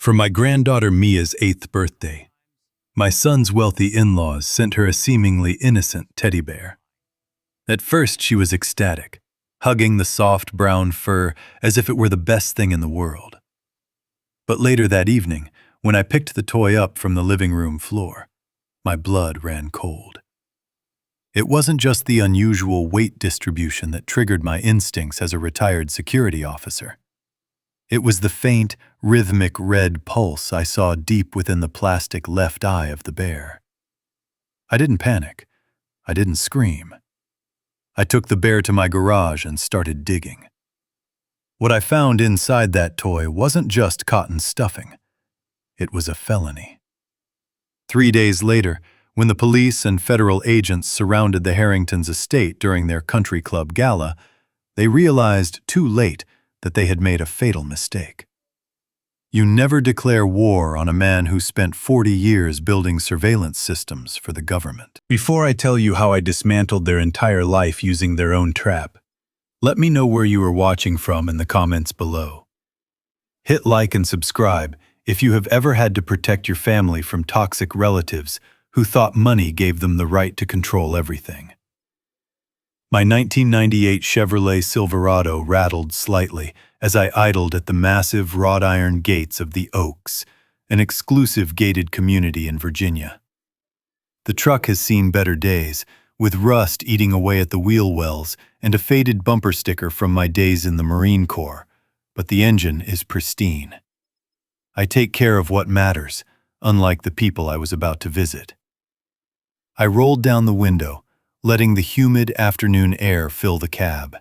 For my granddaughter Mia's 8th birthday, my son's wealthy in-laws sent her a seemingly innocent teddy bear. At first she was ecstatic, hugging the soft brown fur as if it were the best thing in the world. But later that evening, when I picked the toy up from the living room floor, my blood ran cold. It wasn't just the unusual weight distribution that triggered my instincts as a retired security officer. It was the faint, rhythmic red pulse I saw deep within the plastic left eye of the bear. I didn't panic. I didn't scream. I took the bear to my garage and started digging. What I found inside that toy wasn't just cotton stuffing. It was a felony. 3 days later, when the police and federal agents surrounded the Harringtons' estate during their country club gala, they realized too late that they had made a fatal mistake. You never declare war on a man who spent 40 years building surveillance systems for the government. Before I tell you how I dismantled their entire life using their own trap, let me know where you are watching from in the comments below. Hit like and subscribe if you have ever had to protect your family from toxic relatives who thought money gave them the right to control everything. My 1998 Chevrolet Silverado rattled slightly as I idled at the massive wrought iron gates of the Oaks, an exclusive gated community in Virginia. The truck has seen better days, with rust eating away at the wheel wells and a faded bumper sticker from my days in the Marine Corps, but the engine is pristine. I take care of what matters, unlike the people I was about to visit. I rolled down the window, letting the humid afternoon air fill the cab.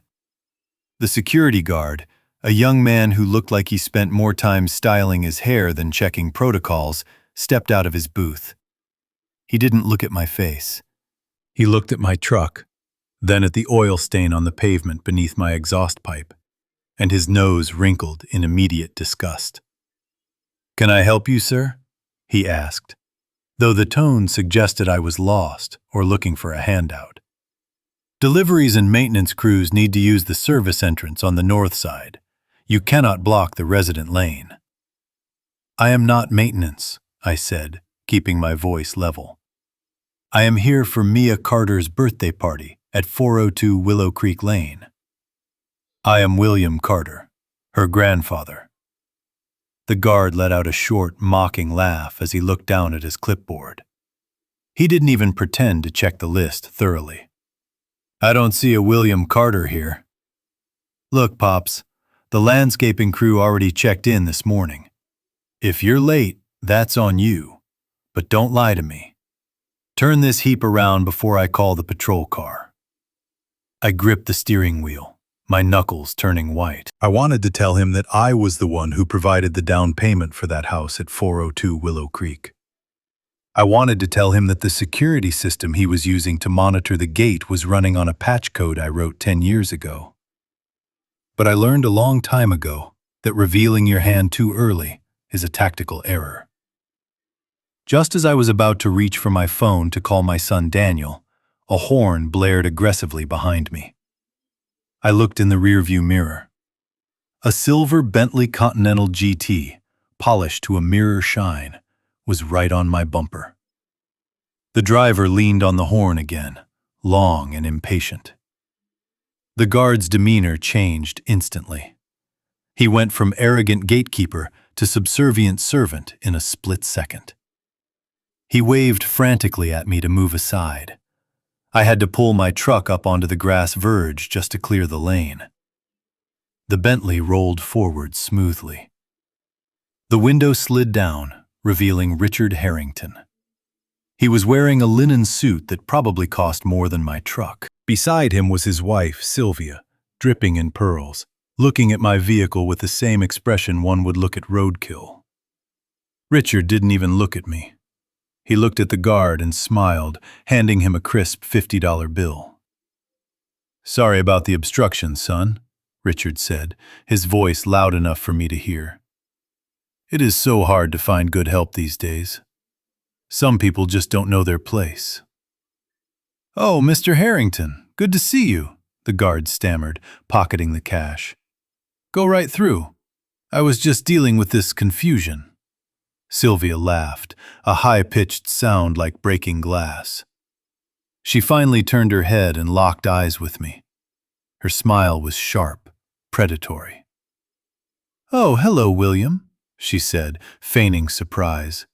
The security guard, a young man who looked like he spent more time styling his hair than checking protocols, stepped out of his booth. He didn't look at my face. He looked at my truck, then at the oil stain on the pavement beneath my exhaust pipe, and his nose wrinkled in immediate disgust. "Can I help you, sir?" he asked, though the tone suggested I was lost or looking for a handout. "Deliveries and maintenance crews need to use the service entrance on the north side. You cannot block the resident lane." "I am not maintenance," I said, keeping my voice level. "I am here for Mia Carter's birthday party at 402 Willow Creek Lane. I am William Carter, her grandfather." The guard let out a short, mocking laugh as he looked down at his clipboard. He didn't even pretend to check the list thoroughly. "I don't see a William Carter here." "Look, Pops, the landscaping crew already checked in this morning. If you're late, that's on you, but don't lie to me. Turn this heap around before I call the patrol car." I gripped the steering wheel, my knuckles turning white. I wanted to tell him that I was the one who provided the down payment for that house at 402 Willow Creek. I wanted to tell him that the security system he was using to monitor the gate was running on a patch code I wrote 10 years ago. But I learned a long time ago that revealing your hand too early is a tactical error. Just as I was about to reach for my phone to call my son Daniel, a horn blared aggressively behind me. I looked in the rearview mirror. A silver Bentley Continental GT, polished to a mirror shine, was right on my bumper. The driver leaned on the horn again, long and impatient. The guard's demeanor changed instantly. He went from arrogant gatekeeper to subservient servant in a split second. He waved frantically at me to move aside. I had to pull my truck up onto the grass verge just to clear the lane. The Bentley rolled forward smoothly. The window slid down, revealing Richard Harrington. He was wearing a linen suit that probably cost more than my truck. Beside him was his wife, Sylvia, dripping in pearls, looking at my vehicle with the same expression one would look at roadkill. Richard didn't even look at me. He looked at the guard and smiled, handing him a crisp $50 bill. "Sorry about the obstruction, son," Richard said, his voice loud enough for me to hear. "It is so hard to find good help these days. Some people just don't know their place." "Oh, Mr. Harrington, good to see you," the guard stammered, pocketing the cash. "Go right through. I was just dealing with this confusion." Sylvia laughed, a high-pitched sound like breaking glass. She finally turned her head and locked eyes with me. Her smile was sharp, predatory. "Oh, hello, William," she said, feigning surprise.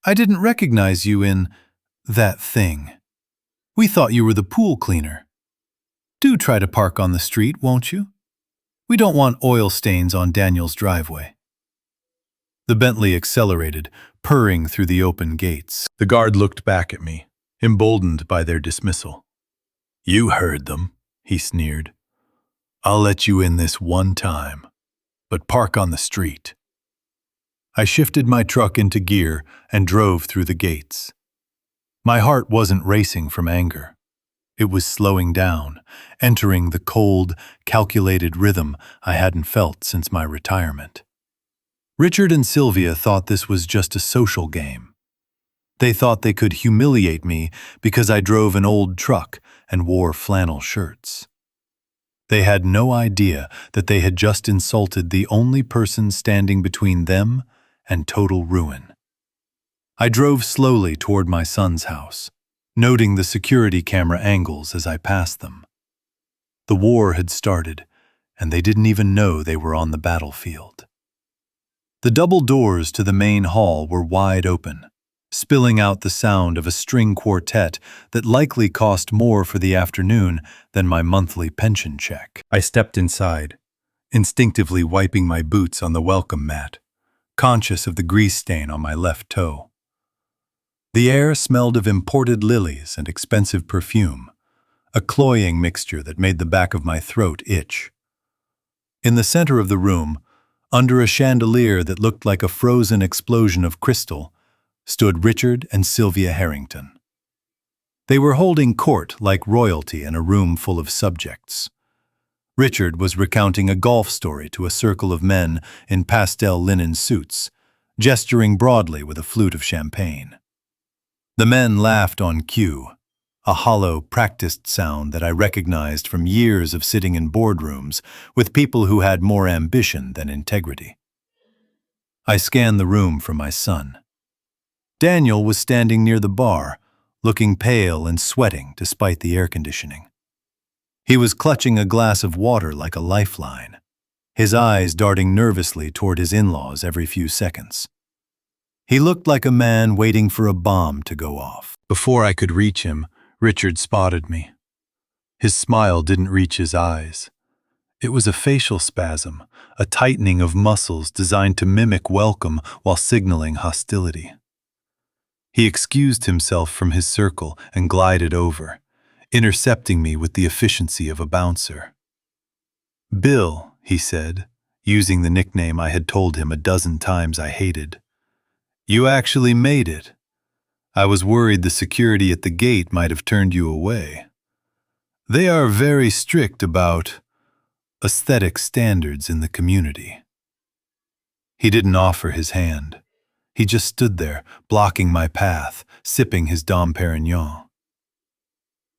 "I didn't recognize you in that thing. We thought you were the pool cleaner. Do try to park on the street, won't you? We don't want oil stains on Daniel's driveway." The Bentley accelerated, purring through the open gates. The guard looked back at me, emboldened by their dismissal. "You heard them," he sneered. "I'll let you in this one time, but park on the street." I shifted my truck into gear and drove through the gates. My heart wasn't racing from anger. It was slowing down, entering the cold, calculated rhythm I hadn't felt since my retirement. Richard and Sylvia thought this was just a social game. They thought they could humiliate me because I drove an old truck and wore flannel shirts. They had no idea that they had just insulted the only person standing between them and total ruin. I drove slowly toward my son's house, noting the security camera angles as I passed them. The war had started, and they didn't even know they were on the battlefield. The double doors to the main hall were wide open, spilling out the sound of a string quartet that likely cost more for the afternoon than my monthly pension check. I stepped inside, instinctively wiping my boots on the welcome mat, conscious of the grease stain on my left toe. The air smelled of imported lilies and expensive perfume, a cloying mixture that made the back of my throat itch. In the center of the room, under a chandelier that looked like a frozen explosion of crystal, stood Richard and Sylvia Harrington. They were holding court like royalty in a room full of subjects. Richard was recounting a golf story to a circle of men in pastel linen suits, gesturing broadly with a flute of champagne. The men laughed on cue, a hollow, practiced sound that I recognized from years of sitting in boardrooms with people who had more ambition than integrity. I scanned the room for my son. Daniel was standing near the bar, looking pale and sweating despite the air conditioning. He was clutching a glass of water like a lifeline, his eyes darting nervously toward his in-laws every few seconds. He looked like a man waiting for a bomb to go off. Before I could reach him, Richard spotted me. His smile didn't reach his eyes. It was a facial spasm, a tightening of muscles designed to mimic welcome while signaling hostility. He excused himself from his circle and glided over, intercepting me with the efficiency of a bouncer. "Bill," he said, using the nickname I had told him a dozen times I hated. "You actually made it. I was worried the security at the gate might have turned you away. They are very strict about aesthetic standards in the community." He didn't offer his hand. He just stood there, blocking my path, sipping his Dom Perignon.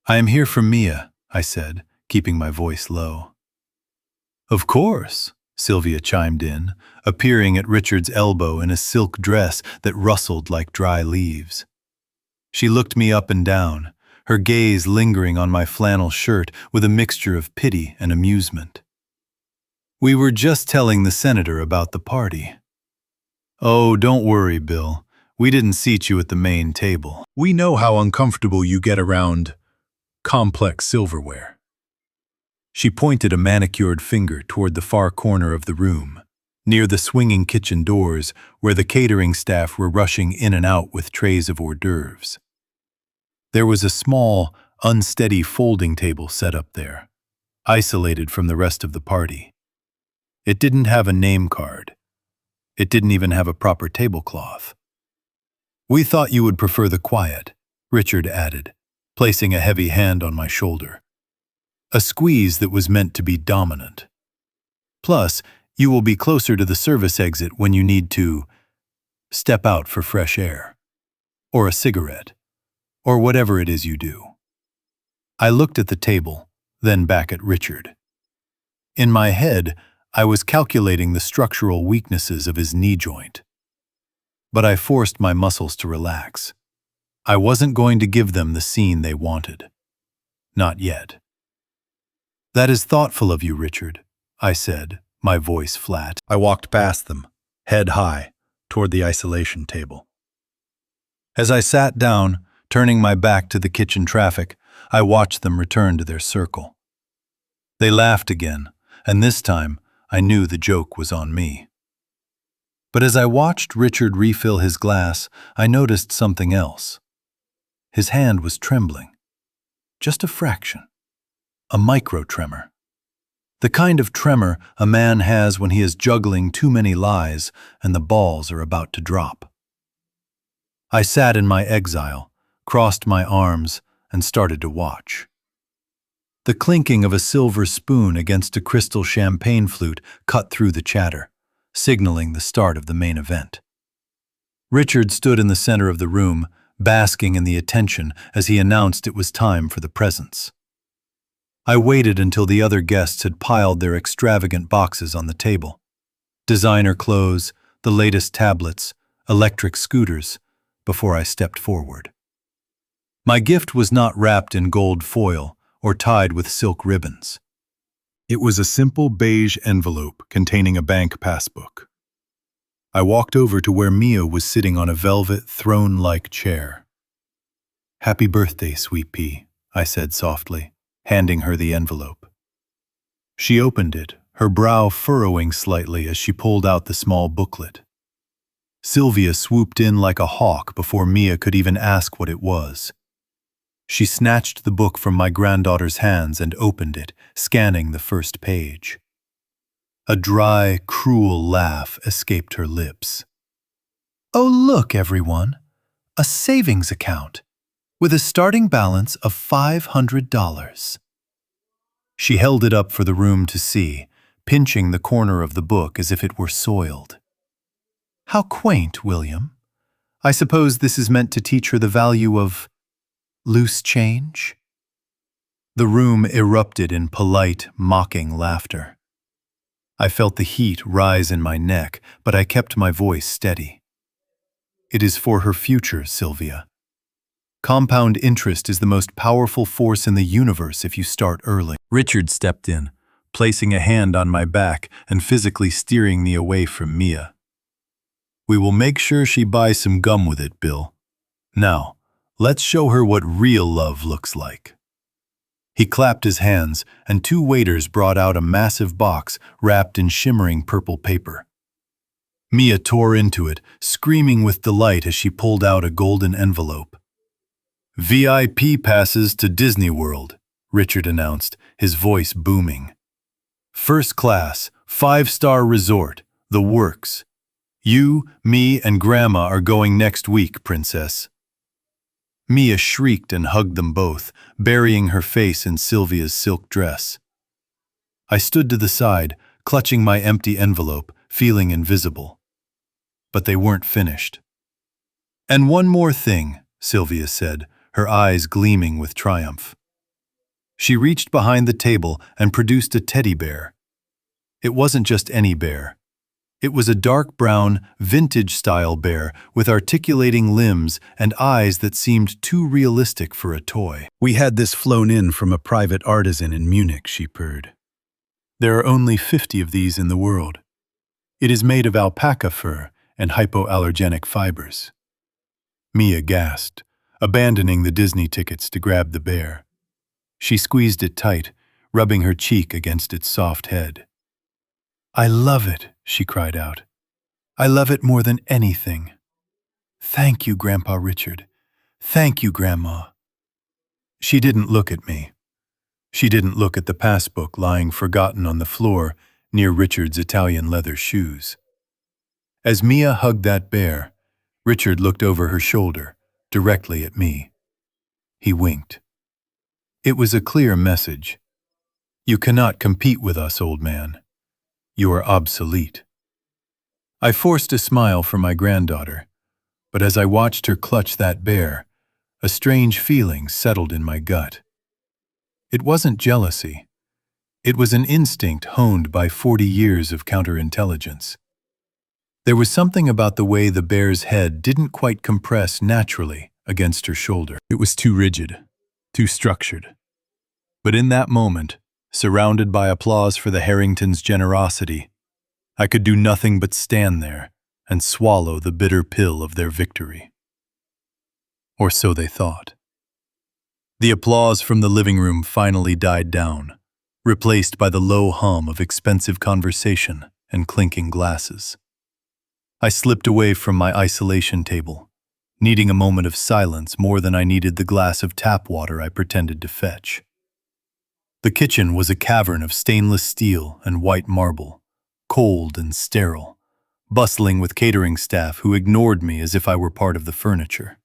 "I am here for Mia," I said, keeping my voice low. "Of course," Sylvia chimed in, appearing at Richard's elbow in a silk dress that rustled like dry leaves. She looked me up and down, her gaze lingering on my flannel shirt with a mixture of pity and amusement. "We were just telling the senator about the party." "Oh, don't worry, Bill. We didn't seat you at the main table. We know how uncomfortable you get around complex silverware." She pointed a manicured finger toward the far corner of the room, near the swinging kitchen doors where the catering staff were rushing in and out with trays of hors d'oeuvres. There was a small, unsteady folding table set up there, isolated from the rest of the party. It didn't have a name card. It didn't even have a proper tablecloth. "We thought you would prefer the quiet," Richard added, placing a heavy hand on my shoulder. A squeeze that was meant to be dominant. "Plus, you will be closer to the service exit when you need to step out for fresh air, or a cigarette, or whatever it is you do." I looked at the table, then back at Richard. In my head, I was calculating the structural weaknesses of his knee joint. but I forced my muscles to relax. I wasn't going to give them the scene they wanted. Not yet. "That is thoughtful of you, Richard," I said, my voice flat. I walked past them, head high, toward the isolation table. As I sat down, turning my back to the kitchen traffic, I watched them return to their circle. They laughed again, and this time I knew the joke was on me. But as I watched Richard refill his glass, I noticed something else. His hand was trembling. Just a fraction. A micro-tremor. The kind of tremor a man has when he is juggling too many lies and the balls are about to drop. I sat in my exile, crossed my arms, and started to watch. The clinking of a silver spoon against a crystal champagne flute cut through the chatter, signaling the start of the main event. Richard stood in the center of the room, basking in the attention as he announced it was time for the presents. I waited until the other guests had piled their extravagant boxes on the table. Designer clothes, the latest tablets, electric scooters, before I stepped forward. My gift was not wrapped in gold foil or tied with silk ribbons. It was a simple beige envelope containing a bank passbook. I walked over to where Mia was sitting on a velvet throne-like chair. "Happy birthday, sweet pea," I said softly, handing her the envelope. She opened it, her brow furrowing slightly as she pulled out the small booklet. Sylvia swooped in like a hawk before Mia could even ask what it was. She snatched the book from my granddaughter's hands and opened it, scanning the first page. A dry, cruel laugh escaped her lips. "Oh, look, everyone! A savings account with a starting balance of $500. She held it up for the room to see, pinching the corner of the book as if it were soiled. "How quaint, William. I suppose this is meant to teach her the value of loose change?" The room erupted in polite, mocking laughter. I felt the heat rise in my neck, but I kept my voice steady. "It is for her future, Sylvia. Compound interest is the most powerful force in the universe if you start early." Richard stepped in, placing a hand on my back and physically steering me away from Mia. "We will make sure she buys some gum with it, Bill. Now, let's show her what real love looks like." He clapped his hands, and two waiters brought out a massive box wrapped in shimmering purple paper. Mia tore into it, screaming with delight as she pulled out a golden envelope. "VIP passes to Disney World," Richard announced, his voice booming. "First class, 5-star resort, the works. You, me, and Grandma are going next week, Princess." Mia shrieked and hugged them both, burying her face in Sylvia's silk dress. I stood to the side, clutching my empty envelope, feeling invisible. But they weren't finished. "And one more thing," Sylvia said, her eyes gleaming with triumph. She reached behind the table and produced a teddy bear. It wasn't just any bear. It was a dark brown, vintage-style bear with articulating limbs and eyes that seemed too realistic for a toy. "We had this flown in from a private artisan in Munich," she purred. "There are only 50 of these in the world. It is made of alpaca fur and hypoallergenic fibers." Mia gasped, abandoning the Disney tickets to grab the bear. She squeezed it tight, rubbing her cheek against its soft head. "I love it," she cried out. "I love it more than anything. Thank you, Grandpa Richard. Thank you, Grandma." She didn't look at me. She didn't look at the passbook lying forgotten on the floor near Richard's Italian leather shoes. As Mia hugged that bear, Richard looked over her shoulder, directly at me. He winked. It was a clear message. "You cannot compete with us, old man. You are obsolete." I forced a smile for my granddaughter, but as I watched her clutch that bear, a strange feeling settled in my gut. It wasn't jealousy. It was an instinct honed by 40 years of counterintelligence. There was something about the way the bear's head didn't quite compress naturally against her shoulder. It was too rigid, too structured. But in that moment, surrounded by applause for the Harringtons' generosity, I could do nothing but stand there and swallow the bitter pill of their victory. Or so they thought. The applause from the living room finally died down, replaced by the low hum of expensive conversation and clinking glasses. I slipped away from my isolation table, needing a moment of silence more than I needed the glass of tap water I pretended to fetch. The kitchen was a cavern of stainless steel and white marble, cold and sterile, bustling with catering staff who ignored me as if I were part of the furniture.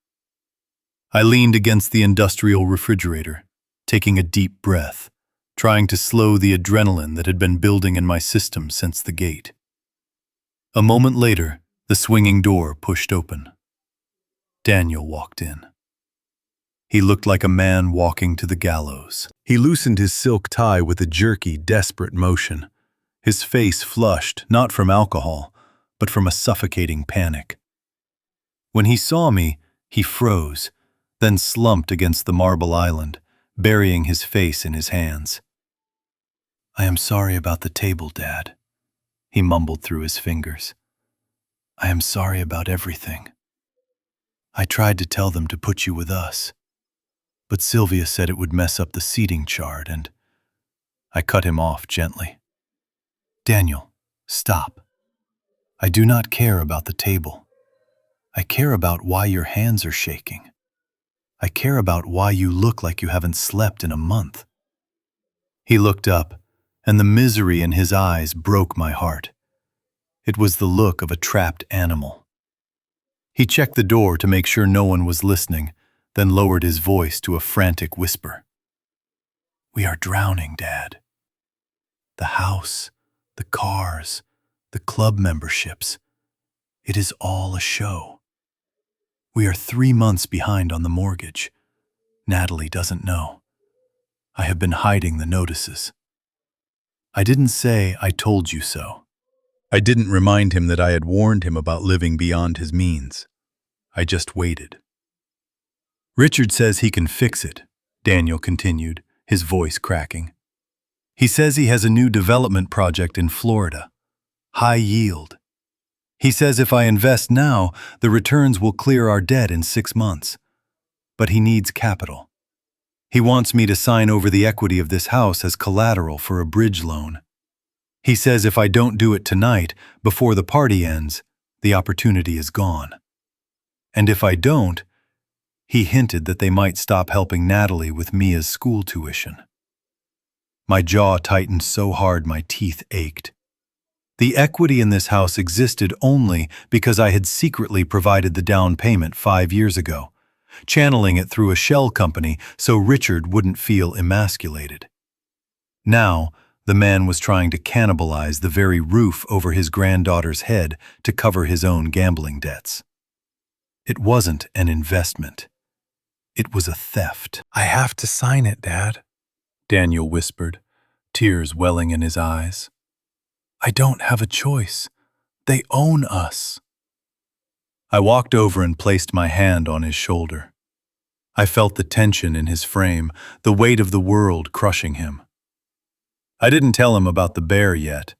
I leaned against the industrial refrigerator, taking a deep breath, trying to slow the adrenaline that had been building in my system since the gate. A moment later, the swinging door pushed open. Daniel walked in. He looked like a man walking to the gallows. He loosened his silk tie with a jerky, desperate motion, his face flushed not from alcohol, but from a suffocating panic. When he saw me, he froze, then slumped against the marble island, burying his face in his hands. "I am sorry about the table, Dad," he mumbled through his fingers. "I am sorry about everything. I tried to tell them to put you with us, but Sylvia said it would mess up the seating chart and—" I cut him off gently. "Daniel, stop. I do not care about the table. I care about why your hands are shaking. I care about why you look like you haven't slept in a month." He looked up, and the misery in his eyes broke my heart. It was the look of a trapped animal. He checked the door to make sure no one was listening, then lowered his voice to a frantic whisper. "We are drowning, Dad. The house, the cars, the club memberships. It is all a show. We are 3 months behind on the mortgage. Natalie doesn't know. I have been hiding the notices." I didn't say I told you so. I didn't remind him that I had warned him about living beyond his means. I just waited. "Richard says he can fix it," Daniel continued, his voice cracking. "He says he has a new development project in Florida. High yield. He says if I invest now, the returns will clear our debt in 6 months. But he needs capital. He wants me to sign over the equity of this house as collateral for a bridge loan. He says if I don't do it tonight, before the party ends, the opportunity is gone. And if I don't, he hinted that they might stop helping Natalie with Mia's school tuition." My jaw tightened so hard my teeth ached. The equity in this house existed only because I had secretly provided the down payment 5 years ago, channeling it through a shell company so Richard wouldn't feel emasculated. Now, the man was trying to cannibalize the very roof over his granddaughter's head to cover his own gambling debts. It wasn't an investment. It was a theft. "I have to sign it, Dad," Daniel whispered, tears welling in his eyes. "I don't have a choice. They own us." I walked over and placed my hand on his shoulder. I felt the tension in his frame, the weight of the world crushing him. I didn't tell him about the bear yet.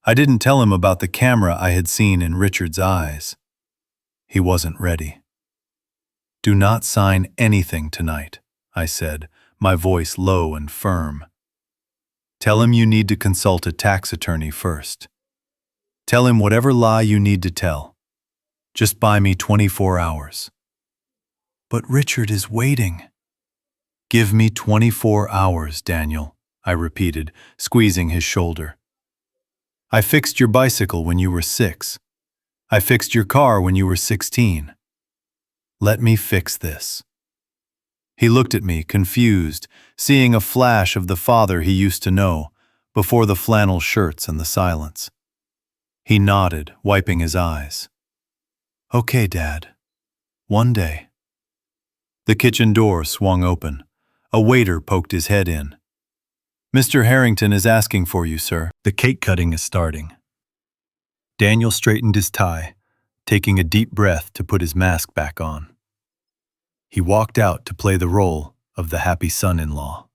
I didn't tell him about the camera I had seen in Richard's eyes. He wasn't ready. "Do not sign anything tonight," I said, my voice low and firm. "Tell him you need to consult a tax attorney first. Tell him whatever lie you need to tell. Just buy me 24 hours. "But Richard is waiting." "Give me 24 hours, Daniel," I repeated, squeezing his shoulder. "I fixed your bicycle when you were 6. I fixed your car when you were 16. Let me fix this." He looked at me, confused, seeing a flash of the father he used to know, before the flannel shirts and the silence. He nodded, wiping his eyes. "Okay, Dad. One day." The kitchen door swung open. A waiter poked his head in. "Mr. Harrington is asking for you, sir. The cake cutting is starting." Daniel straightened his tie, taking a deep breath to put his mask back on. He walked out to play the role of the happy son-in-law.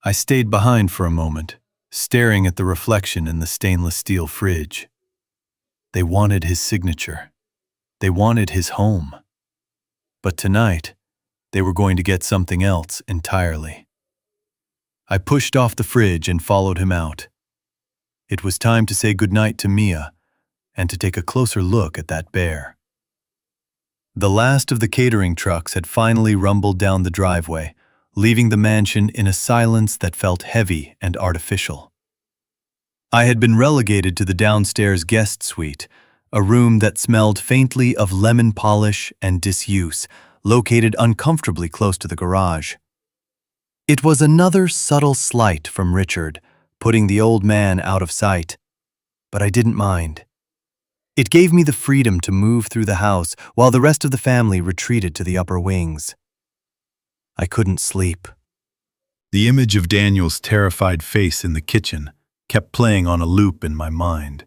I stayed behind for a moment, staring at the reflection in the stainless steel fridge. They wanted his signature. They wanted his home. But tonight, they were going to get something else entirely. I pushed off the fridge and followed him out. It was time to say goodnight to Mia and to take a closer look at that bear. The last of the catering trucks had finally rumbled down the driveway, leaving the mansion in a silence that felt heavy and artificial. I had been relegated to the downstairs guest suite, a room that smelled faintly of lemon polish and disuse, located uncomfortably close to the garage. It was another subtle slight from Richard, putting the old man out of sight. But I didn't mind. It gave me the freedom to move through the house while the rest of the family retreated to the upper wings. I couldn't sleep. The image of Daniel's terrified face in the kitchen kept playing on a loop in my mind,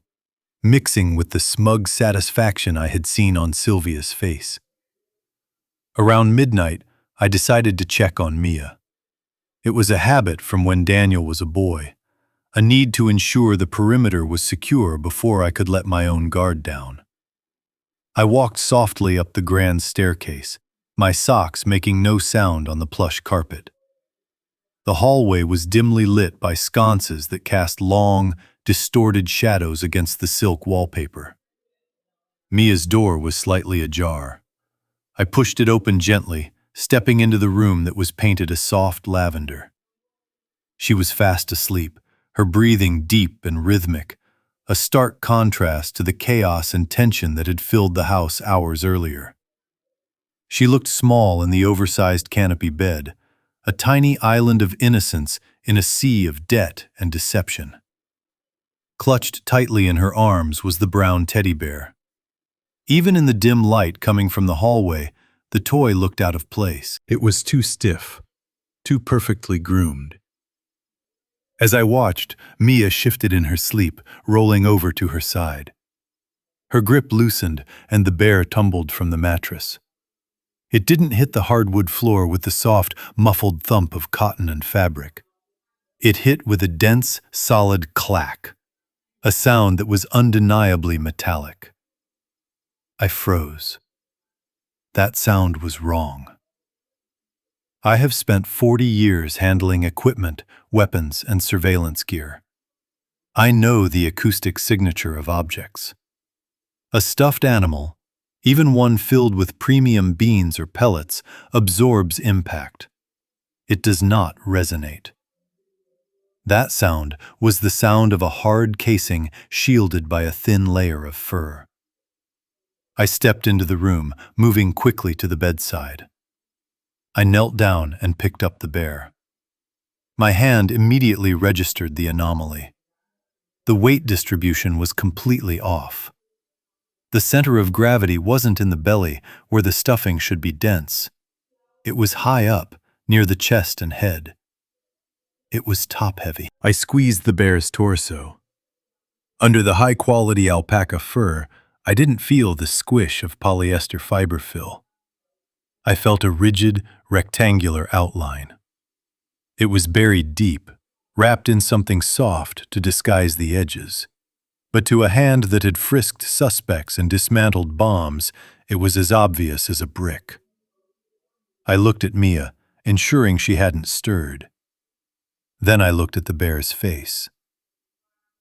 mixing with the smug satisfaction I had seen on Sylvia's face. Around midnight, I decided to check on Mia. It was a habit from when Daniel was a boy, a need to ensure the perimeter was secure before I could let my own guard down. I walked softly up the grand staircase, my socks making no sound on the plush carpet. The hallway was dimly lit by sconces that cast long, distorted shadows against the silk wallpaper. Mia's door was slightly ajar. I pushed it open gently, stepping into the room that was painted a soft lavender. She was fast asleep, her breathing deep and rhythmic, a stark contrast to the chaos and tension that had filled the house hours earlier. She looked small in the oversized canopy bed, a tiny island of innocence in a sea of debt and deception. Clutched tightly in her arms was the brown teddy bear. Even in the dim light coming from the hallway, the toy looked out of place. It was too stiff, too perfectly groomed. As I watched, Mia shifted in her sleep, rolling over to her side. Her grip loosened, and the bear tumbled from the mattress. It didn't hit the hardwood floor with the soft, muffled thump of cotton and fabric. It hit with a dense, solid clack, a sound that was undeniably metallic. I froze. That sound was wrong. I have spent 40 years handling equipment, weapons, and surveillance gear. I know the acoustic signature of objects. A stuffed animal, even one filled with premium beans or pellets, absorbs impact. It does not resonate. That sound was the sound of a hard casing shielded by a thin layer of fur. I stepped into the room, moving quickly to the bedside. I knelt down and picked up the bear. My hand immediately registered the anomaly. The weight distribution was completely off. The center of gravity wasn't in the belly, where the stuffing should be dense. It was high up, near the chest and head. It was top-heavy. I squeezed the bear's torso. Under the high-quality alpaca fur, I didn't feel the squish of polyester fiber fill. I felt a rigid, rectangular outline. It was buried deep, wrapped in something soft to disguise the edges. But to a hand that had frisked suspects and dismantled bombs, it was as obvious as a brick. I looked at Mia, ensuring she hadn't stirred. Then I looked at the bear's face.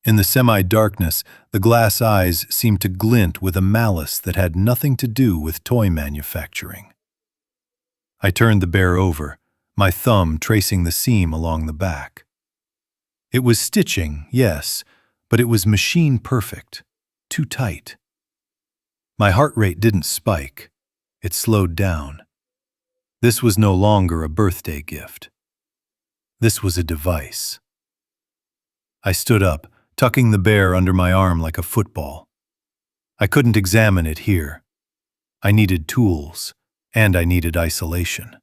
In the semi-darkness, the glass eyes seemed to glint with a malice that had nothing to do with toy manufacturing. I turned the bear over, my thumb tracing the seam along the back. It was stitching, yes, but it was machine perfect, too tight. My heart rate didn't spike. It slowed down. This was no longer a birthday gift. This was a device. I stood up, tucking the bear under my arm like a football. I couldn't examine it here. I needed tools, and I needed isolation.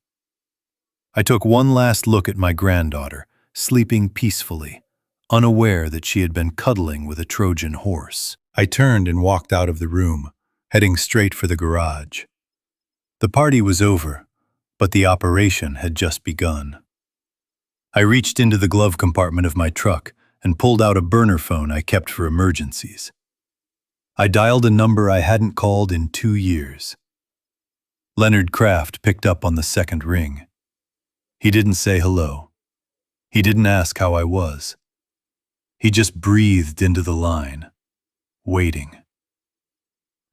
I took one last look at my granddaughter, sleeping peacefully, unaware that she had been cuddling with a Trojan horse. I turned and walked out of the room, heading straight for the garage. The party was over, but the operation had just begun. I reached into the glove compartment of my truck and pulled out a burner phone I kept for emergencies. I dialed a number I hadn't called in 2 years. Leonard Kraft picked up on the second ring. He didn't say hello. He didn't ask how I was. He just breathed into the line, waiting.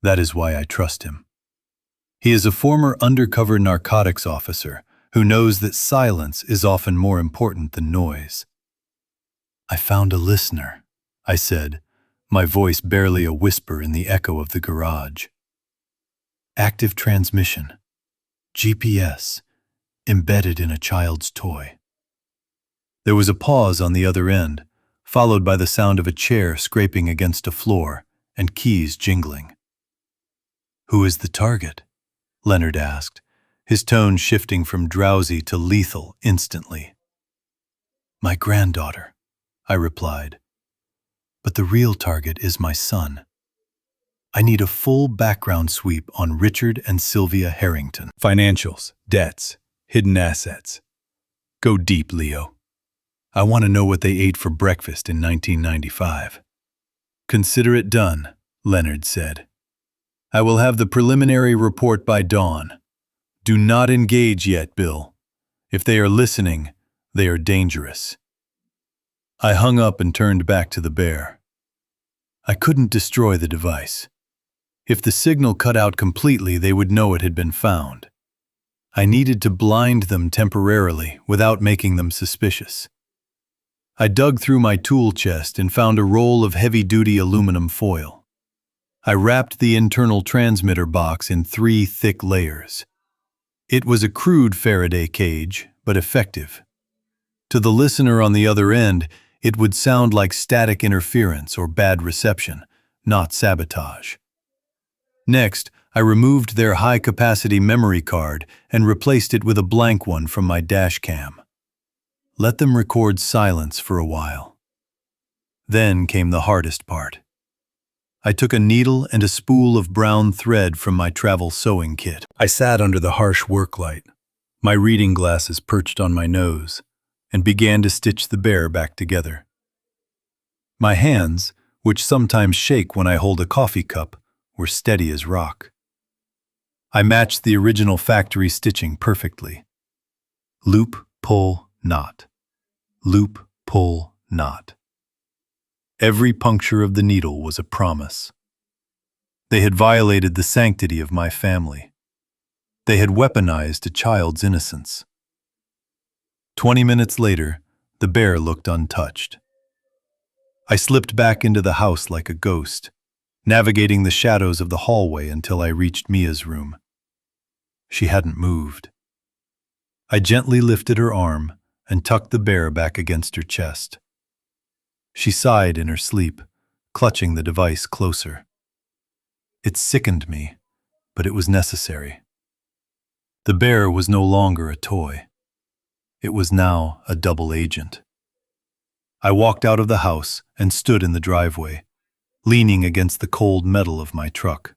That is why I trust him. He is a former undercover narcotics officer who knows that silence is often more important than noise. "I found a listener," I said, my voice barely a whisper in the echo of the garage. "Active transmission, GPS, embedded in a child's toy." There was a pause on the other end, followed by the sound of a chair scraping against a floor and keys jingling. "Who is the target?" Leonard asked, his tone shifting from drowsy to lethal instantly. "My granddaughter," I replied. "But the real target is my son. I need a full background sweep on Richard and Sylvia Harrington. Financials, debts, hidden assets. Go deep, Leo. I want to know what they ate for breakfast in 1995. "Consider it done," Leonard said. "I will have the preliminary report by dawn. Do not engage yet, Bill. If they are listening, they are dangerous." I hung up and turned back to the bear. I couldn't destroy the device. If the signal cut out completely, they would know it had been found. I needed to blind them temporarily without making them suspicious. I dug through my tool chest and found a roll of heavy-duty aluminum foil. I wrapped the internal transmitter box in 3 thick layers. It was a crude Faraday cage, but effective. To the listener on the other end, it would sound like static interference or bad reception, not sabotage. Next, I removed their high-capacity memory card and replaced it with a blank one from my dash cam. Let them record silence for a while. Then came the hardest part. I took a needle and a spool of brown thread from my travel sewing kit. I sat under the harsh work light, my reading glasses perched on my nose, and began to stitch the bear back together. My hands, which sometimes shake when I hold a coffee cup, were steady as rock. I matched the original factory stitching perfectly. Loop, pull, knot. Loop, pull, knot. Every puncture of the needle was a promise. They had violated the sanctity of my family. They had weaponized a child's innocence. 20 minutes later, the bear looked untouched. I slipped back into the house like a ghost, navigating the shadows of the hallway until I reached Mia's room. She hadn't moved. I gently lifted her arm and tucked the bear back against her chest. She sighed in her sleep, clutching the device closer. It sickened me, but it was necessary. The bear was no longer a toy. It was now a double agent. I walked out of the house and stood in the driveway, leaning against the cold metal of my truck.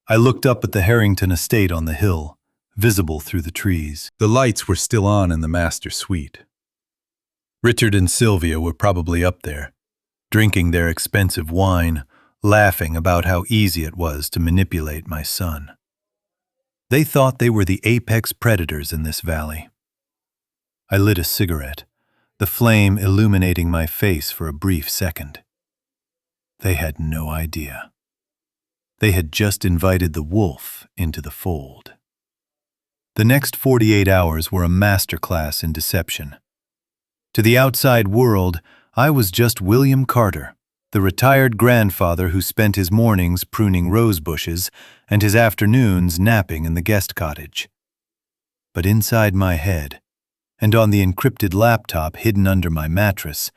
I looked up at the Harrington estate on the hill, visible through the trees. The lights were still on in the master suite. Richard and Sylvia were probably up there, drinking their expensive wine, laughing about how easy it was to manipulate my son. They thought they were the apex predators in this valley. I lit a cigarette, the flame illuminating my face for a brief second. They had no idea. They had just invited the wolf into the fold. The next 48 hours were a masterclass in deception. To the outside world, I was just William Carter, the retired grandfather who spent his mornings pruning rose bushes and his afternoons napping in the guest cottage. But inside my head, and on the encrypted laptop hidden under my mattress,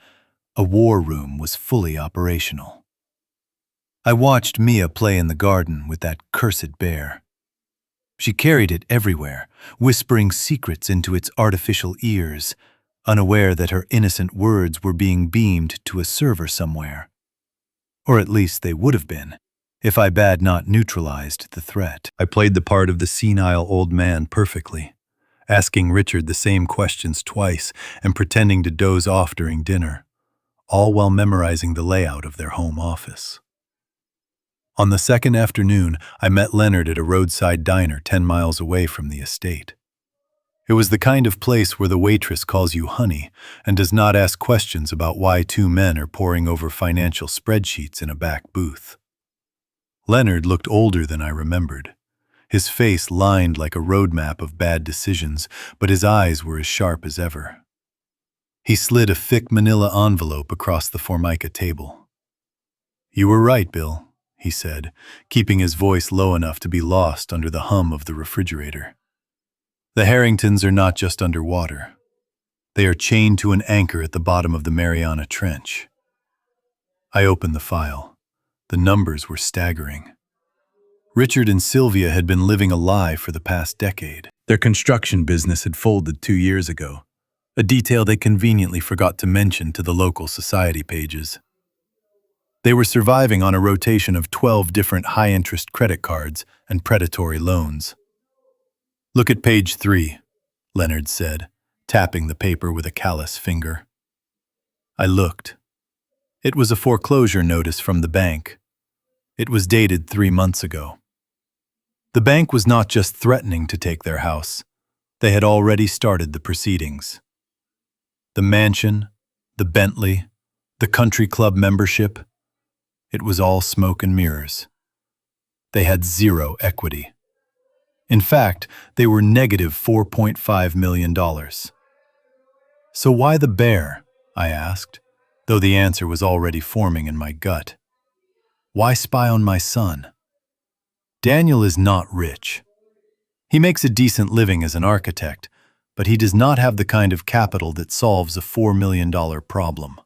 a war room was fully operational. I watched Mia play in the garden with that cursed bear. She carried it everywhere, whispering secrets into its artificial ears, unaware that her innocent words were being beamed to a server somewhere. Or at least they would have been, if I had not neutralized the threat. I played the part of the senile old man perfectly, asking Richard the same questions twice and pretending to doze off during dinner, all while memorizing the layout of their home office. On the second afternoon, I met Leonard at a roadside diner 10 miles away from the estate. It was the kind of place where the waitress calls you honey and does not ask questions about why two men are poring over financial spreadsheets in a back booth. Leonard looked older than I remembered. His face lined like a roadmap of bad decisions, but his eyes were as sharp as ever. He slid a thick manila envelope across the Formica table. "You were right, Bill," he said, keeping his voice low enough to be lost under the hum of the refrigerator. "The Harringtons are not just underwater. They are chained to an anchor at the bottom of the Mariana Trench." I opened the file. The numbers were staggering. Richard and Sylvia had been living a lie for the past decade. Their construction business had folded 2 years ago, a detail they conveniently forgot to mention to the local society pages. They were surviving on a rotation of 12 different high-interest credit cards and predatory loans. "Look at page 3, Leonard said, tapping the paper with a callous finger. I looked. It was a foreclosure notice from the bank. It was dated 3 months ago. The bank was not just threatening to take their house. They had already started the proceedings. The mansion, the Bentley, the country club membership, it was all smoke and mirrors. They had zero equity. In fact, they were negative $4.5 million. "So why the bear?" I asked, though the answer was already forming in my gut. "Why spy on my son? Daniel is not rich. He makes a decent living as an architect, but he does not have the kind of capital that solves a $4 million problem."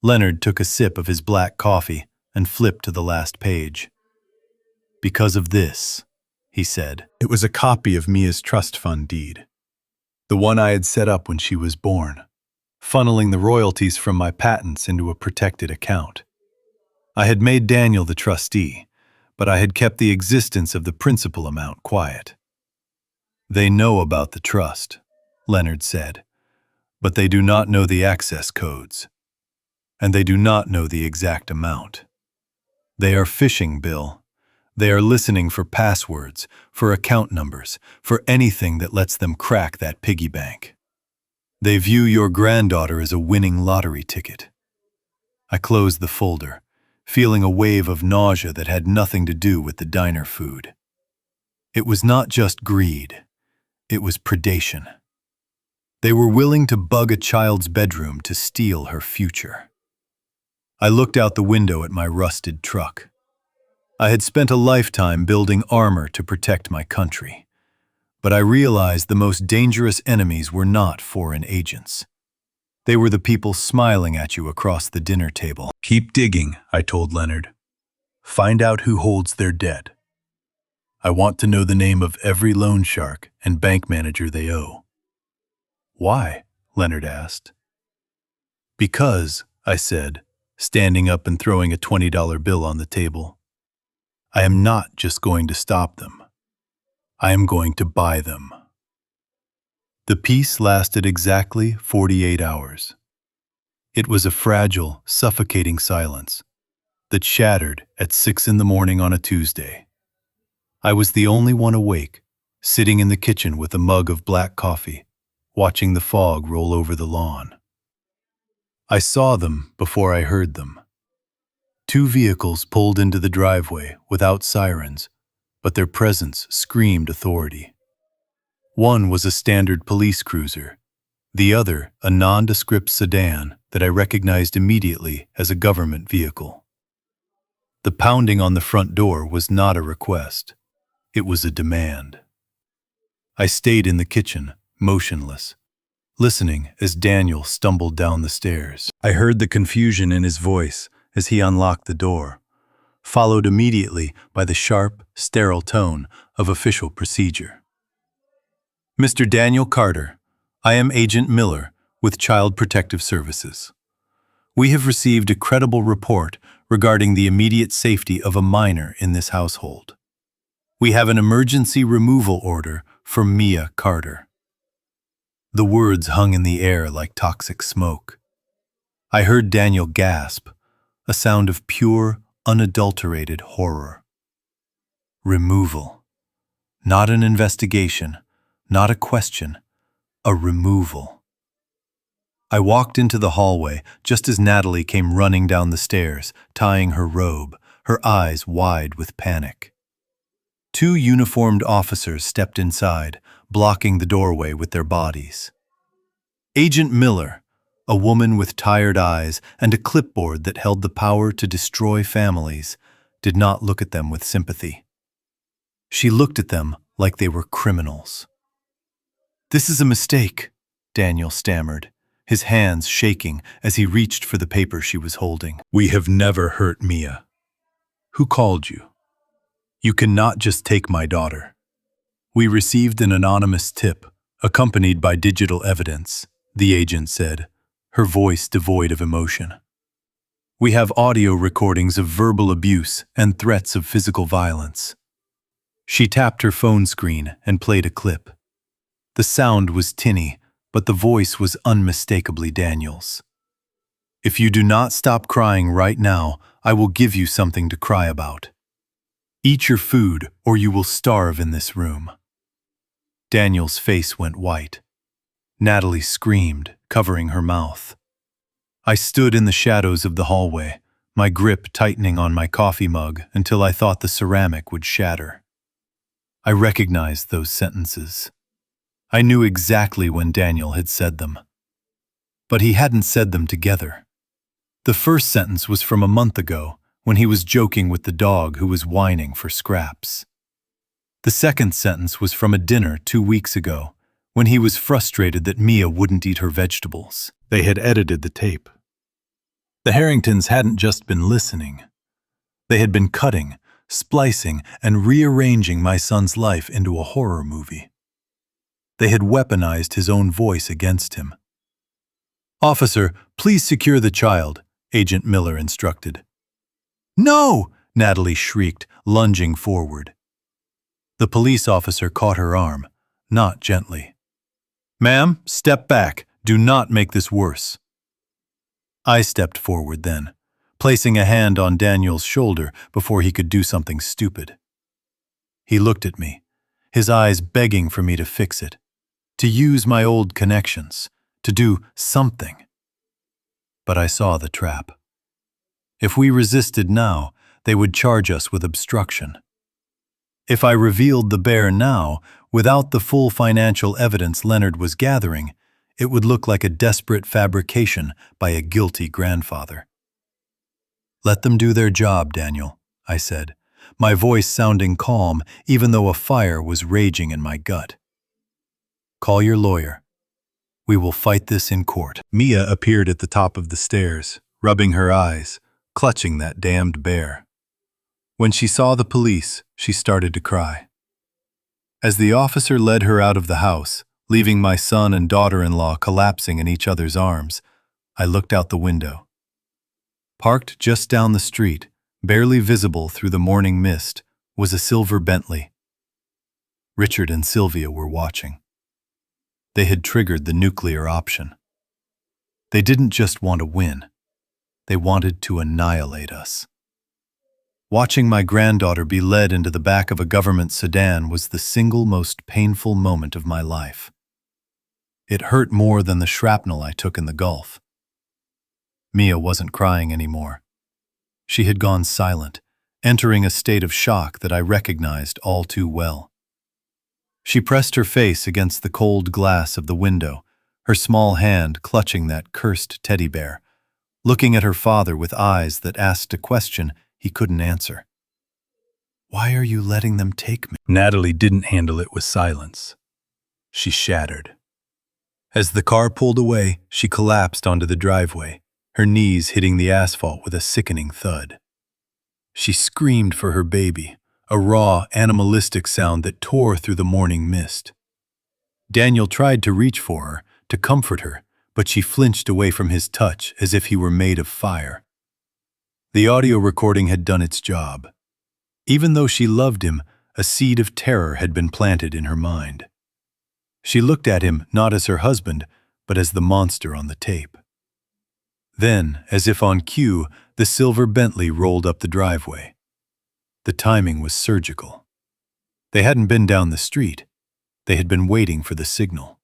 Leonard took a sip of his black coffee and flipped to the last page. "Because of this," he said. It was a copy of Mia's trust fund deed, the one I had set up when she was born, funneling the royalties from my patents into a protected account. I had made Daniel the trustee, but I had kept the existence of the principal amount quiet. "They know about the trust," Leonard said, "but they do not know the access codes, and they do not know the exact amount. They are phishing, Bill. They are listening for passwords, for account numbers, for anything that lets them crack that piggy bank. They view your granddaughter as a winning lottery ticket." I closed the folder, feeling a wave of nausea that had nothing to do with the diner food. It was not just greed, it was predation. They were willing to bug a child's bedroom to steal her future. I looked out the window at my rusted truck. I had spent a lifetime building armor to protect my country, but I realized the most dangerous enemies were not foreign agents. They were the people smiling at you across the dinner table. "Keep digging," I told Leonard. "Find out who holds their debt. I want to know the name of every loan shark and bank manager they owe." "Why?" Leonard asked. "Because," I said, standing up and throwing a $20 bill on the table, "I am not just going to stop them. I am going to buy them." The peace lasted exactly 48 hours. It was a fragile, suffocating silence that shattered at 6 in the morning on a Tuesday. I was the only one awake, sitting in the kitchen with a mug of black coffee, watching the fog roll over the lawn. I saw them before I heard them. 2 vehicles pulled into the driveway without sirens, but their presence screamed authority. One was a standard police cruiser, the other a nondescript sedan that I recognized immediately as a government vehicle. The pounding on the front door was not a request, it was a demand. I stayed in the kitchen, motionless, listening as Daniel stumbled down the stairs. I heard the confusion in his voice as he unlocked the door, followed immediately by the sharp, sterile tone of official procedure. "Mr. Daniel Carter, I am Agent Miller with Child Protective Services. We have received a credible report regarding the immediate safety of a minor in this household. We have an emergency removal order for Mia Carter." The words hung in the air like toxic smoke. I heard Daniel gasp, a sound of pure, unadulterated horror. Removal. Not an investigation, not a question, a removal. I walked into the hallway just as Natalie came running down the stairs, tying her robe, her eyes wide with panic. Two uniformed officers stepped inside, blocking the doorway with their bodies. Agent Miller, a woman with tired eyes and a clipboard that held the power to destroy families, did not look at them with sympathy. She looked at them like they were criminals. "This is a mistake," Daniel stammered, his hands shaking as he reached for the paper she was holding. "We have never hurt Mia. Who called you? You cannot just take my daughter. We received an anonymous tip, accompanied by digital evidence," the agent said, her voice devoid of emotion. "We have audio recordings of verbal abuse and threats of physical violence." She tapped her phone screen and played a clip. The sound was tinny, but the voice was unmistakably Daniel's. "If you do not stop crying right now, I will give you something to cry about. Eat your food or you will starve in this room." Daniel's face went white. Natalie screamed, covering her mouth. I stood in the shadows of the hallway, my grip tightening on my coffee mug until I thought the ceramic would shatter. I recognized those sentences. I knew exactly when Daniel had said them. But he hadn't said them together. The first sentence was from a month ago, when he was joking with the dog who was whining for scraps. The second sentence was from a dinner 2 weeks ago, when he was frustrated that Mia wouldn't eat her vegetables. They had edited the tape. The Harringtons hadn't just been listening. They had been cutting, splicing, and rearranging my son's life into a horror movie. They had weaponized his own voice against him. "Officer, please secure the child," Agent Miller instructed. "No!" Natalie shrieked, lunging forward. The police officer caught her arm, not gently. "Ma'am, step back. Do not make this worse." I stepped forward then, placing a hand on Daniel's shoulder before he could do something stupid. He looked at me, his eyes begging for me to fix it, to use my old connections, to do something. But I saw the trap. If we resisted now, they would charge us with obstruction. If I revealed the bear now, without the full financial evidence Leonard was gathering, it would look like a desperate fabrication by a guilty grandfather. "Let them do their job, Daniel," I said, my voice sounding calm even though a fire was raging in my gut. "Call your lawyer. We will fight this in court." Mia appeared at the top of the stairs, rubbing her eyes, clutching that damned bear. When she saw the police, she started to cry. As the officer led her out of the house, leaving my son and daughter-in-law collapsing in each other's arms, I looked out the window. Parked just down the street, barely visible through the morning mist, was a silver Bentley. Richard and Sylvia were watching. They had triggered the nuclear option. They didn't just want to win. They wanted to annihilate us. Watching my granddaughter be led into the back of a government sedan was the single most painful moment of my life. It hurt more than the shrapnel I took in the Gulf. Mia wasn't crying anymore. She had gone silent, entering a state of shock that I recognized all too well. She pressed her face against the cold glass of the window, her small hand clutching that cursed teddy bear, looking at her father with eyes that asked a question he couldn't answer. "Why are you letting them take me?" Natalie didn't handle it with silence. She shattered. As the car pulled away, she collapsed onto the driveway, her knees hitting the asphalt with a sickening thud. She screamed for her baby, a raw, animalistic sound that tore through the morning mist. Daniel tried to reach for her, to comfort her, but she flinched away from his touch as if he were made of fire. The audio recording had done its job. Even though she loved him, a seed of terror had been planted in her mind. She looked at him not as her husband, but as the monster on the tape. Then, as if on cue, the silver Bentley rolled up the driveway. The timing was surgical. They hadn't been down the street. They had been waiting for the signal.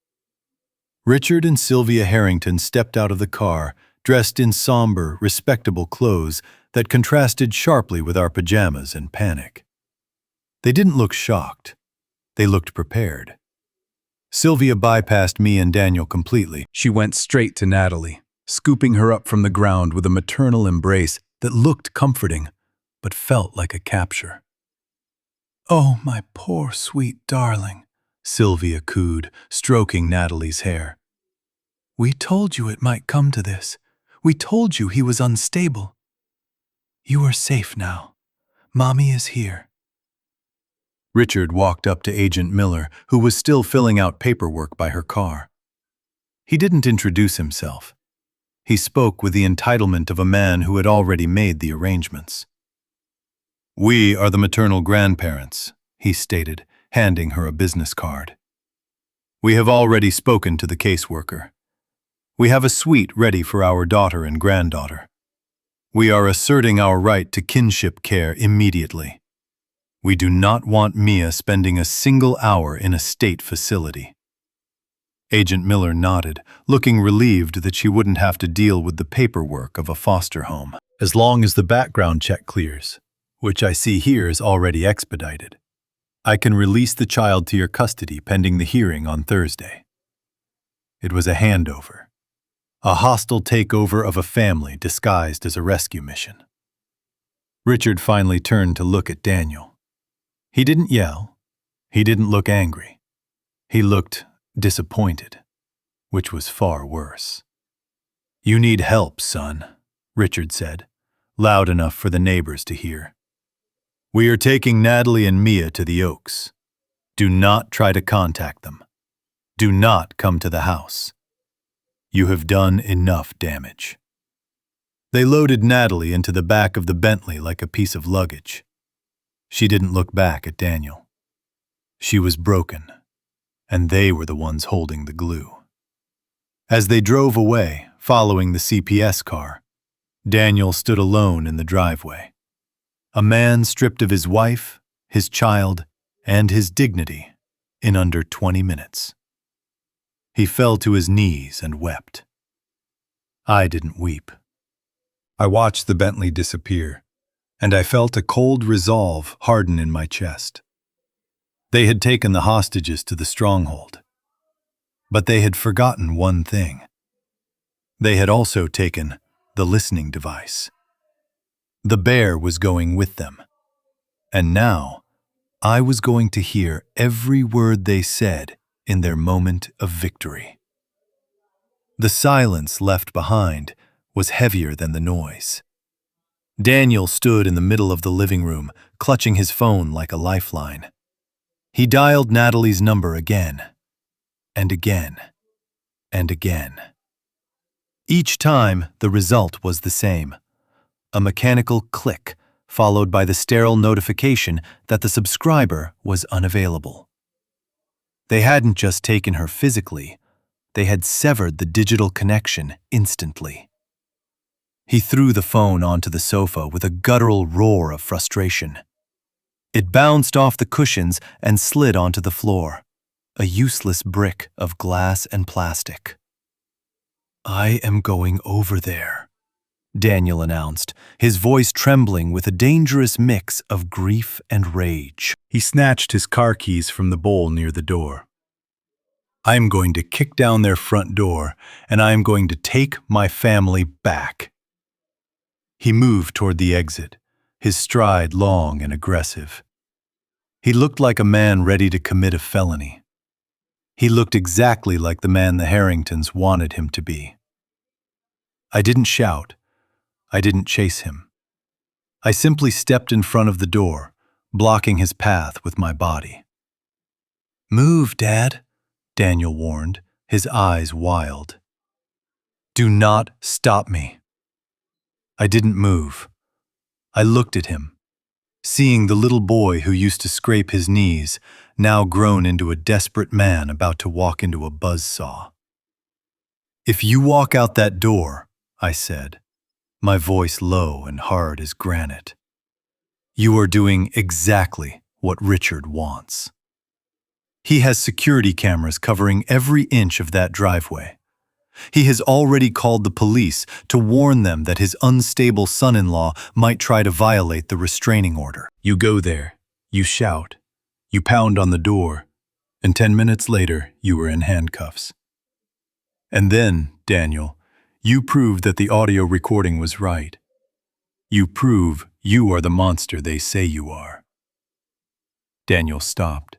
Richard and Sylvia Harrington stepped out of the car, dressed in somber, respectable clothes that contrasted sharply with our pajamas and panic. They didn't look shocked. They looked prepared. Sylvia bypassed me and Daniel completely. She went straight to Natalie, scooping her up from the ground with a maternal embrace that looked comforting, but felt like a capture. "Oh, my poor sweet darling," Sylvia cooed, stroking Natalie's hair. "We told you it might come to this. We told you he was unstable. You are safe now. Mommy is here." Richard walked up to Agent Miller, who was still filling out paperwork by her car. He didn't introduce himself. He spoke with the entitlement of a man who had already made the arrangements. "We are the maternal grandparents," he stated, handing her a business card. "We have already spoken to the caseworker. We have a suite ready for our daughter and granddaughter. We are asserting our right to kinship care immediately. We do not want Mia spending a single hour in a state facility." Agent Miller nodded, looking relieved that she wouldn't have to deal with the paperwork of a foster home. "As long as the background check clears, which I see here is already expedited, I can release the child to your custody pending the hearing on Thursday." It was a handover. A hostile takeover of a family disguised as a rescue mission. Richard finally turned to look at Daniel. He didn't yell. He didn't look angry. He looked disappointed, which was far worse. "You need help, son," Richard said, loud enough for the neighbors to hear. "We are taking Natalie and Mia to the Oaks. Do not try to contact them. Do not come to the house. You have done enough damage." They loaded Natalie into the back of the Bentley like a piece of luggage. She didn't look back at Daniel. She was broken, and they were the ones holding the glue. As they drove away, following the CPS car, Daniel stood alone in the driveway. A man stripped of his wife, his child, and his dignity in under 20 minutes. He fell to his knees and wept. I didn't weep. I watched the Bentley disappear, and I felt a cold resolve harden in my chest. They had taken the hostages to the stronghold, but they had forgotten one thing. They had also taken the listening device. The bear was going with them, and now I was going to hear every word they said in their moment of victory. The silence left behind was heavier than the noise. Daniel stood in the middle of the living room, clutching his phone like a lifeline. He dialed Natalie's number again, and again, and again. Each time, the result was the same: a mechanical click, followed by the sterile notification that the subscriber was unavailable. They hadn't just taken her physically, they had severed the digital connection instantly. He threw the phone onto the sofa with a guttural roar of frustration. It bounced off the cushions and slid onto the floor, a useless brick of glass and plastic. "I am going over there," Daniel announced, his voice trembling with a dangerous mix of grief and rage. He snatched his car keys from the bowl near the door. "I am going to kick down their front door, and I am going to take my family back." He moved toward the exit, his stride long and aggressive. He looked like a man ready to commit a felony. He looked exactly like the man the Harringtons wanted him to be. I didn't shout. I didn't chase him. I simply stepped in front of the door, blocking his path with my body. "Move, Dad," Daniel warned, his eyes wild. "Do not stop me." I didn't move. I looked at him, seeing the little boy who used to scrape his knees, now grown into a desperate man about to walk into a buzzsaw. "If you walk out that door," I said, my voice low and hard as granite, "you are doing exactly what Richard wants. He has security cameras covering every inch of that driveway. He has already called the police to warn them that his unstable son-in-law might try to violate the restraining order. You go there, you shout, you pound on the door, and 10 minutes later you were in handcuffs. And then, Daniel, you prove that the audio recording was right. You prove you are the monster they say you are." Daniel stopped.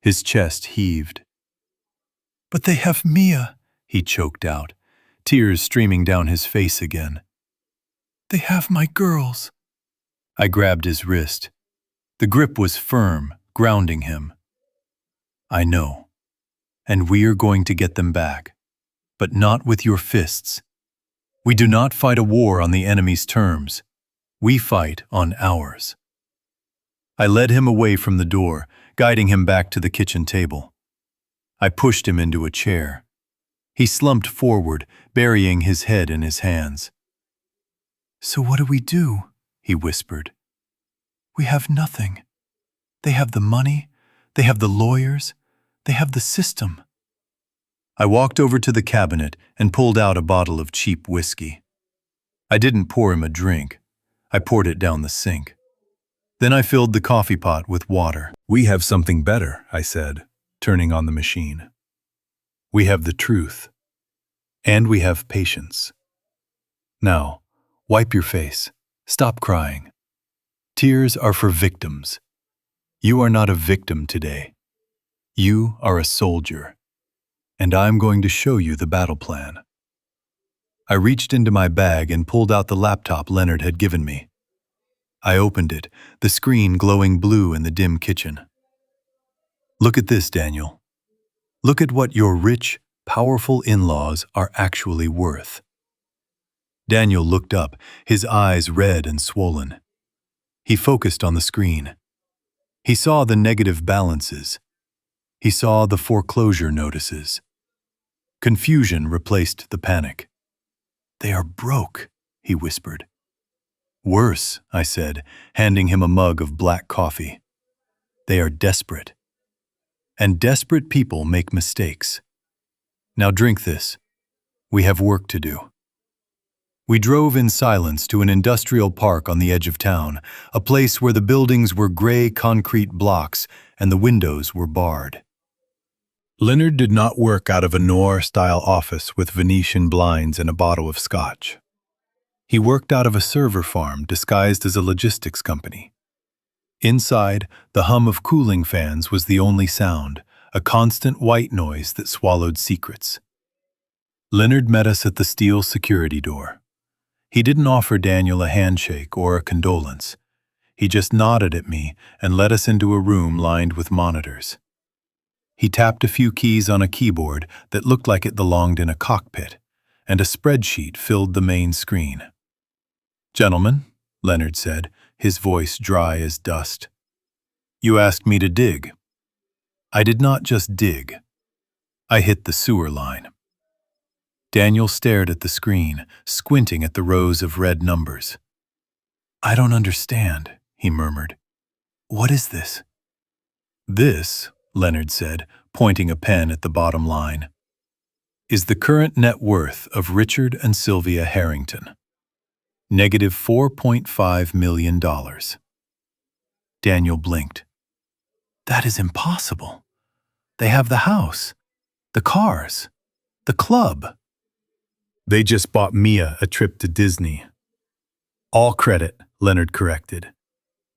His chest heaved. "But they have Mia," he choked out, tears streaming down his face again. "They have my girls." I grabbed his wrist. The grip was firm, grounding him. "I know. And we are going to get them back. But not with your fists. We do not fight a war on the enemy's terms. We fight on ours." I led him away from the door, guiding him back to the kitchen table. I pushed him into a chair. He slumped forward, burying his head in his hands. "So what do we do?" he whispered. "We have nothing. They have the money, they have the lawyers, they have the system." I walked over to the cabinet and pulled out a bottle of cheap whiskey. I didn't pour him a drink. I poured it down the sink. Then I filled the coffee pot with water. "We have something better," I said, turning on the machine. "We have the truth. And we have patience. Now, wipe your face. Stop crying. Tears are for victims. You are not a victim today. You are a soldier. And I'm going to show you the battle plan." I reached into my bag and pulled out the laptop Leonard had given me. I opened it, the screen glowing blue in the dim kitchen. "Look at this, Daniel. Look at what your rich, powerful in-laws are actually worth." Daniel looked up, his eyes red and swollen. He focused on the screen. He saw the negative balances. He saw the foreclosure notices. Confusion replaced the panic. "They are broke," he whispered. "Worse," I said, handing him a mug of black coffee. "They are desperate. And desperate people make mistakes. Now drink this. We have work to do." We drove in silence to an industrial park on the edge of town, a place where the buildings were gray concrete blocks and the windows were barred. Leonard did not work out of a noir-style office with Venetian blinds and a bottle of scotch. He worked out of a server farm disguised as a logistics company. Inside, the hum of cooling fans was the only sound, a constant white noise that swallowed secrets. Leonard met us at the steel security door. He didn't offer Daniel a handshake or a condolence. He just nodded at me and led us into a room lined with monitors. He tapped a few keys on a keyboard that looked like it belonged in a cockpit, and a spreadsheet filled the main screen. "Gentlemen," Leonard said, his voice dry as dust, "you asked me to dig. I did not just dig. I hit the sewer line." Daniel stared at the screen, squinting at the rows of red numbers. "I don't understand," he murmured. "What is this?" "This," Leonard said, pointing a pen at the bottom line, "is the current net worth of Richard and Sylvia Harrington. Negative $4.5 million. Daniel blinked. "That is impossible. They have the house, the cars, the club." "They just bought Mia a trip to Disney." "All credit," Leonard corrected.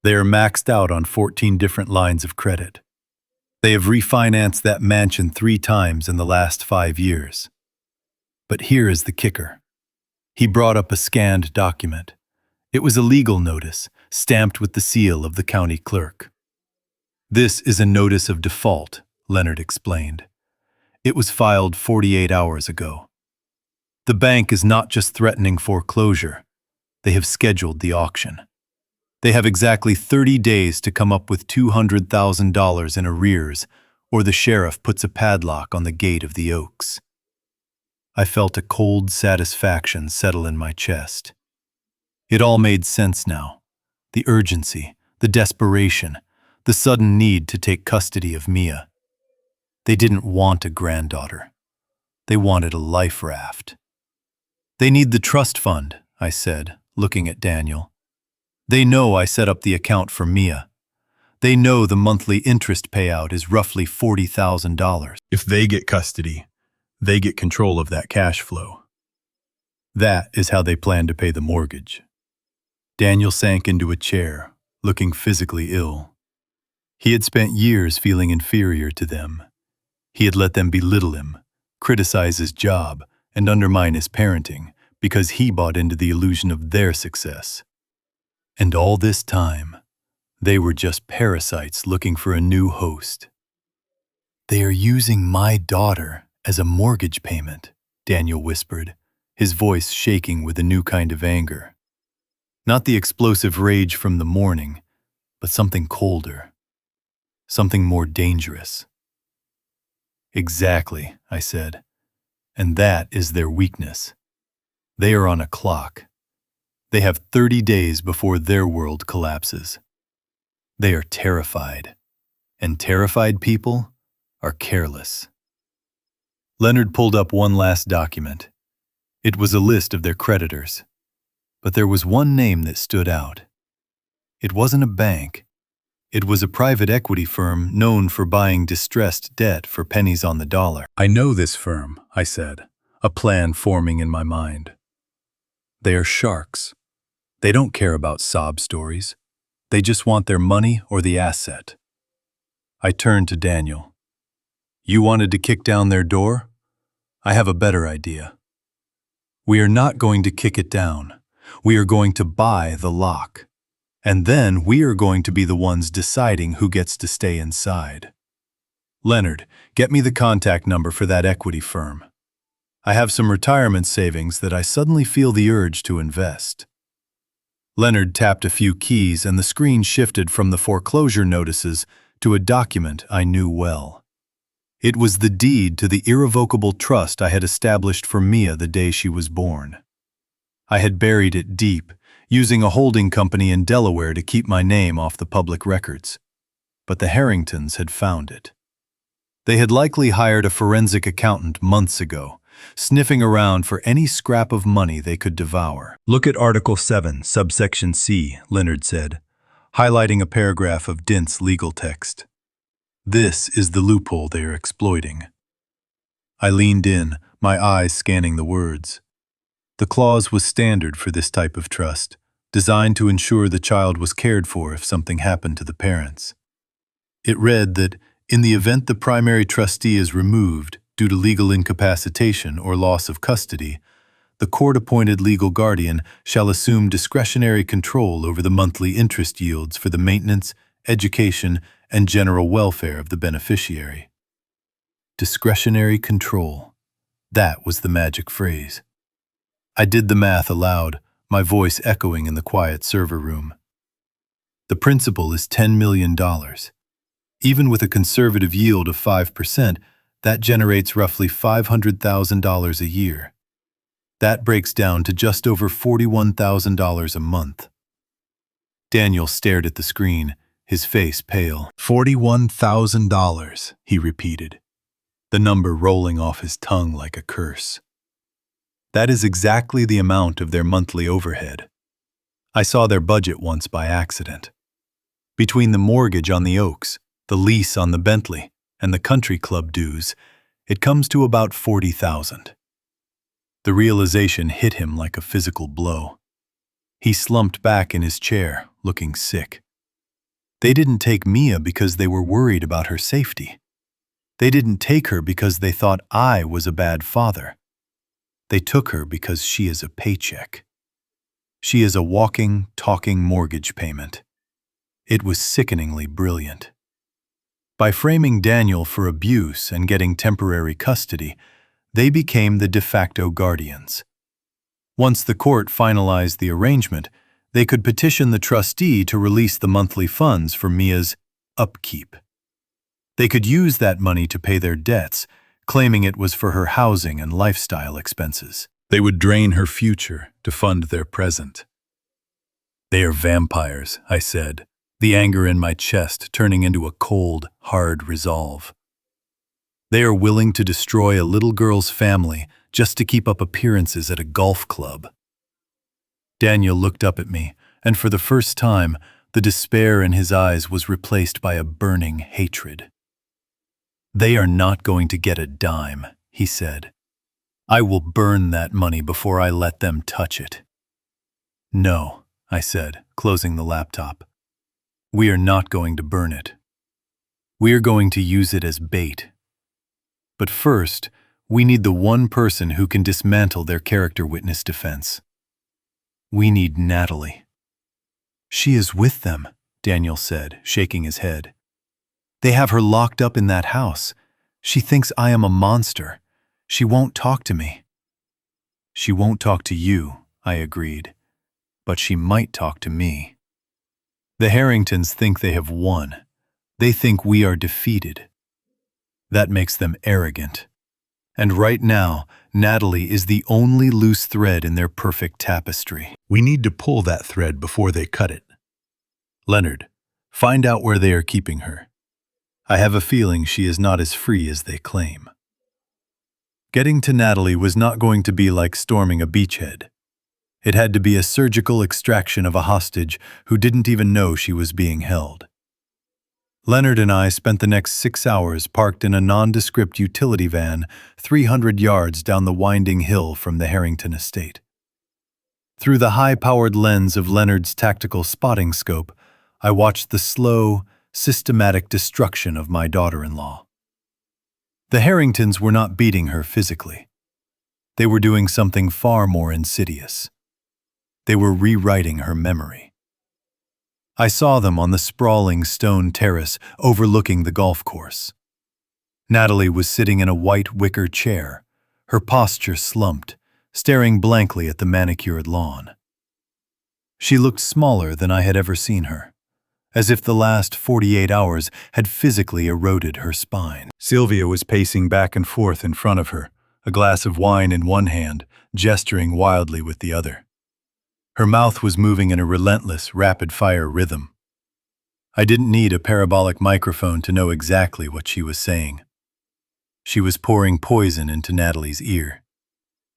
"They are maxed out on 14 different lines of credit. They have refinanced that mansion 3 times in the last 5 years. But here is the kicker." He brought up a scanned document. It was a legal notice, stamped with the seal of the county clerk. "This is a notice of default," Leonard explained. "It was filed 48 hours ago. The bank is not just threatening foreclosure. They have scheduled the auction." They have exactly 30 days to come up with $200,000 in arrears, or the sheriff puts a padlock on the gate of the Oaks. I felt a cold satisfaction settle in my chest. It all made sense now. The urgency, the desperation, the sudden need to take custody of Mia. They didn't want a granddaughter. They wanted a life raft. They need the trust fund, I said, looking at Daniel. They know I set up the account for Mia. They know the monthly interest payout is roughly $40,000. If they get custody, they get control of that cash flow. That is how they plan to pay the mortgage. Daniel sank into a chair, looking physically ill. He had spent years feeling inferior to them. He had let them belittle him, criticize his job, and undermine his parenting because he bought into the illusion of their success. And all this time, they were just parasites looking for a new host. They are using my daughter as a mortgage payment, Daniel whispered, his voice shaking with a new kind of anger. Not the explosive rage from the morning, but something colder, something more dangerous. Exactly, I said, and that is their weakness. They are on a clock. They have 30 days before their world collapses. They are terrified, and terrified people are careless. Leonard pulled up one last document. It was a list of their creditors. But there was one name that stood out. It wasn't a bank. It was a private equity firm known for buying distressed debt for pennies on the dollar. I know this firm, I said, a plan forming in my mind. They are sharks. They don't care about sob stories. They just want their money or the asset. I turned to Daniel. You wanted to kick down their door? I have a better idea. We are not going to kick it down. We are going to buy the lock. And then we are going to be the ones deciding who gets to stay inside. Leonard, get me the contact number for that equity firm. I have some retirement savings that I suddenly feel the urge to invest. Leonard tapped a few keys and the screen shifted from the foreclosure notices to a document I knew well. It was the deed to the irrevocable trust I had established for Mia the day she was born. I had buried it deep, using a holding company in Delaware to keep my name off the public records. But the Harringtons had found it. They had likely hired a forensic accountant months ago, sniffing around for any scrap of money they could devour. Look at Article 7, subsection C, Leonard said, highlighting a paragraph of dense legal text. This is the loophole they are exploiting. I leaned in, my eyes scanning the words. The clause was standard for this type of trust, designed to ensure the child was cared for if something happened to the parents. It read that, in the event the primary trustee is removed due to legal incapacitation or loss of custody, the court-appointed legal guardian shall assume discretionary control over the monthly interest yields for the maintenance, education, and general welfare of the beneficiary. Discretionary control. That was the magic phrase. I did the math aloud, my voice echoing in the quiet server room. The principal is $10 million. Even with a conservative yield of 5%, that generates roughly $500,000 a year. That breaks down to just over $41,000 a month. Daniel stared at the screen, his face pale. $41,000, he repeated, the number rolling off his tongue like a curse. That is exactly the amount of their monthly overhead. I saw their budget once by accident. Between the mortgage on the Oaks, the lease on the Bentley, and the country club dues, it comes to about $40,000. The realization hit him like a physical blow. He slumped back in his chair, looking sick. They didn't take Mia because they were worried about her safety. They didn't take her because they thought I was a bad father. They took her because she is a paycheck. She is a walking, talking mortgage payment. It was sickeningly brilliant. By framing Daniel for abuse and getting temporary custody, they became the de facto guardians. Once the court finalized the arrangement, They could petition the trustee to release the monthly funds for Mia's upkeep. They could use that money to pay their debts, claiming it was for her housing and lifestyle expenses. They would drain her future to fund their present. "They are vampires," I said, the anger in my chest turning into a cold, hard resolve. "They are willing to destroy a little girl's family just to keep up appearances at a golf club." Daniel looked up at me, and for the first time, the despair in his eyes was replaced by a burning hatred. "They are not going to get a dime," he said. "I will burn that money before I let them touch it." "No," I said, closing the laptop. "We are not going to burn it. We are going to use it as bait. But first, we need the one person who can dismantle their character witness defense. We need Natalie." "She is with them," Daniel said, shaking his head. "They have her locked up in that house. She thinks I am a monster. She won't talk to me." "She won't talk to you," I agreed. "But she might talk to me. The Harringtons think they have won. They think we are defeated. That makes them arrogant. And right now, Natalie is the only loose thread in their perfect tapestry. We need to pull that thread before they cut it. Leonard, find out where they are keeping her. I have a feeling she is not as free as they claim." Getting to Natalie was not going to be like storming a beachhead. It had to be a surgical extraction of a hostage who didn't even know she was being held. Leonard and I spent the next 6 hours parked in a nondescript utility van 300 yards down the winding hill from the Harrington estate. Through the high-powered lens of Leonard's tactical spotting scope, I watched the slow, systematic destruction of my daughter-in-law. The Harringtons were not beating her physically. They were doing something far more insidious. They were rewriting her memory. I saw them on the sprawling stone terrace overlooking the golf course. Natalie was sitting in a white wicker chair, her posture slumped, staring blankly at the manicured lawn. She looked smaller than I had ever seen her, as if the last 48 hours had physically eroded her spine. Sylvia was pacing back and forth in front of her, a glass of wine in one hand, gesturing wildly with the other. Her mouth was moving in a relentless, rapid-fire rhythm. I didn't need a parabolic microphone to know exactly what she was saying. She was pouring poison into Natalie's ear.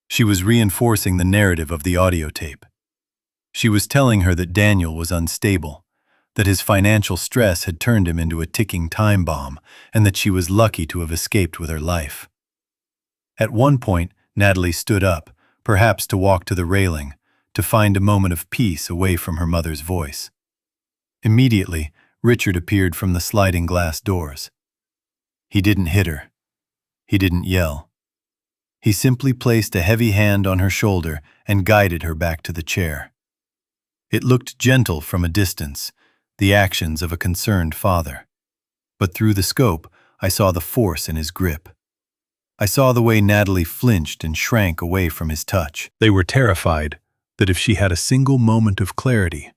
She was reinforcing the narrative of the audio tape. She was telling her that Daniel was unstable, that his financial stress had turned him into a ticking time bomb, and that she was lucky to have escaped with her life. At one point, Natalie stood up, perhaps to walk to the railing, to find a moment of peace away from her mother's voice. Immediately, Richard appeared from the sliding glass doors. He didn't hit her. He didn't yell. He simply placed a heavy hand on her shoulder and guided her back to the chair. It looked gentle from a distance, the actions of a concerned father. But through the scope, I saw the force in his grip. I saw the way Natalie flinched and shrank away from his touch. They were terrified that if she had a single moment of clarity,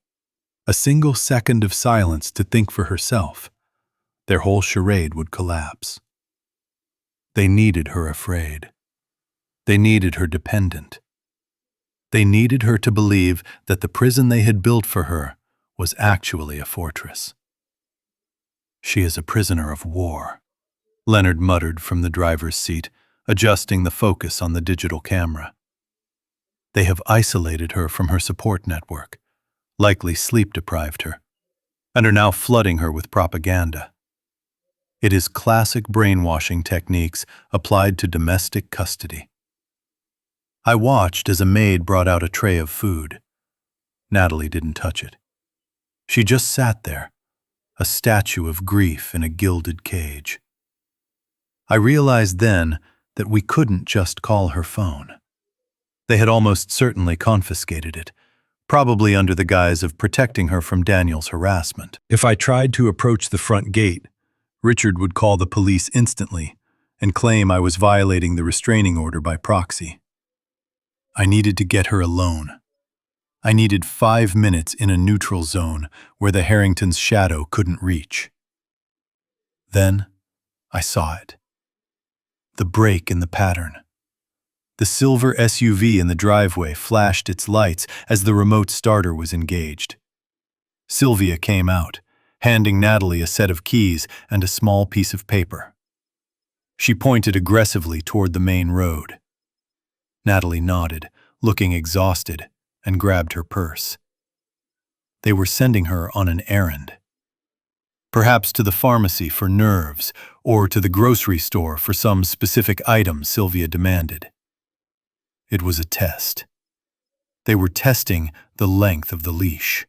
a single second of silence to think for herself, their whole charade would collapse. They needed her afraid. They needed her dependent. They needed her to believe that the prison they had built for her was actually a fortress. "She is a prisoner of war," Leonard muttered from the driver's seat, adjusting the focus on the digital camera. "They have isolated her from her support network, likely sleep-deprived her, and are now flooding her with propaganda. It is classic brainwashing techniques applied to domestic custody." I watched as a maid brought out a tray of food. Natalie didn't touch it. She just sat there, a statue of grief in a gilded cage. I realized then that we couldn't just call her phone. They had almost certainly confiscated it, probably under the guise of protecting her from Daniel's harassment. If I tried to approach the front gate, Richard would call the police instantly and claim I was violating the restraining order by proxy. I needed to get her alone. I needed 5 minutes in a neutral zone where the Harrington's shadow couldn't reach. Then, I saw it. The break in the pattern. The silver SUV in the driveway flashed its lights as the remote starter was engaged. Sylvia came out, handing Natalie a set of keys and a small piece of paper. She pointed aggressively toward the main road. Natalie nodded, looking exhausted, and grabbed her purse. They were sending her on an errand. Perhaps to the pharmacy for nerves, or to the grocery store for some specific item Sylvia demanded. It was a test. They were testing the length of the leash.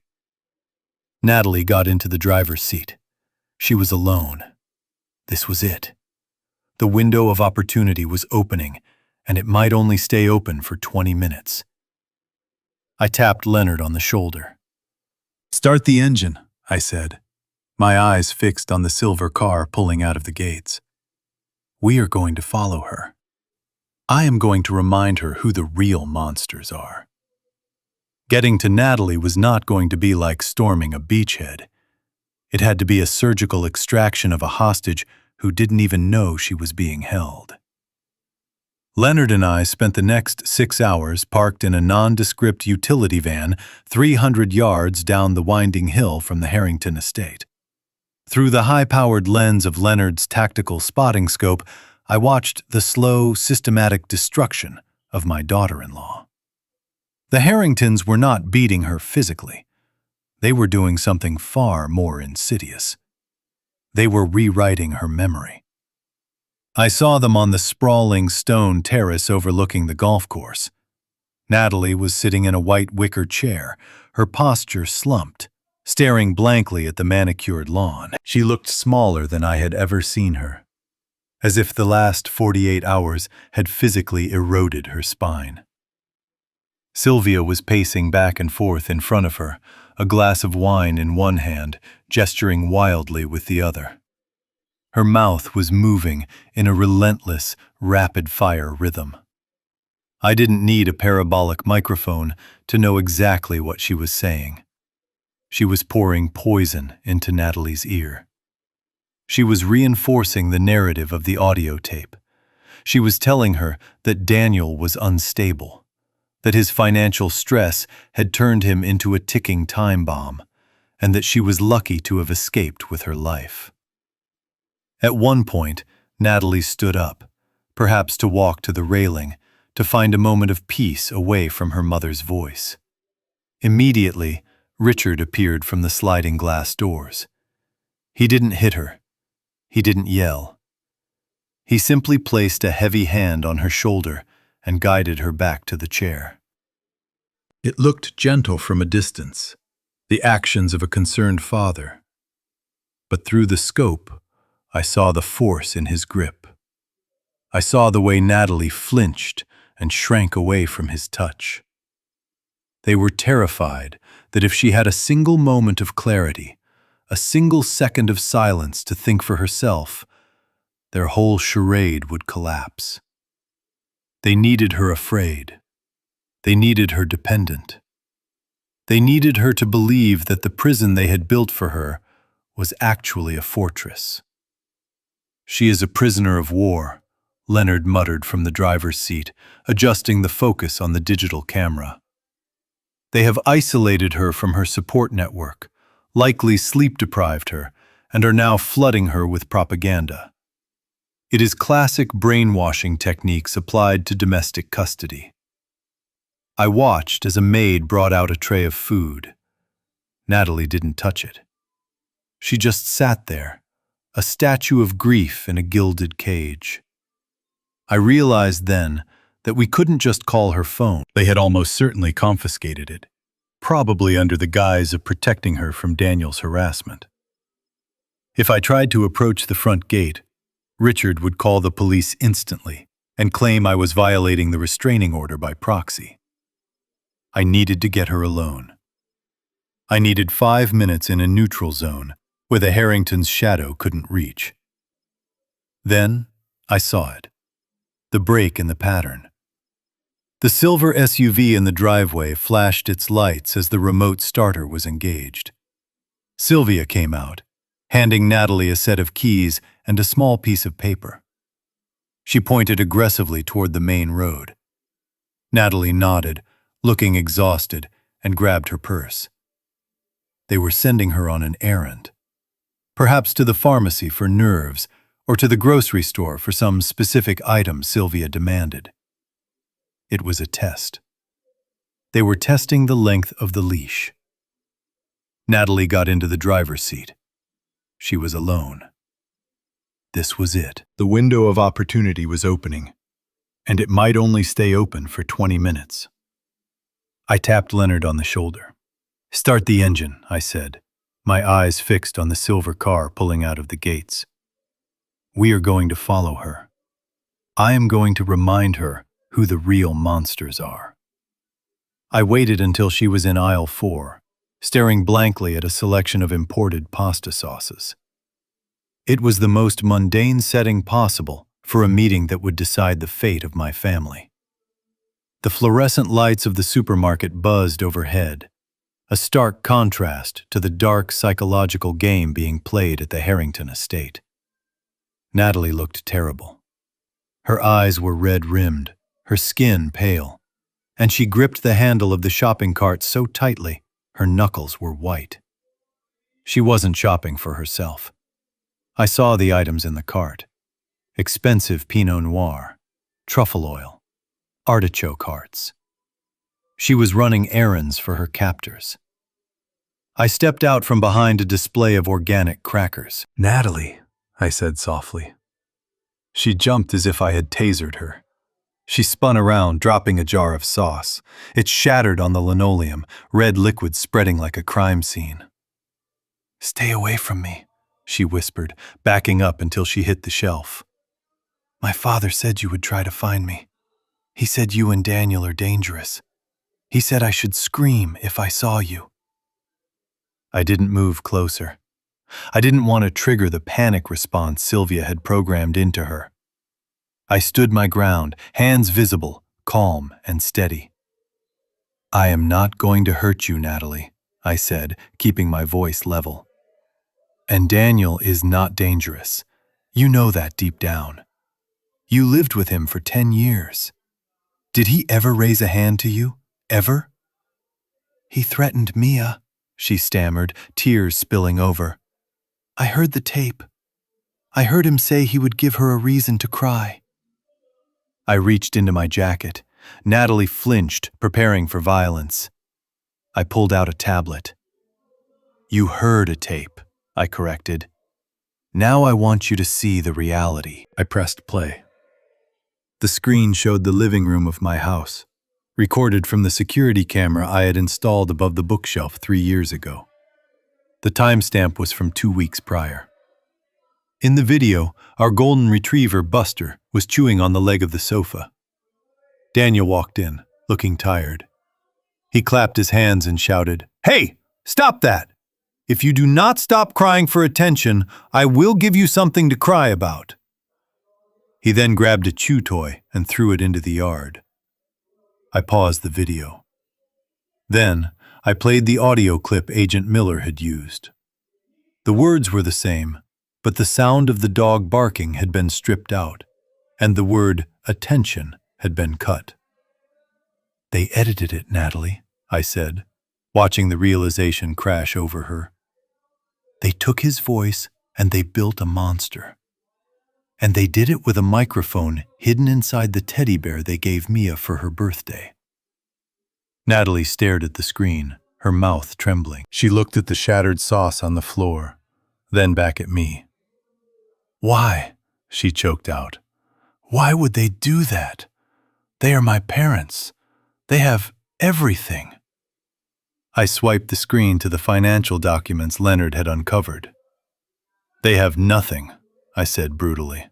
Natalie got into the driver's seat. She was alone. This was it. The window of opportunity was opening, and it might only stay open for 20 minutes. I tapped Leonard on the shoulder. "Start the engine," I said, my eyes fixed on the silver car pulling out of the gates. "We are going to follow her. I am going to remind her who the real monsters are." Getting to Natalie was not going to be like storming a beachhead. It had to be a surgical extraction of a hostage who didn't even know she was being held. Leonard and I spent the next 6 hours parked in a nondescript utility van 300 yards down the winding hill from the Harrington estate. Through the high-powered lens of Leonard's tactical spotting scope, I watched the slow, systematic destruction of my daughter-in-law. The Harringtons were not beating her physically. They were doing something far more insidious. They were rewriting her memory. I saw them on the sprawling stone terrace overlooking the golf course. Natalie was sitting in a white wicker chair, her posture slumped, staring blankly at the manicured lawn. She looked smaller than I had ever seen her, as if the last 48 hours had physically eroded her spine. Sylvia was pacing back and forth in front of her, a glass of wine in one hand, gesturing wildly with the other. Her mouth was moving in a relentless, rapid-fire rhythm. I didn't need a parabolic microphone to know exactly what she was saying. She was pouring poison into Natalie's ear. She was reinforcing the narrative of the audio tape. She was telling her that Daniel was unstable, that his financial stress had turned him into a ticking time bomb, and that she was lucky to have escaped with her life. At one point, Natalie stood up, perhaps to walk to the railing, to find a moment of peace away from her mother's voice. Immediately, Richard appeared from the sliding glass doors. He didn't hit her. He didn't yell. He simply placed a heavy hand on her shoulder and guided her back to the chair. It looked gentle from a distance, the actions of a concerned father. But through the scope, I saw the force in his grip. I saw the way Natalie flinched and shrank away from his touch. They were terrified that if she had a single moment of clarity, a single second of silence to think for herself, their whole charade would collapse. They needed her afraid. They needed her dependent. They needed her to believe that the prison they had built for her was actually a fortress. "She is a prisoner of war," Leonard muttered from the driver's seat, adjusting the focus on the digital camera. "They have isolated her from her support network, likely sleep-deprived her, and are now flooding her with propaganda. It is classic brainwashing techniques applied to domestic custody." I watched as a maid brought out a tray of food. Natalie didn't touch it. She just sat there, a statue of grief in a gilded cage. I realized then that we couldn't just call her phone. They had almost certainly confiscated it, probably under the guise of protecting her from Daniel's harassment. If I tried to approach the front gate, Richard would call the police instantly and claim I was violating the restraining order by proxy. I needed to get her alone. I needed 5 minutes in a neutral zone where the Harrington's shadow couldn't reach. Then I saw it, the break in the pattern. The silver SUV in the driveway flashed its lights as the remote starter was engaged. Sylvia came out, handing Natalie a set of keys and a small piece of paper. She pointed aggressively toward the main road. Natalie nodded, looking exhausted, and grabbed her purse. They were sending her on an errand. Perhaps to the pharmacy for nerves, or to the grocery store for some specific item Sylvia demanded. It was a test. They were testing the length of the leash. Natalie got into the driver's seat. She was alone. This was it. The window of opportunity was opening, and it might only stay open for 20 minutes. I tapped Leonard on the shoulder. "Start the engine," I said, my eyes fixed on the silver car pulling out of the gates. "We are going to follow her. I am going to remind her who the real monsters are." I waited until she was in aisle 4, staring blankly at a selection of imported pasta sauces. It was the most mundane setting possible for a meeting that would decide the fate of my family. The fluorescent lights of the supermarket buzzed overhead, a stark contrast to the dark psychological game being played at the Harrington estate. Natalie looked terrible. Her eyes were red-rimmed, her skin pale, and she gripped the handle of the shopping cart so tightly her knuckles were white. She wasn't shopping for herself. I saw the items in the cart: expensive Pinot Noir, truffle oil, artichoke hearts. She was running errands for her captors. I stepped out from behind a display of organic crackers. "Natalie," I said softly. She jumped as if I had tasered her. She spun around, dropping a jar of sauce. It shattered on the linoleum, red liquid spreading like a crime scene. "Stay away from me," she whispered, backing up until she hit the shelf. "My father said you would try to find me. He said you and Daniel are dangerous. He said I should scream if I saw you." I didn't move closer. I didn't want to trigger the panic response Sylvia had programmed into her. I stood my ground, hands visible, calm and steady. "I am not going to hurt you, Natalie," I said, keeping my voice level. "And Daniel is not dangerous. You know that deep down. You lived with him for 10 years. Did he ever raise a hand to you? Ever?" "He threatened Mia," she stammered, tears spilling over. "I heard the tape. I heard him say he would give her a reason to cry." I reached into my jacket. Natalie flinched, preparing for violence. I pulled out a tablet. "You heard a tape," I corrected. "Now I want you to see the reality." I pressed play. The screen showed the living room of my house, recorded from the security camera I had installed above the bookshelf 3 years ago. The timestamp was from 2 weeks prior. In the video, our golden retriever, Buster, was chewing on the leg of the sofa. Daniel walked in, looking tired. He clapped his hands and shouted, "Hey, stop that! If you do not stop crying for attention, I will give you something to cry about." He then grabbed a chew toy and threw it into the yard. I paused the video. Then, I played the audio clip Agent Miller had used. The words were the same, but the sound of the dog barking had been stripped out, and the word "attention" had been cut. "They edited it, Natalie," I said, watching the realization crash over her. "They took his voice and they built a monster. And they did it with a microphone hidden inside the teddy bear they gave Mia for her birthday." Natalie stared at the screen, her mouth trembling. She looked at the shattered sauce on the floor, then back at me. "Why?" she choked out. "Why would they do that? They are my parents. They have everything." I swiped the screen to the financial documents Leonard had uncovered. "They have nothing," I said brutally.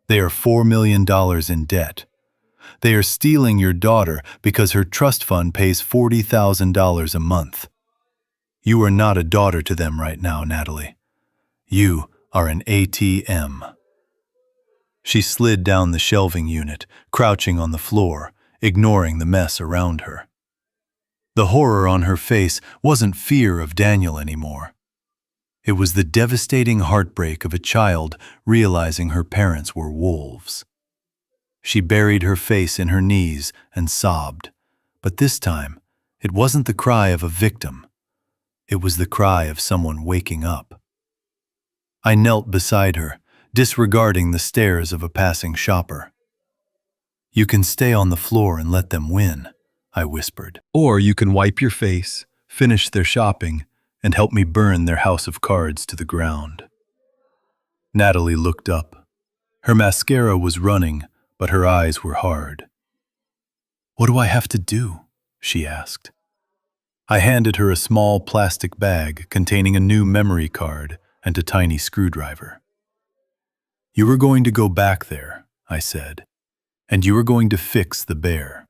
"They are $4 million in debt. They are stealing your daughter because her trust fund pays $40,000 a month. You are not a daughter to them right now, Natalie. You are an ATM." She slid down the shelving unit, crouching on the floor, ignoring the mess around her. The horror on her face wasn't fear of Daniel anymore. It was the devastating heartbreak of a child realizing her parents were wolves. She buried her face in her knees and sobbed, but this time, it wasn't the cry of a victim. It was the cry of someone waking up. I knelt beside her, disregarding the stares of a passing shopper. "You can stay on the floor and let them win," I whispered. "Or you can wipe your face, finish their shopping, and help me burn their house of cards to the ground." Natalie looked up. Her mascara was running, but her eyes were hard. "What do I have to do?" she asked. I handed her a small plastic bag containing a new memory card and a tiny screwdriver. "You are going to go back there," I said, "and you are going to fix the bear.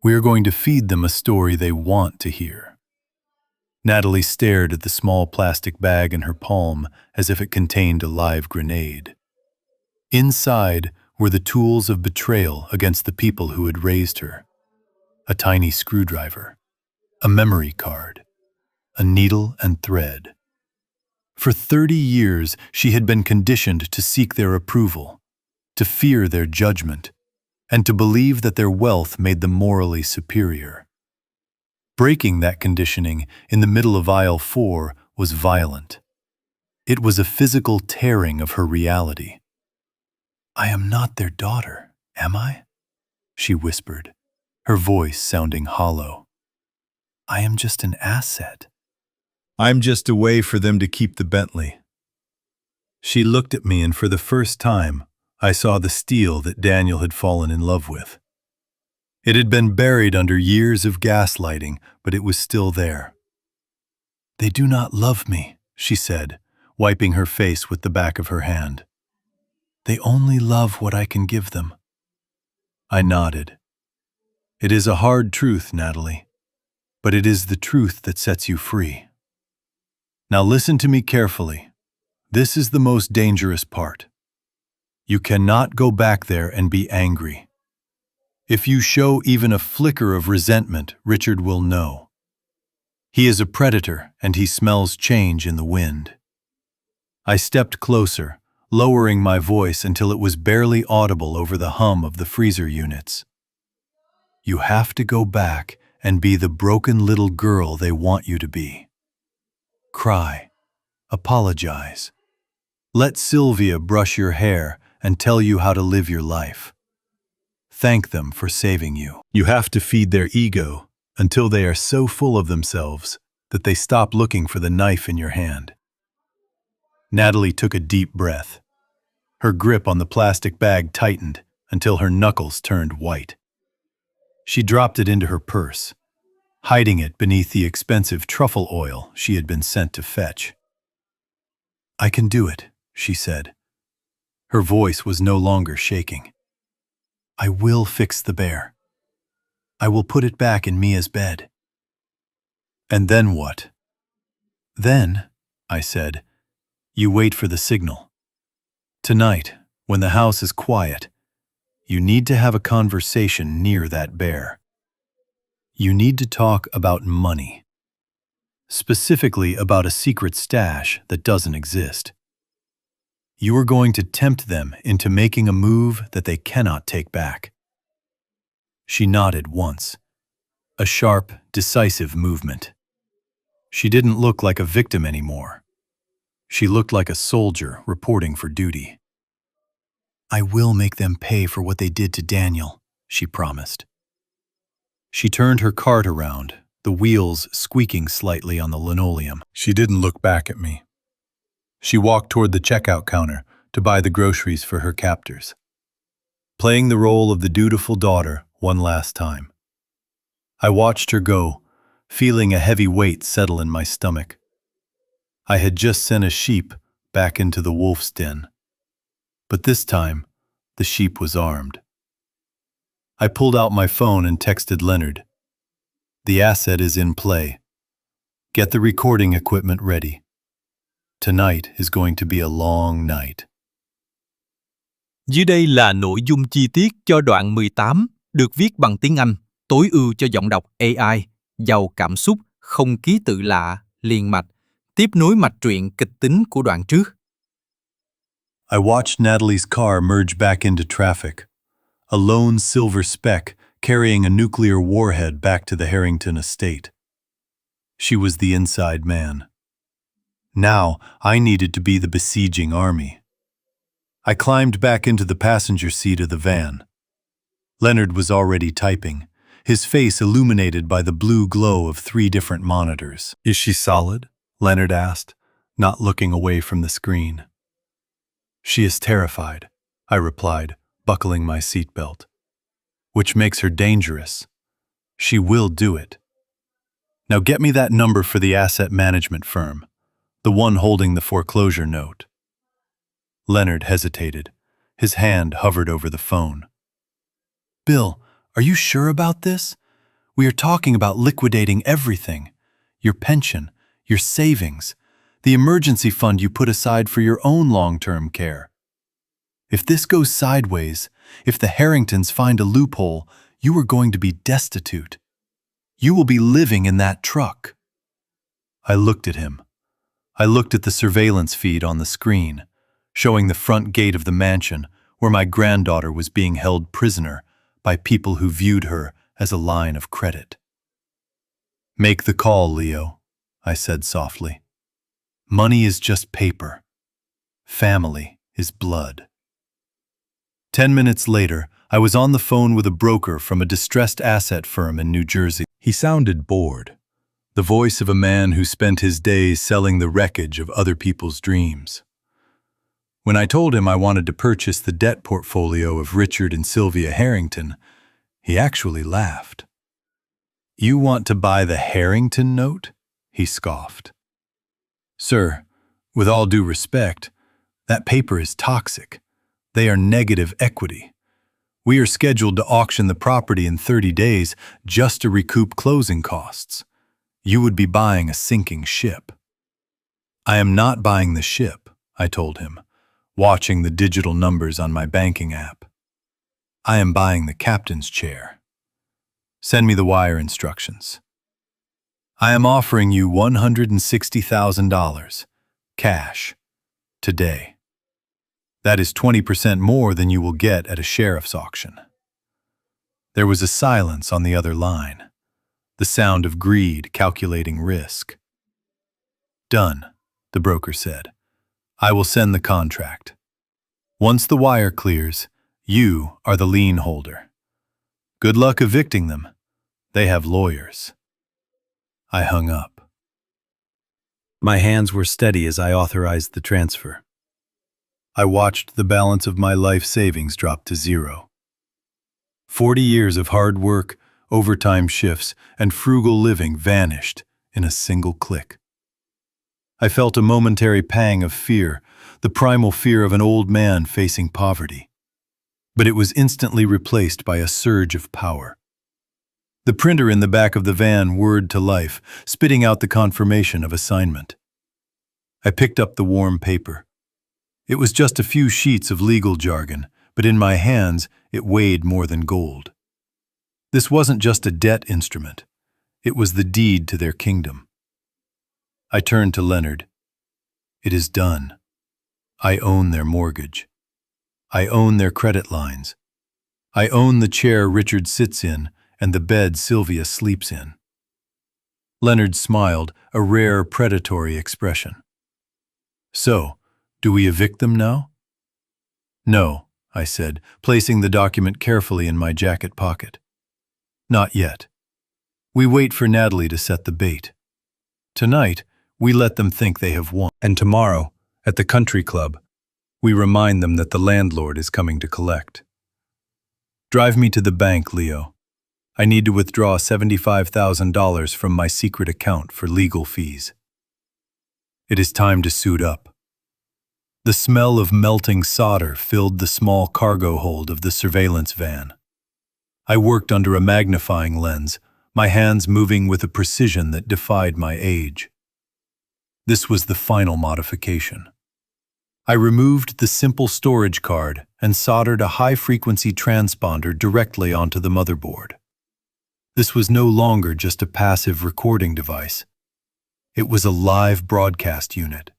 We are going to feed them a story they want to hear." Natalie stared at the small plastic bag in her palm as if it contained a live grenade. Inside were the tools of betrayal against the people who had raised her. A tiny screwdriver, a memory card, a needle and thread. For 30 years, she had been conditioned to seek their approval, to fear their judgment, and to believe that their wealth made them morally superior. Breaking that conditioning in the middle of aisle 4 was violent. It was a physical tearing of her reality. "I am not their daughter, am I?" she whispered, her voice sounding hollow. "I am just an asset. I'm just a way for them to keep the Bentley." She looked at me, and for the first time, I saw the steel that Daniel had fallen in love with. It had been buried under years of gaslighting, but it was still there. "They do not love me," she said, wiping her face with the back of her hand. "They only love what I can give them." I nodded. "It is a hard truth, Natalie, but it is the truth that sets you free. Now listen to me carefully. This is the most dangerous part. You cannot go back there and be angry. If you show even a flicker of resentment, Richard will know. He is a predator, and he smells change in the wind." I stepped closer, lowering my voice until it was barely audible over the hum of the freezer units. "You have to go back and be the broken little girl they want you to be. Cry. Apologize. Let Sylvia brush your hair and tell you how to live your life. Thank them for saving you. You have to feed their ego until they are so full of themselves that they stop looking for the knife in your hand." Natalie took a deep breath. Her grip on the plastic bag tightened until her knuckles turned white. She dropped it into her purse, hiding it beneath the expensive truffle oil she had been sent to fetch. "I can do it," she said. Her voice was no longer shaking. "I will fix the bear. I will put it back in Mia's bed." "And then what?" "Then," I said, "you wait for the signal. Tonight, when the house is quiet, you need to have a conversation near that bear. You need to talk about money. Specifically about a secret stash that doesn't exist. You are going to tempt them into making a move that they cannot take back." She nodded once. A sharp, decisive movement. She didn't look like a victim anymore. She looked like a soldier reporting for duty. "I will make them pay for what they did to Daniel," she promised. She turned her cart around, the wheels squeaking slightly on the linoleum. She didn't look back at me. She walked toward the checkout counter to buy the groceries for her captors, playing the role of the dutiful daughter one last time. I watched her go, feeling a heavy weight settle in my stomach. I had just sent a sheep back into the wolf's den, but this time the sheep was armed. I pulled out my phone and texted Leonard. "The asset is in play. Get the recording equipment ready. Tonight is going to be a long night." Dưới đây là nội dung chi tiết cho đoạn 18. được viết bằng tiếng Anh, tối ưu cho giọng đọc AI, giàu cảm xúc, không ký tự lạ, liền mạch, tiếp nối mạch truyện kịch tính của đoạn trước. I watched Natalie's car merge back into traffic, a lone silver speck carrying a nuclear warhead back to the Harrington estate. She was the inside man. Now, I needed to be the besieging army. I climbed back into the passenger seat of the van. Leonard was already typing, his face illuminated by the blue glow of 3 different monitors. "Is she solid?" Leonard asked, not looking away from the screen. "She is terrified," I replied, buckling my seatbelt. "Which makes her dangerous. She will do it. Now get me that number for the asset management firm, the one holding the foreclosure note." Leonard hesitated. His hand hovered over the phone. "Bill, are you sure about this? We are talking about liquidating everything. Your pension, your savings, the emergency fund you put aside for your own long-term care. If this goes sideways, if the Harringtons find a loophole, you are going to be destitute. You will be living in that truck." I looked at him. I looked at the surveillance feed on the screen, showing the front gate of the mansion where my granddaughter was being held prisoner by people who viewed her as a line of credit. "Make the call, Leo," I said softly. "Money is just paper. Family is blood." 10 minutes later, I was on the phone with a broker from a distressed asset firm in New Jersey. He sounded bored, the voice of a man who spent his days selling the wreckage of other people's dreams. When I told him I wanted to purchase the debt portfolio of Richard and Sylvia Harrington, he actually laughed. "You want to buy the Harrington note?" he scoffed. "Sir, with all due respect, that paper is toxic. They are negative equity. We are scheduled to auction the property in 30 days just to recoup closing costs. You would be buying a sinking ship." "I am not buying the ship," I told him, watching the digital numbers on my banking app. "I am buying the captain's chair. Send me the wire instructions. I am offering you $160,000, cash, today. That is 20% more than you will get at a sheriff's auction." There was a silence on the other line, the sound of greed calculating risk. "Done," the broker said. "I will send the contract. Once the wire clears, you are the lien holder. Good luck evicting them. They have lawyers." I hung up. My hands were steady as I authorized the transfer. I watched the balance of my life savings drop to 0. 40 years of hard work, overtime shifts, and frugal living vanished in a single click. I felt a momentary pang of fear, the primal fear of an old man facing poverty. But it was instantly replaced by a surge of power. The printer in the back of the van whirred to life, spitting out the confirmation of assignment. I picked up the warm paper. It was just a few sheets of legal jargon, but in my hands it weighed more than gold. This wasn't just a debt instrument. It was the deed to their kingdom. I turned to Leonard. "It is done. I own their mortgage. I own their credit lines. I own the chair Richard sits in and the bed Sylvia sleeps in." Leonard smiled, a rare predatory expression. "So, do we evict them now?" "No," I said, placing the document carefully in my jacket pocket. "Not yet. We wait for Natalie to set the bait. Tonight, we let them think they have won. And tomorrow, at the country club, we remind them that the landlord is coming to collect. Drive me to the bank, Leo. I need to withdraw $75,000 from my secret account for legal fees. It is time to suit up." The smell of melting solder filled the small cargo hold of the surveillance van. I worked under a magnifying lens, my hands moving with a precision that defied my age. This was the final modification. I removed the simple storage card and soldered a high-frequency transponder directly onto the motherboard. This was no longer just a passive recording device. It was a live broadcast unit.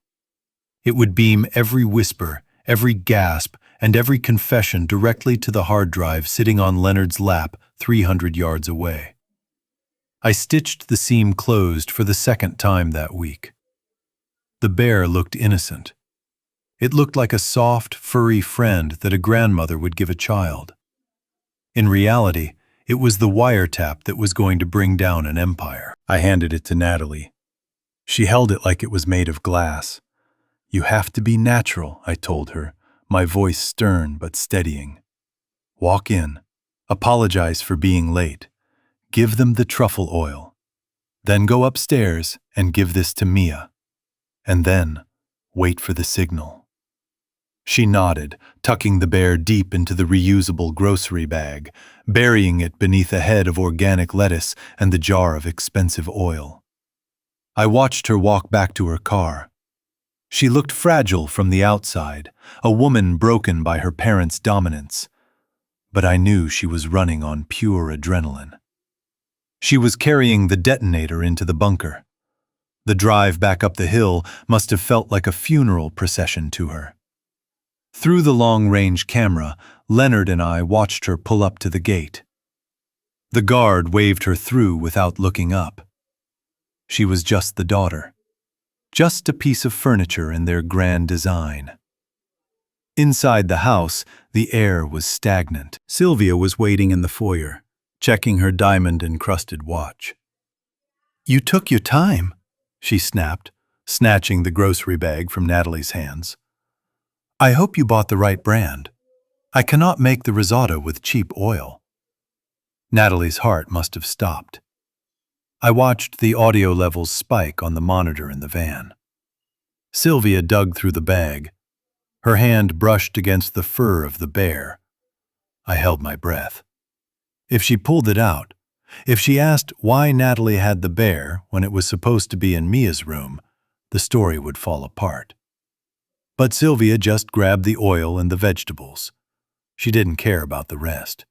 It would beam every whisper, every gasp, and every confession directly to the hard drive sitting on Leonard's lap 300 yards away. I stitched the seam closed for the second time that week. The bear looked innocent. It looked like a soft, furry friend that a grandmother would give a child. In reality, it was the wiretap that was going to bring down an empire. I handed it to Natalie. She held it like it was made of glass. "You have to be natural," I told her, my voice stern but steadying. "Walk in. Apologize for being late. Give them the truffle oil. Then go upstairs and give this to Mia. And then wait for the signal." She nodded, tucking the bear deep into the reusable grocery bag, burying it beneath a head of organic lettuce and the jar of expensive oil. I watched her walk back to her car. She looked fragile from the outside, a woman broken by her parents' dominance. But I knew she was running on pure adrenaline. She was carrying the detonator into the bunker. The drive back up the hill must have felt like a funeral procession to her. Through the long-range camera, Leonard and I watched her pull up to the gate. The guard waved her through without looking up. She was just the daughter. Just a piece of furniture in their grand design. Inside the house, the air was stagnant. Sylvia was waiting in the foyer, checking her diamond-encrusted watch. "You took your time," she snapped, snatching the grocery bag from Natalie's hands. "I hope you bought the right brand. I cannot make the risotto with cheap oil." Natalie's heart must have stopped. I watched the audio levels spike on the monitor in the van. Sylvia dug through the bag. Her hand brushed against the fur of the bear. I held my breath. If she pulled it out, if she asked why Natalie had the bear when it was supposed to be in Mia's room, the story would fall apart. But Sylvia just grabbed the oil and the vegetables. She didn't care about the rest.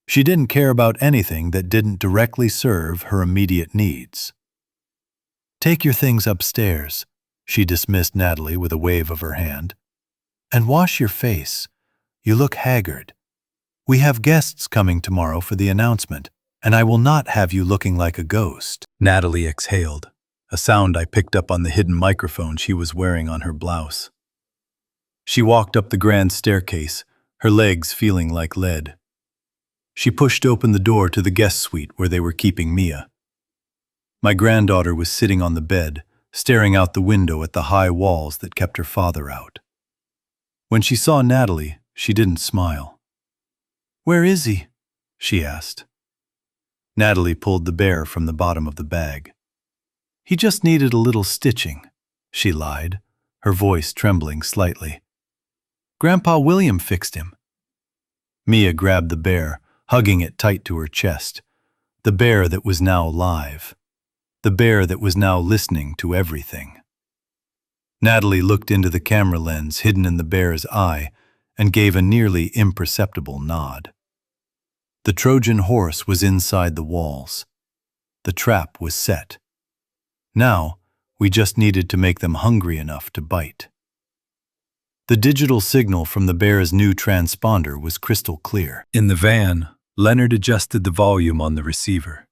She didn't care about anything that didn't directly serve her immediate needs. "Take your things upstairs," she dismissed Natalie with a wave of her hand. "And wash your face. You look haggard. We have guests coming tomorrow for the announcement, and I will not have you looking like a ghost." Natalie exhaled, a sound I picked up on the hidden microphone she was wearing on her blouse. She walked up the grand staircase, her legs feeling like lead. She pushed open the door to the guest suite where they were keeping Mia. My granddaughter was sitting on the bed, staring out the window at the high walls that kept her father out. When she saw Natalie, she didn't smile. "Where is he?" she asked. Natalie pulled the bear from the bottom of the bag. "He just needed a little stitching," she lied, her voice trembling slightly. "Grandpa William fixed him." Mia grabbed the bear, hugging it tight to her chest. The bear that was now live. The bear that was now listening to everything. Natalie looked into the camera lens hidden in the bear's eye and gave a nearly imperceptible nod. The Trojan horse was inside the walls. The trap was set. Now, we just needed to make them hungry enough to bite. The digital signal from the bear's new transponder was crystal clear. In the van, Leonard adjusted the volume on the receiver.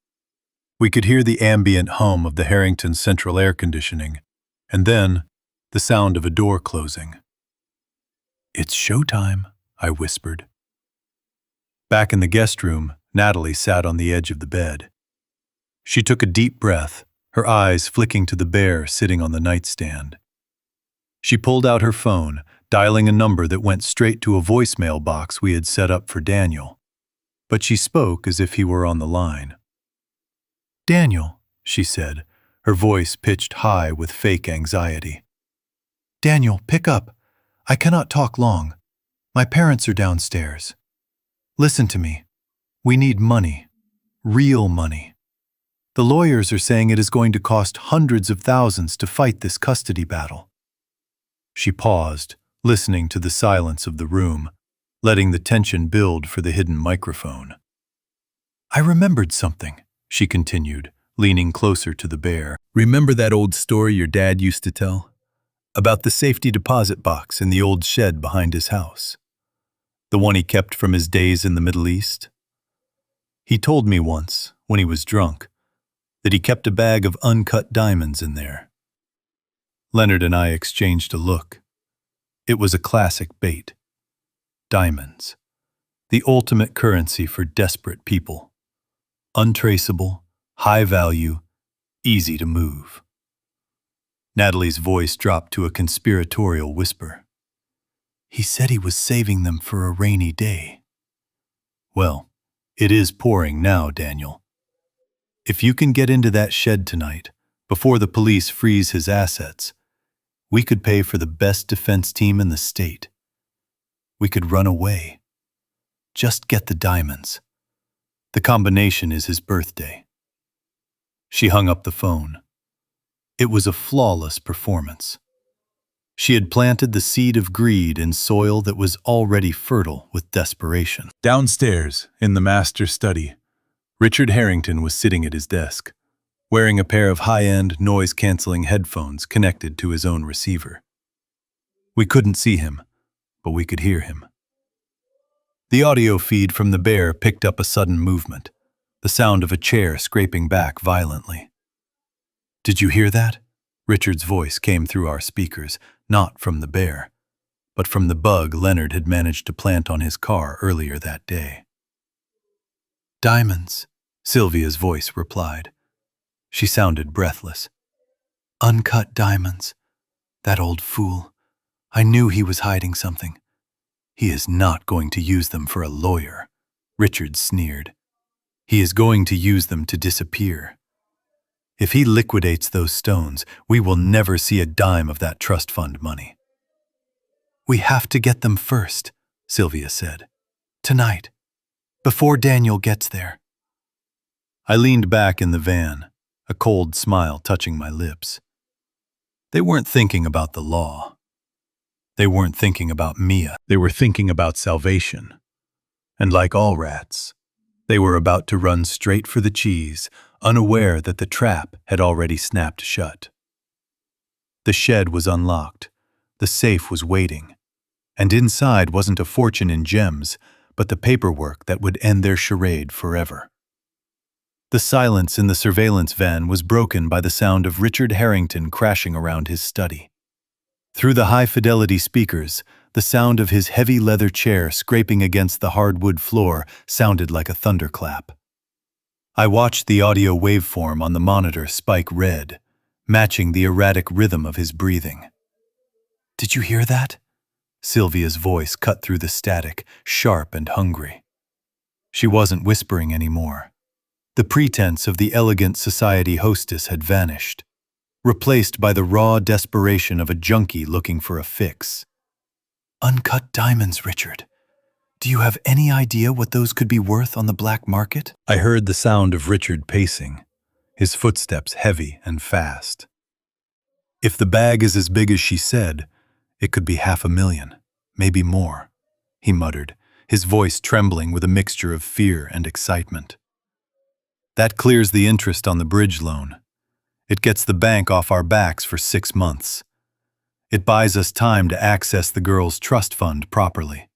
We could hear the ambient hum of the Harrington central air conditioning, and then the sound of a door closing. "It's showtime," I whispered. Back in the guest room, Natalie sat on the edge of the bed. She took a deep breath, her eyes flicking to the bear sitting on the nightstand. She pulled out her phone, dialing a number that went straight to a voicemail box we had set up for Daniel. But she spoke as if he were on the line. "Daniel," she said, her voice pitched high with fake anxiety. "Daniel, pick up. I cannot talk long. My parents are downstairs. Listen to me. We need money. Real money. The lawyers are saying it is going to cost hundreds of thousands to fight this custody battle." She paused, listening to the silence of the room, letting the tension build for the hidden microphone. I remembered something, she continued, leaning closer to the bear. Remember that old story your dad used to tell? About the safety deposit box in the old shed behind his house? The one he kept from his days in the Middle East? He told me once, when he was drunk, that he kept a bag of uncut diamonds in there. Leonard and I exchanged a look. It was a classic bait. Diamonds. The ultimate currency for desperate people. Untraceable, high value, easy to move. Natalie's voice dropped to a conspiratorial whisper. He said he was saving them for a rainy day. Well, it is pouring now, Daniel. If you can get into that shed tonight, before the police freeze his assets, we could pay for the best defense team in the state. We could run away. Just get the diamonds. The combination is his birthday. She hung up the phone. It was a flawless performance. She had planted the seed of greed in soil that was already fertile with desperation. Downstairs, in the master's study, Richard Harrington was sitting at his desk, wearing a pair of high-end, noise-canceling headphones connected to his own receiver. We couldn't see him, but we could hear him. The audio feed from the bear picked up a sudden movement, the sound of a chair scraping back violently. Did you hear that? Richard's voice came through our speakers, not from the bear, but from the bug Leonard had managed to plant on his car earlier that day. Diamonds, Sylvia's voice replied. She sounded breathless. Uncut diamonds. That old fool. I knew he was hiding something. He is not going to use them for a lawyer, Richard sneered. He is going to use them to disappear. If he liquidates those stones, we will never see a dime of that trust fund money. We have to get them first, Sylvia said. Tonight, before Daniel gets there. I leaned back in the van, a cold smile touching my lips. They weren't thinking about the law. They weren't thinking about Mia. They were thinking about salvation. And like all rats, they were about to run straight for the cheese, unaware that the trap had already snapped shut. The shed was unlocked. The safe was waiting. And inside wasn't a fortune in gems, but the paperwork that would end their charade forever. The silence in the surveillance van was broken by the sound of Richard Harrington crashing around his study. Through the high-fidelity speakers, the sound of his heavy leather chair scraping against the hardwood floor sounded like a thunderclap. I watched the audio waveform on the monitor spike red, matching the erratic rhythm of his breathing. Did you hear that? Sylvia's voice cut through the static, sharp and hungry. She wasn't whispering anymore. The pretense of the elegant society hostess had vanished, replaced by the raw desperation of a junkie looking for a fix. Uncut diamonds, Richard. Do you have any idea what those could be worth on the black market? I heard the sound of Richard pacing, his footsteps heavy and fast. If the bag is as big as she said, it could be $500,000, maybe more, he muttered, his voice trembling with a mixture of fear and excitement. That clears the interest on the bridge loan. It gets the bank off our backs for 6 months. It buys us time to access the girl's trust fund properly.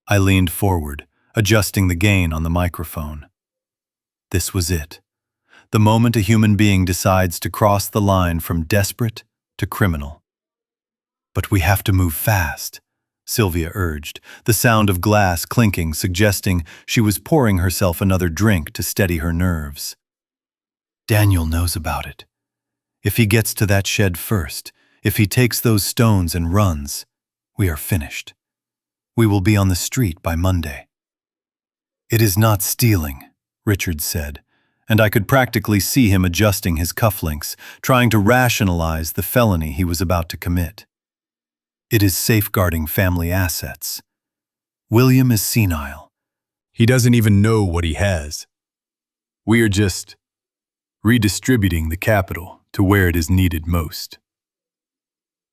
I leaned forward, adjusting the gain on the microphone. This was it. The moment a human being decides to cross the line from desperate to criminal. But we have to move fast, Sylvia urged, the sound of glass clinking suggesting she was pouring herself another drink to steady her nerves. Daniel knows about it. If he gets to that shed first, if he takes those stones and runs, we are finished. We will be on the street by Monday. It is not stealing, Richard said, and I could practically see him adjusting his cufflinks, trying to rationalize the felony he was about to commit. It is safeguarding family assets. William is senile. He doesn't even know what he has. We are just redistributing the capital to where it is needed most.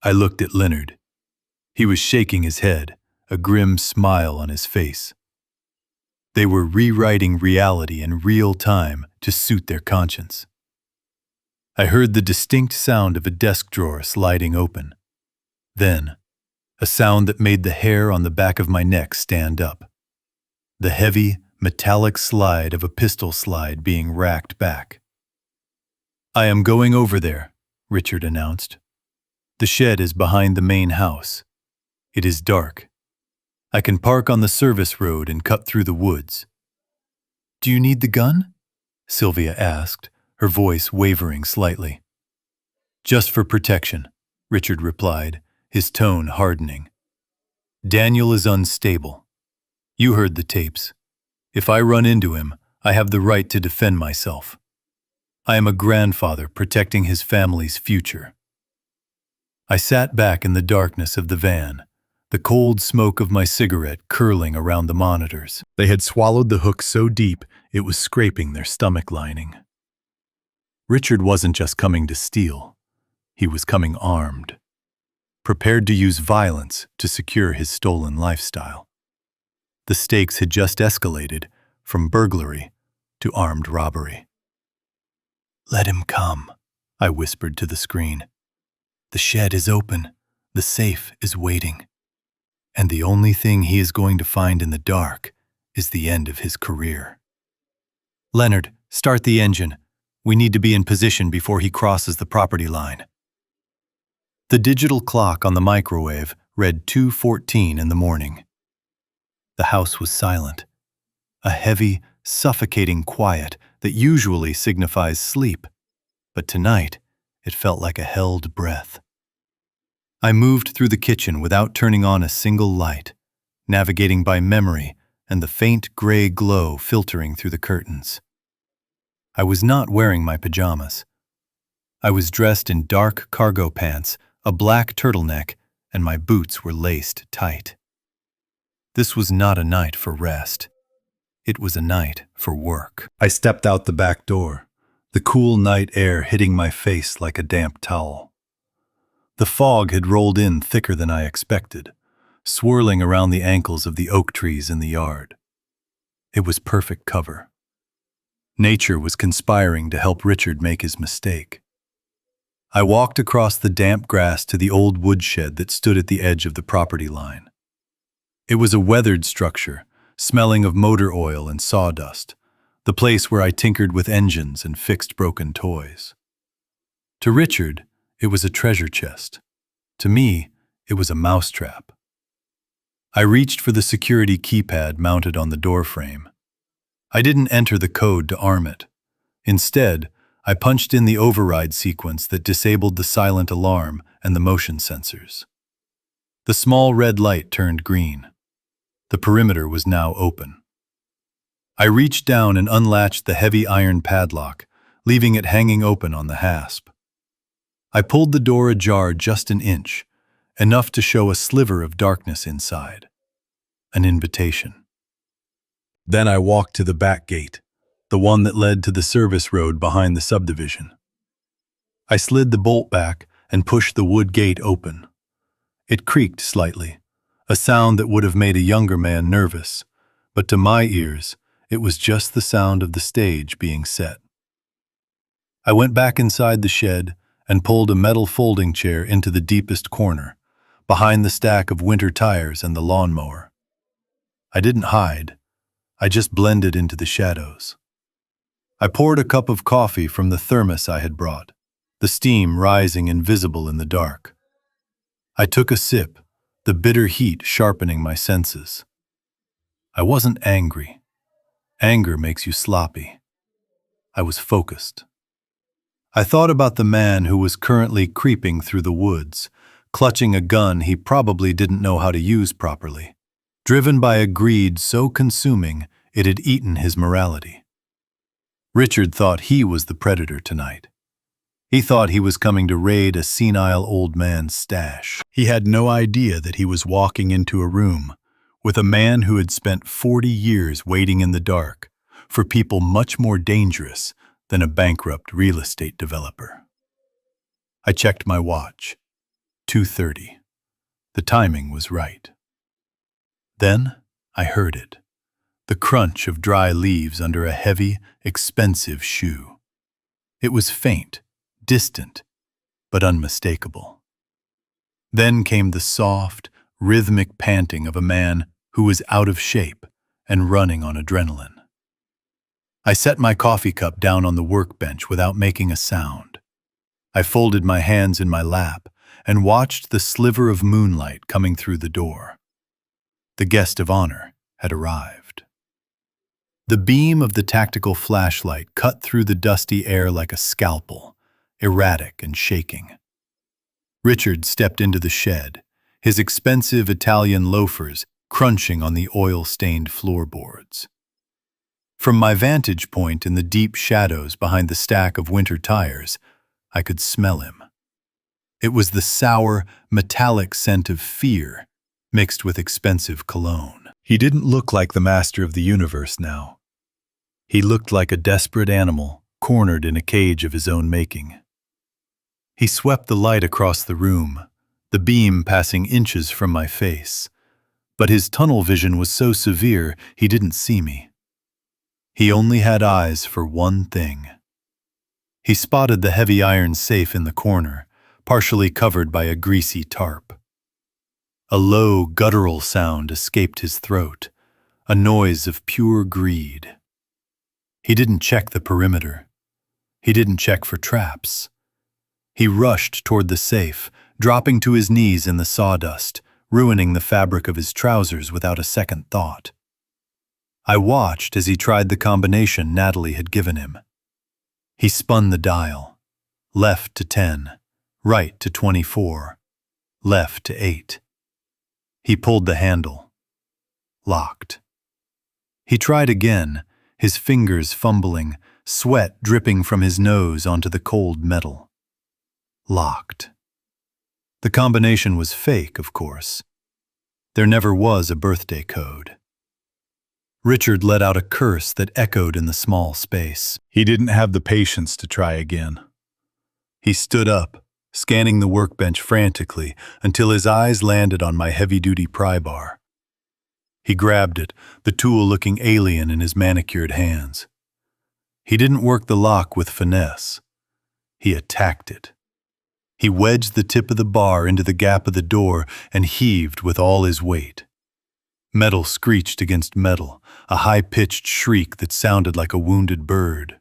I looked at Leonard. He was shaking his head, a grim smile on his face. They were rewriting reality in real time to suit their conscience. I heard the distinct sound of a desk drawer sliding open. Then, a sound that made the hair on the back of my neck stand up. The heavy, metallic slide of a pistol slide being racked back. "I am going over there," Richard announced. "The shed is behind the main house. It is dark. I can park on the service road and cut through the woods." "Do you need the gun?" Sylvia asked, her voice wavering slightly. "Just for protection," Richard replied, his tone hardening. "Daniel is unstable. You heard the tapes. If I run into him, I have the right to defend myself. I am a grandfather protecting his family's future." I sat back in the darkness of the van, the cold smoke of my cigarette curling around the monitors. They had swallowed the hook so deep it was scraping their stomach lining. Richard wasn't just coming to steal. He was coming armed, prepared to use violence to secure his stolen lifestyle. The stakes had just escalated from burglary to armed robbery. "Let him come," I whispered to the screen. "The shed is open, the safe is waiting, and the only thing he is going to find in the dark is the end of his career." "Leonard, start the engine. We need to be in position before he crosses the property line." The digital clock on the microwave read 2:14 in the morning. The house was silent, a heavy, suffocating quiet that usually signifies sleep, but tonight it felt like a held breath. I moved through the kitchen without turning on a single light, navigating by memory and the faint gray glow filtering through the curtains. I was not wearing my pajamas. I was dressed in dark cargo pants, a black turtleneck, and my boots were laced tight. This was not a night for rest. It was a night for work. I stepped out the back door, the cool night air hitting my face like a damp towel. The fog had rolled in thicker than I expected, swirling around the ankles of the oak trees in the yard. It was perfect cover. Nature was conspiring to help Richard make his mistake. I walked across the damp grass to the old woodshed that stood at the edge of the property line. It was a weathered structure, smelling of motor oil and sawdust, the place where I tinkered with engines and fixed broken toys. To Richard, it was a treasure chest. To me, it was a mousetrap. I reached for the security keypad mounted on the doorframe. I didn't enter the code to arm it. Instead, I punched in the override sequence that disabled the silent alarm and the motion sensors. The small red light turned green. The perimeter was now open. I reached down and unlatched the heavy iron padlock, leaving it hanging open on the hasp. I pulled the door ajar just an inch, enough to show a sliver of darkness inside. An invitation. Then I walked to the back gate, the one that led to the service road behind the subdivision. I slid the bolt back and pushed the wood gate open. It creaked slightly, a sound that would have made a younger man nervous, but to my ears, it was just the sound of the stage being set. I went back inside the shed and pulled a metal folding chair into the deepest corner, behind the stack of winter tires and the lawnmower. I didn't hide. I just blended into the shadows. I poured a cup of coffee from the thermos I had brought, the steam rising invisible in the dark. I took a sip, the bitter heat sharpening my senses. I wasn't angry. Anger makes you sloppy. I was focused. I thought about the man who was currently creeping through the woods, clutching a gun he probably didn't know how to use properly, driven by a greed so consuming it had eaten his morality. Richard thought he was the predator tonight. He thought he was coming to raid a senile old man's stash. He had no idea that he was walking into a room with a man who had spent 40 years waiting in the dark for people much more dangerous than a bankrupt real estate developer. I checked my watch. 2:30. The timing was right. Then I heard it, the crunch of dry leaves under a heavy, expensive shoe. It was faint, distant, but unmistakable. Then came the soft, rhythmic panting of a man who was out of shape and running on adrenaline. I set my coffee cup down on the workbench without making a sound. I folded my hands in my lap and watched the sliver of moonlight coming through the door. The guest of honor had arrived. The beam of the tactical flashlight cut through the dusty air like a scalpel, erratic and shaking. Richard stepped into the shed, his expensive Italian loafers crunching on the oil-stained floorboards. From my vantage point in the deep shadows behind the stack of winter tires, I could smell him. It was the sour, metallic scent of fear mixed with expensive cologne. He didn't look like the master of the universe now. He looked like a desperate animal cornered in a cage of his own making. He swept the light across the room, the beam passing inches from my face. But his tunnel vision was so severe he didn't see me. He only had eyes for one thing. He spotted the heavy iron safe in the corner, partially covered by a greasy tarp. A low, guttural sound escaped his throat, a noise of pure greed. He didn't check the perimeter. He didn't check for traps. He rushed toward the safe, dropping to his knees in the sawdust, ruining the fabric of his trousers without a second thought. I watched as he tried the combination Natalie had given him. He spun the dial, left to 10, right to 24, left to 8. He pulled the handle. Locked. He tried again, his fingers fumbling, sweat dripping from his nose onto the cold metal. Locked. The combination was fake, of course. There never was a birthday code. Richard let out a curse that echoed in the small space. He didn't have the patience to try again. He stood up, scanning the workbench frantically until his eyes landed on my heavy-duty pry bar. He grabbed it, the tool looking alien in his manicured hands. He didn't work the lock with finesse. He attacked it. He wedged the tip of the bar into the gap of the door and heaved with all his weight. Metal screeched against metal, a high-pitched shriek that sounded like a wounded bird.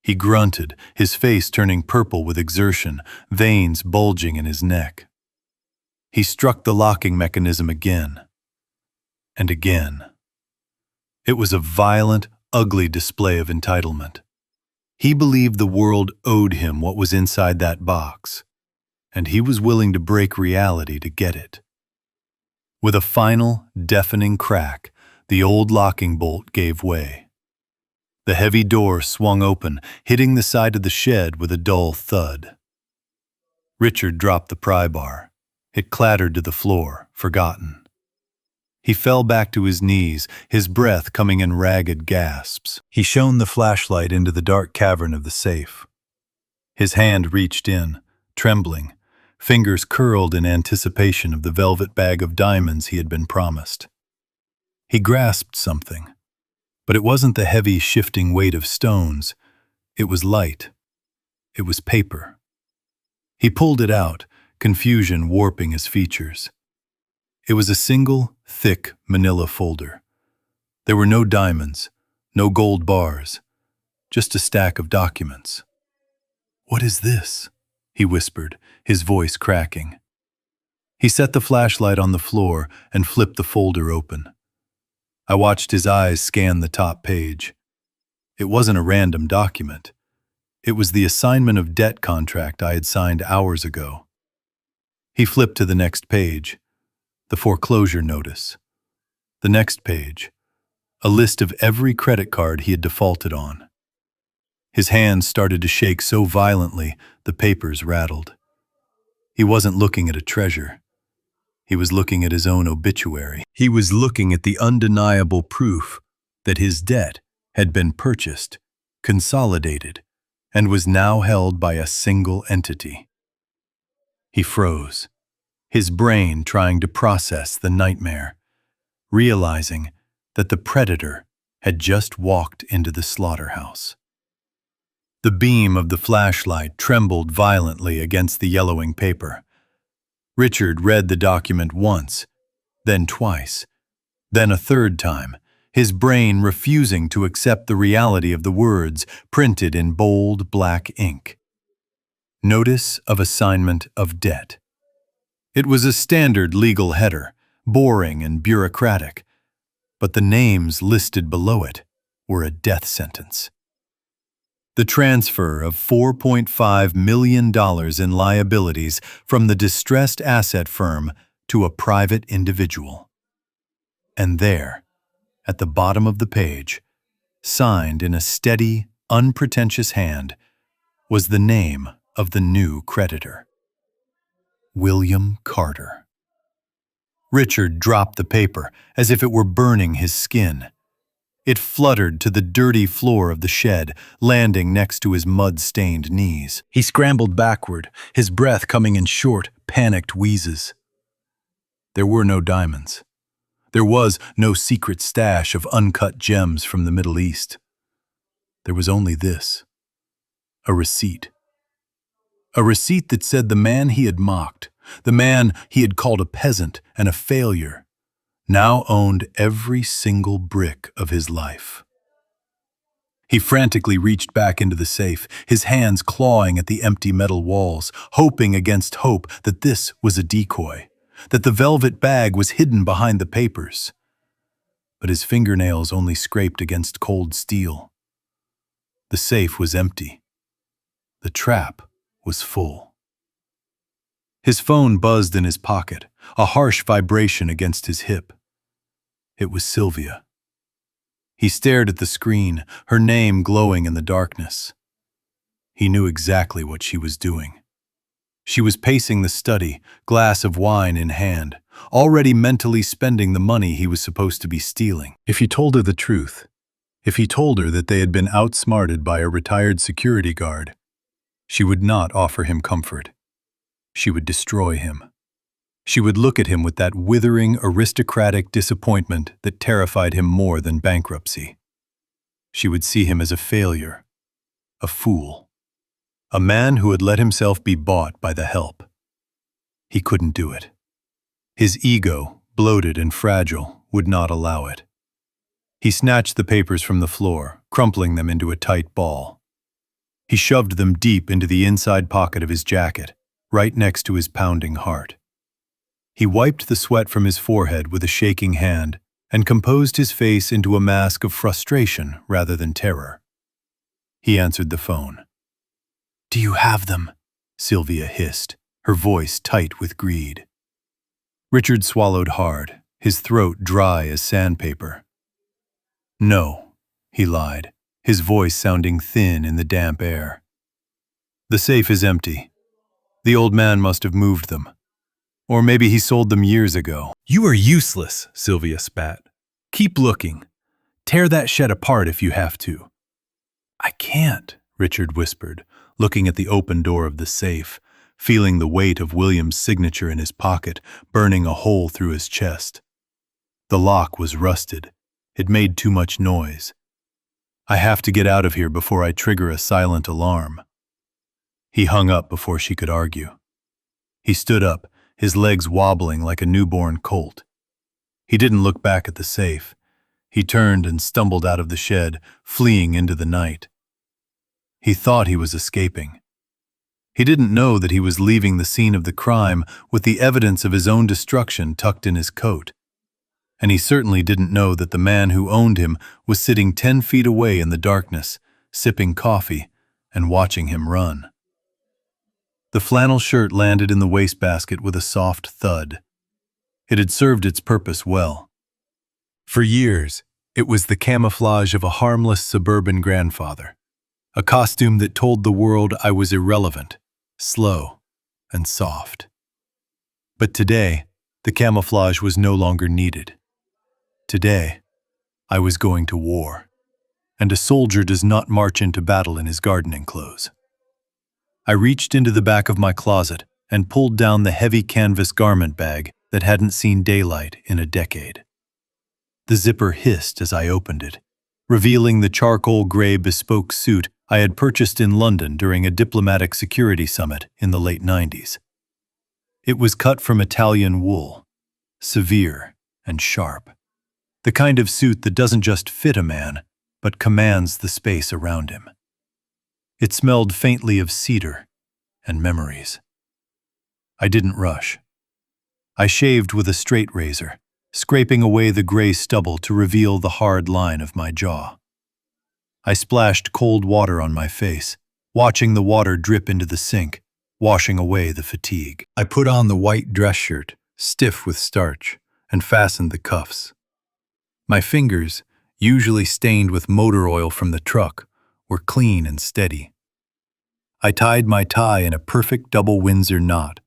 He grunted, his face turning purple with exertion, veins bulging in his neck. He struck the locking mechanism again. And again. It was a violent, ugly display of entitlement. He believed the world owed him what was inside that box, and he was willing to break reality to get it. With a final, deafening crack, the old locking bolt gave way. The heavy door swung open, hitting the side of the shed with a dull thud. Richard dropped the pry bar. It clattered to the floor, forgotten. He fell back to his knees, his breath coming in ragged gasps. He shone the flashlight into the dark cavern of the safe. His hand reached in, trembling, fingers curled in anticipation of the velvet bag of diamonds he had been promised. He grasped something, but it wasn't the heavy, shifting weight of stones. It was light. It was paper. He pulled it out, confusion warping his features. It was a single, thick manila folder. There were no diamonds, no gold bars, just a stack of documents. "What is this?" he whispered, his voice cracking. He set the flashlight on the floor and flipped the folder open. I watched his eyes scan the top page. It wasn't a random document. It was the assignment of debt contract I had signed hours ago. He flipped to the next page. The foreclosure notice. The next page, a list of every credit card he had defaulted on. His hands started to shake so violently, the papers rattled. He wasn't looking at a treasure. He was looking at his own obituary. He was looking at the undeniable proof that his debt had been purchased, consolidated, and was now held by a single entity. He froze. his brain trying to process the nightmare, realizing that the predator had just walked into the slaughterhouse. The beam of the flashlight trembled violently against the yellowing paper. Richard read the document once, then twice, then a third time, his brain refusing to accept the reality of the words printed in bold black ink. Notice of assignment of debt. It was a standard legal header, boring and bureaucratic, but the names listed below it were a death sentence. The transfer of $4.5 million in liabilities from the distressed asset firm to a private individual. And there, at the bottom of the page, signed in a steady, unpretentious hand, was the name of the new creditor. William Carter. Richard dropped the paper as if it were burning his skin. It fluttered to the dirty floor of the shed, landing next to his mud-stained knees. He scrambled backward, his breath coming in short, panicked wheezes. There were no diamonds. There was no secret stash of uncut gems from the Middle East. There was only this: a receipt. A receipt that said the man he had mocked, the man he had called a peasant and a failure, now owned every single brick of his life. He frantically reached back into the safe, his hands clawing at the empty metal walls, hoping against hope that this was a decoy, that the velvet bag was hidden behind the papers. But his fingernails only scraped against cold steel. The safe was empty. The trap was full. His phone buzzed in his pocket, a harsh vibration against his hip. It was Sylvia. He stared at the screen, her name glowing in the darkness. He knew exactly what she was doing. She was pacing the study, glass of wine in hand, already mentally spending the money he was supposed to be stealing. If he told her the truth, if he told her that they had been outsmarted by a retired security guard, she would not offer him comfort. She would destroy him. She would look at him with that withering, aristocratic disappointment that terrified him more than bankruptcy. She would see him as a failure, a fool, a man who had let himself be bought by the help. He couldn't do it. His ego, bloated and fragile, would not allow it. He snatched the papers from the floor, crumpling them into a tight ball. He shoved them deep into the inside pocket of his jacket, right next to his pounding heart. He wiped the sweat from his forehead with a shaking hand and composed his face into a mask of frustration rather than terror. He answered the phone. "Do you have them?" Sylvia hissed, her voice tight with greed. Richard swallowed hard, his throat dry as sandpaper. "No," he lied, his voice sounding thin in the damp air. "The safe is empty. The old man must have moved them. Or maybe he sold them years ago." "You are useless," Sylvia spat. "Keep looking. Tear that shed apart if you have to." "I can't," Richard whispered, looking at the open door of the safe, feeling the weight of William's signature in his pocket, burning a hole through his chest. The lock was rusted. It made too much noise. "I have to get out of here before I trigger a silent alarm." He hung up before she could argue. He stood up, his legs wobbling like a newborn colt. He didn't look back at the safe. He turned and stumbled out of the shed, fleeing into the night. He thought he was escaping. He didn't know that he was leaving the scene of the crime with the evidence of his own destruction tucked in his coat. And he certainly didn't know that the man who owned him was sitting 10 feet away in the darkness, sipping coffee and watching him run. The flannel shirt landed in the wastebasket with a soft thud. It had served its purpose well. For years, it was the camouflage of a harmless suburban grandfather, a costume that told the world I was irrelevant, slow, and soft. But today, the camouflage was no longer needed. Today, I was going to war, and a soldier does not march into battle in his gardening clothes. I reached into the back of my closet, and pulled down the heavy canvas garment bag that hadn't seen daylight in a decade. The zipper hissed as I opened it, revealing the charcoal gray bespoke suit I had purchased in London during a diplomatic security summit in the late 90s. It was cut from Italian wool, severe and sharp, the kind of suit that doesn't just fit a man, but commands the space around him. It smelled faintly of cedar and memories. I didn't rush. I shaved with a straight razor, scraping away the gray stubble to reveal the hard line of my jaw. I splashed cold water on my face, watching the water drip into the sink, washing away the fatigue. I put on the white dress shirt, stiff with starch, and fastened the cuffs. My fingers, usually stained with motor oil from the truck, were clean and steady. I tied my tie in a perfect double Windsor knot,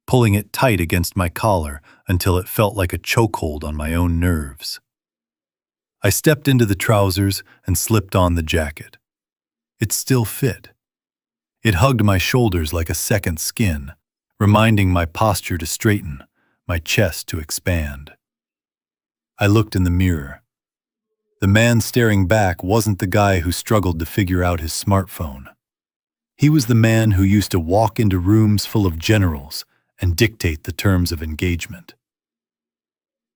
pulling it tight against my collar until it felt like a chokehold on my own nerves. I stepped into the trousers and slipped on the jacket. It still fit. It hugged my shoulders like a second skin, reminding my posture to straighten, my chest to expand. I looked in the mirror. The man staring back wasn't the guy who struggled to figure out his smartphone. He was the man who used to walk into rooms full of generals and dictate the terms of engagement.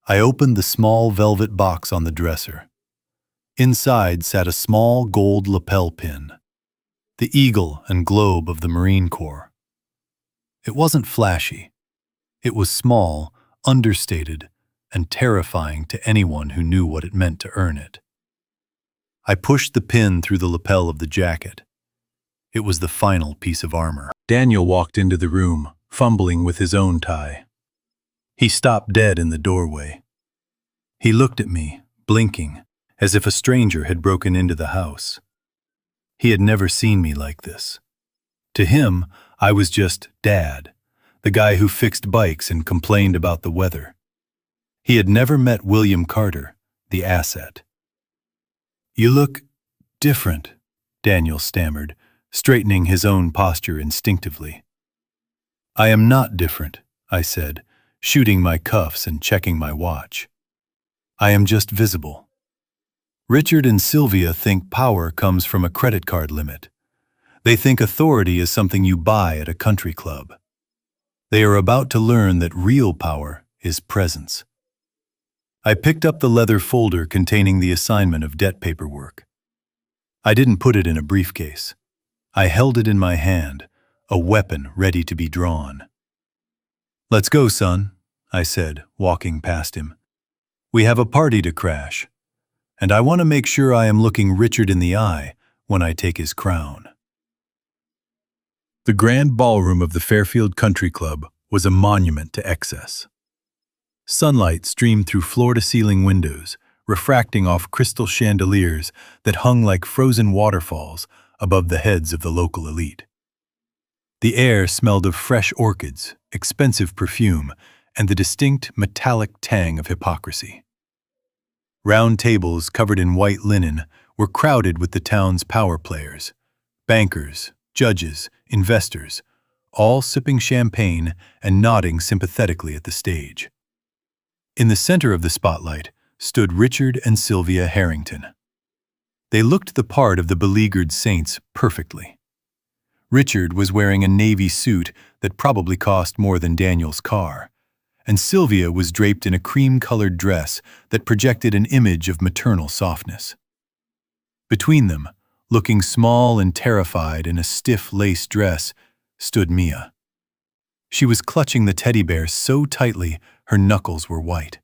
I opened the small velvet box on the dresser. Inside sat a small gold lapel pin, the eagle and globe of the Marine Corps. It wasn't flashy. It was small, understated, and terrifying to anyone who knew what it meant to earn it. I pushed the pin through the lapel of the jacket. It was the final piece of armor. Daniel walked into the room, fumbling with his own tie. He stopped dead in the doorway. He looked at me, blinking, as if a stranger had broken into the house. He had never seen me like this. To him, I was just Dad, the guy who fixed bikes and complained about the weather. He had never met William Carter, the asset. "You look different," Daniel stammered, straightening his own posture instinctively. "I am not different," I said, shooting my cuffs and checking my watch. "I am just visible. Richard and Sylvia think power comes from a credit card limit. They think authority is something you buy at a country club. They are about to learn that real power is presence." I picked up the leather folder containing the assignment of debt paperwork. I didn't put it in a briefcase. I held it in my hand, a weapon ready to be drawn. "Let's go, son," I said, walking past him. "We have a party to crash, and I want to make sure I am looking Richard in the eye when I take his crown." The grand ballroom of the Fairfield Country Club was a monument to excess. Sunlight streamed through floor-to-ceiling windows, refracting off crystal chandeliers that hung like frozen waterfalls above the heads of the local elite. The air smelled of fresh orchids, expensive perfume, and the distinct metallic tang of hypocrisy. Round tables covered in white linen were crowded with the town's power players, bankers, judges, investors, all sipping champagne and nodding sympathetically at the stage. In the center of the spotlight stood Richard and Sylvia Harrington. They looked the part of the beleaguered saints perfectly. Richard was wearing a navy suit that probably cost more than Daniel's car, and Sylvia was draped in a cream-colored dress that projected an image of maternal softness. Between them, looking small and terrified in a stiff lace dress, stood Mia. She was clutching the teddy bear so tightly her knuckles were white.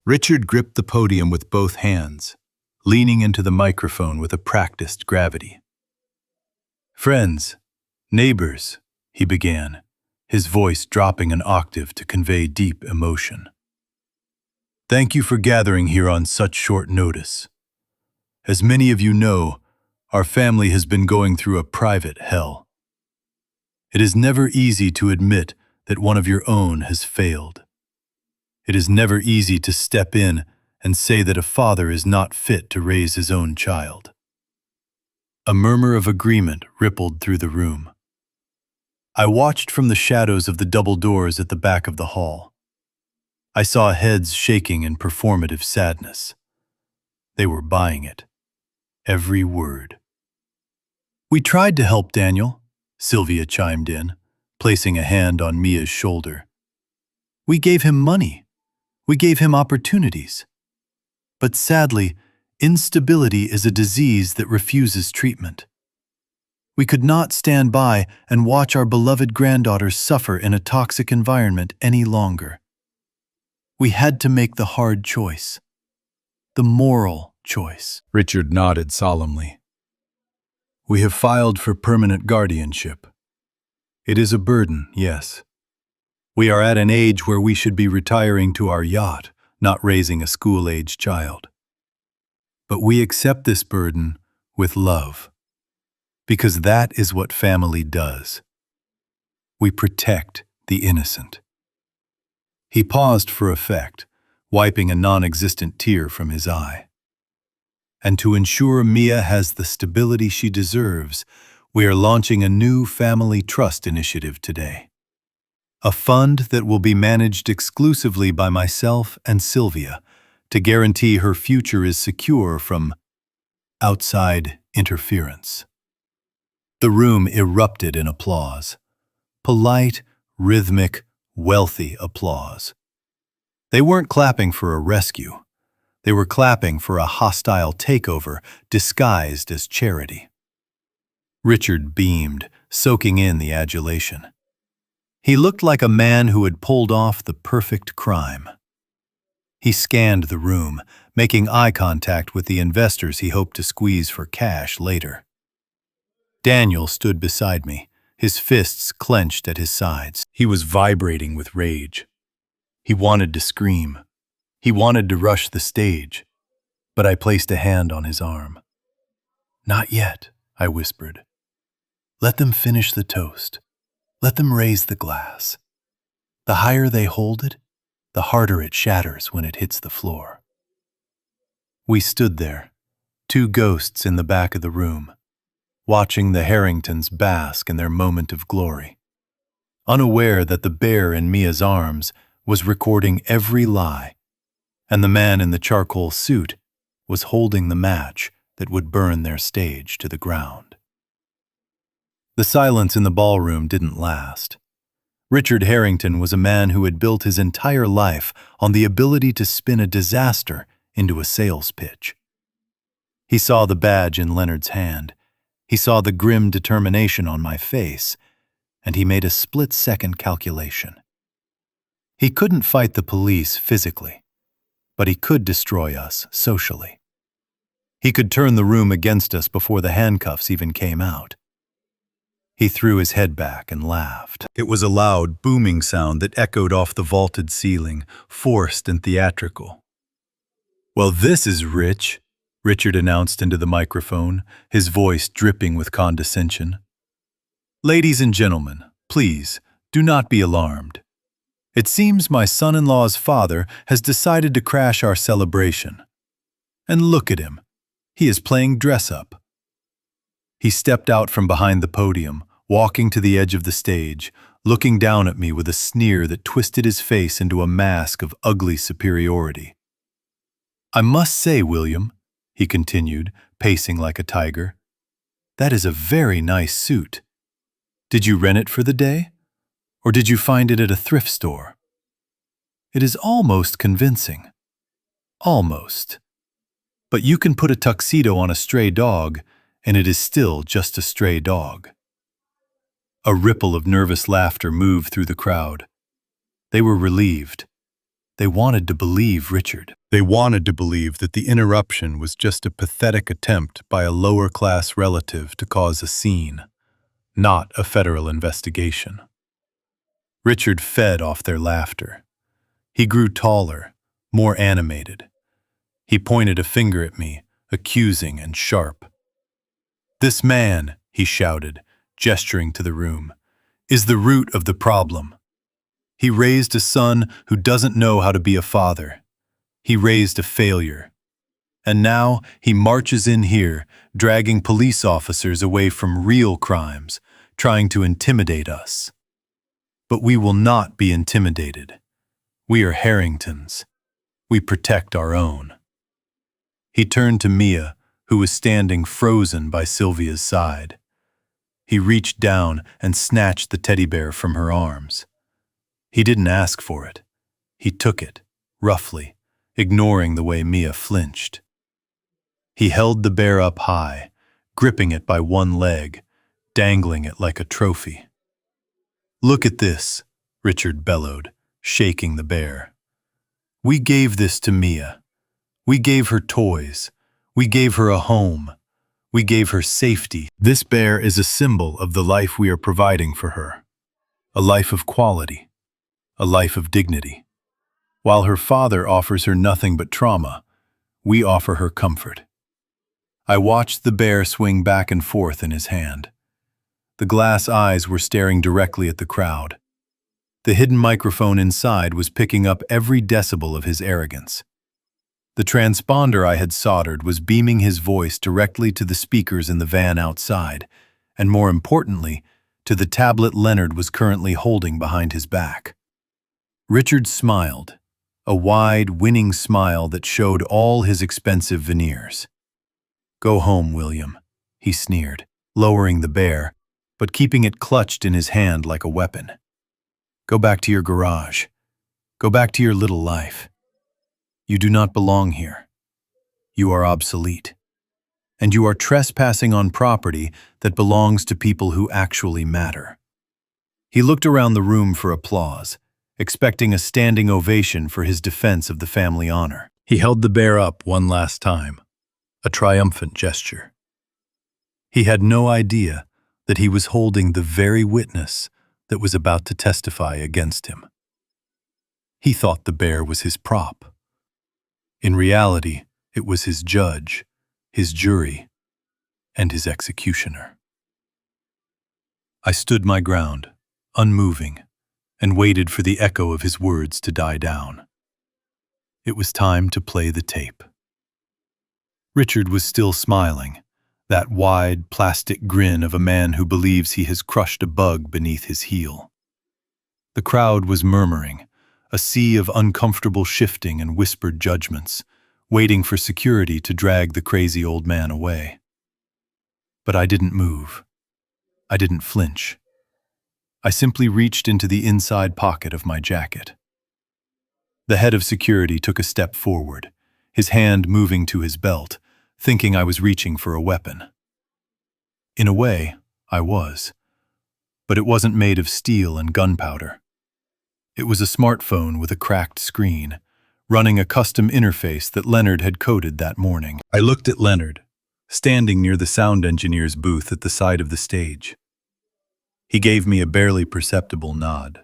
Richard gripped the podium with both hands, leaning into the microphone with a practiced gravity. "Friends, neighbors," he began, his voice dropping an octave to convey deep emotion. "Thank you for gathering here on such short notice. As many of you know, our family has been going through a private hell. It is never easy to admit that one of your own has failed. It is never easy to step in and say that a father is not fit to raise his own child." A murmur of agreement rippled through the room. I watched from the shadows of the double doors at the back of the hall. I saw heads shaking in performative sadness. They were buying it. Every word. "We tried to help Daniel," Sylvia chimed in, placing a hand on Mia's shoulder. "We gave him money. We gave him opportunities. But sadly, instability is a disease that refuses treatment. We could not stand by and watch our beloved granddaughter suffer in a toxic environment any longer. We had to make the hard choice. The moral choice." Richard nodded solemnly. "We have filed for permanent guardianship. It is a burden, yes. We are at an age where we should be retiring to our yacht, not raising a school-age child. But we accept this burden with love, because that is what family does. We protect the innocent." He paused for effect, wiping a non-existent tear from his eye. "And to ensure Mia has the stability she deserves, we are launching a new family trust initiative today. A fund that will be managed exclusively by myself and Sylvia to guarantee her future is secure from outside interference." The room erupted in applause. Polite, rhythmic, wealthy applause. They weren't clapping for a rescue. They were clapping for a hostile takeover disguised as charity. Richard beamed, soaking in the adulation. He looked like a man who had pulled off the perfect crime. He scanned the room, making eye contact with the investors he hoped to squeeze for cash later. Daniel stood beside me, his fists clenched at his sides. He was vibrating with rage. He wanted to scream. He wanted to rush the stage. But I placed a hand on his arm. "Not yet," I whispered. "Let them finish the toast. Let them raise the glass. The higher they hold it, the harder it shatters when it hits the floor." We stood there, two ghosts in the back of the room, watching the Harringtons bask in their moment of glory, unaware that the bear in Mia's arms was recording every lie, and the man in the charcoal suit was holding the match that would burn their stage to the ground. The silence in the ballroom didn't last. Richard Harrington was a man who had built his entire life on the ability to spin a disaster into a sales pitch. He saw the badge in Leonard's hand. He saw the grim determination on my face, and he made a split-second calculation. He couldn't fight the police physically, but he could destroy us socially. He could turn the room against us before the handcuffs even came out. He threw his head back and laughed. It was a loud, booming sound that echoed off the vaulted ceiling, forced and theatrical. "Well, this is rich," Richard announced into the microphone, his voice dripping with condescension. "Ladies and gentlemen, please, do not be alarmed. It seems my son-in-law's father has decided to crash our celebration. And look at him. He is playing dress-up." He stepped out from behind the podium, walking to the edge of the stage, looking down at me with a sneer that twisted his face into a mask of ugly superiority. "I must say, William," he continued, pacing like a tiger, "that is a very nice suit. Did you rent it for the day? Or did you find it at a thrift store? It is almost convincing. Almost. But you can put a tuxedo on a stray dog, and it is still just a stray dog." A ripple of nervous laughter moved through the crowd. They were relieved. They wanted to believe Richard. They wanted to believe that the interruption was just a pathetic attempt by a lower-class relative to cause a scene, not a federal investigation. Richard fed off their laughter. He grew taller, more animated. He pointed a finger at me, accusing and sharp. "This man," he shouted, gesturing to the room, "is the root of the problem. He raised a son who doesn't know how to be a father. He raised a failure. And now he marches in here, dragging police officers away from real crimes, trying to intimidate us. But we will not be intimidated. We are Harringtons. We protect our own. He turned to Mia, who was standing frozen by Sylvia's side. He reached down and snatched the teddy bear from her arms. He didn't ask for it. He took it, roughly, ignoring the way Mia flinched. He held the bear up high, gripping it by one leg, dangling it like a trophy. "Look at this," Richard bellowed, shaking the bear. "We gave this to Mia. We gave her toys. We gave her a home. We gave her safety. This bear is a symbol of the life we are providing for her. A life of quality. A life of dignity. While her father offers her nothing but trauma, we offer her comfort." I watched the bear swing back and forth in his hand. The glass eyes were staring directly at the crowd. The hidden microphone inside was picking up every decibel of his arrogance. The transponder I had soldered was beaming his voice directly to the speakers in the van outside, and more importantly, to the tablet Leonard was currently holding behind his back. Richard smiled, a wide, winning smile that showed all his expensive veneers. "Go home, William," he sneered, lowering the bear, but keeping it clutched in his hand like a weapon. "Go back to your garage. Go back to your little life. You do not belong here. You are obsolete. And you are trespassing on property that belongs to people who actually matter." He looked around the room for applause, expecting a standing ovation for his defense of the family honor. He held the bear up one last time, a triumphant gesture. He had no idea that he was holding the very witness that was about to testify against him. He thought the bear was his prop. In reality, it was his judge, his jury, and his executioner. I stood my ground, unmoving, and waited for the echo of his words to die down. It was time to play the tape. Richard was still smiling, that wide, plastic grin of a man who believes he has crushed a bug beneath his heel. The crowd was murmuring, a sea of uncomfortable shifting and whispered judgments, waiting for security to drag the crazy old man away. But I didn't move. I didn't flinch. I simply reached into the inside pocket of my jacket. The head of security took a step forward, his hand moving to his belt, thinking I was reaching for a weapon. In a way, I was. But it wasn't made of steel and gunpowder. It was a smartphone with a cracked screen, running a custom interface that Leonard had coded that morning. I looked at Leonard, standing near the sound engineer's booth at the side of the stage. He gave me a barely perceptible nod.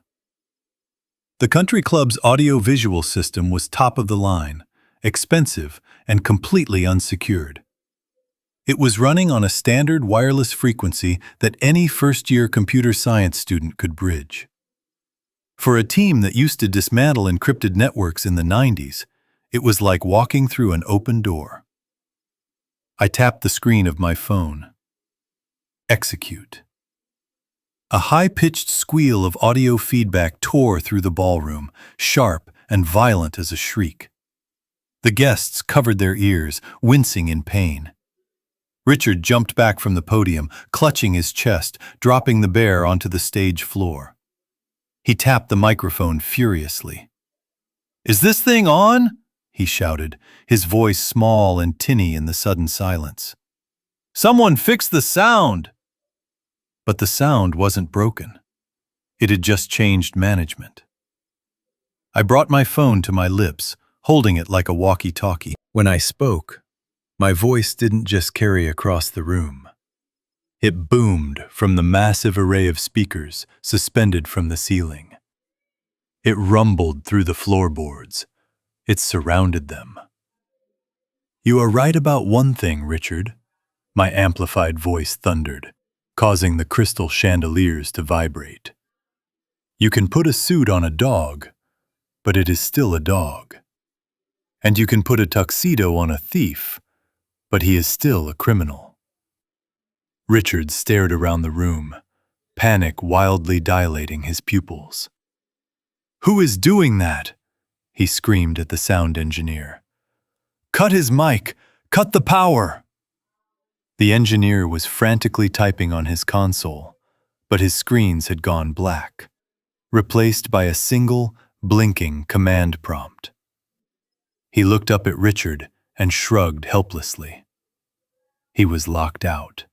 The country club's audio-visual system was top of the line, expensive, and completely unsecured. It was running on a standard wireless frequency that any first-year computer science student could bridge. For a team that used to dismantle encrypted networks in the 90s, it was like walking through an open door. I tapped the screen of my phone. Execute. A high-pitched squeal of audio feedback tore through the ballroom, sharp and violent as a shriek. The guests covered their ears, wincing in pain. Richard jumped back from the podium, clutching his chest, dropping the bear onto the stage floor. He tapped the microphone furiously. "Is this thing on?" he shouted, his voice small and tinny in the sudden silence. "Someone fix the sound!" But the sound wasn't broken. It had just changed management. I brought my phone to my lips, holding it like a walkie-talkie. When I spoke, my voice didn't just carry across the room. It boomed from the massive array of speakers suspended from the ceiling. It rumbled through the floorboards. It surrounded them. "You are right about one thing, Richard," my amplified voice thundered, causing the crystal chandeliers to vibrate. "You can put a suit on a dog, but it is still a dog. And you can put a tuxedo on a thief, but he is still a criminal." Richard stared around the room, panic wildly dilating his pupils. "Who is doing that?" he screamed at the sound engineer. "Cut his mic! Cut the power!" The engineer was frantically typing on his console, but his screens had gone black, replaced by a single, blinking command prompt. He looked up at Richard and shrugged helplessly. He was locked out.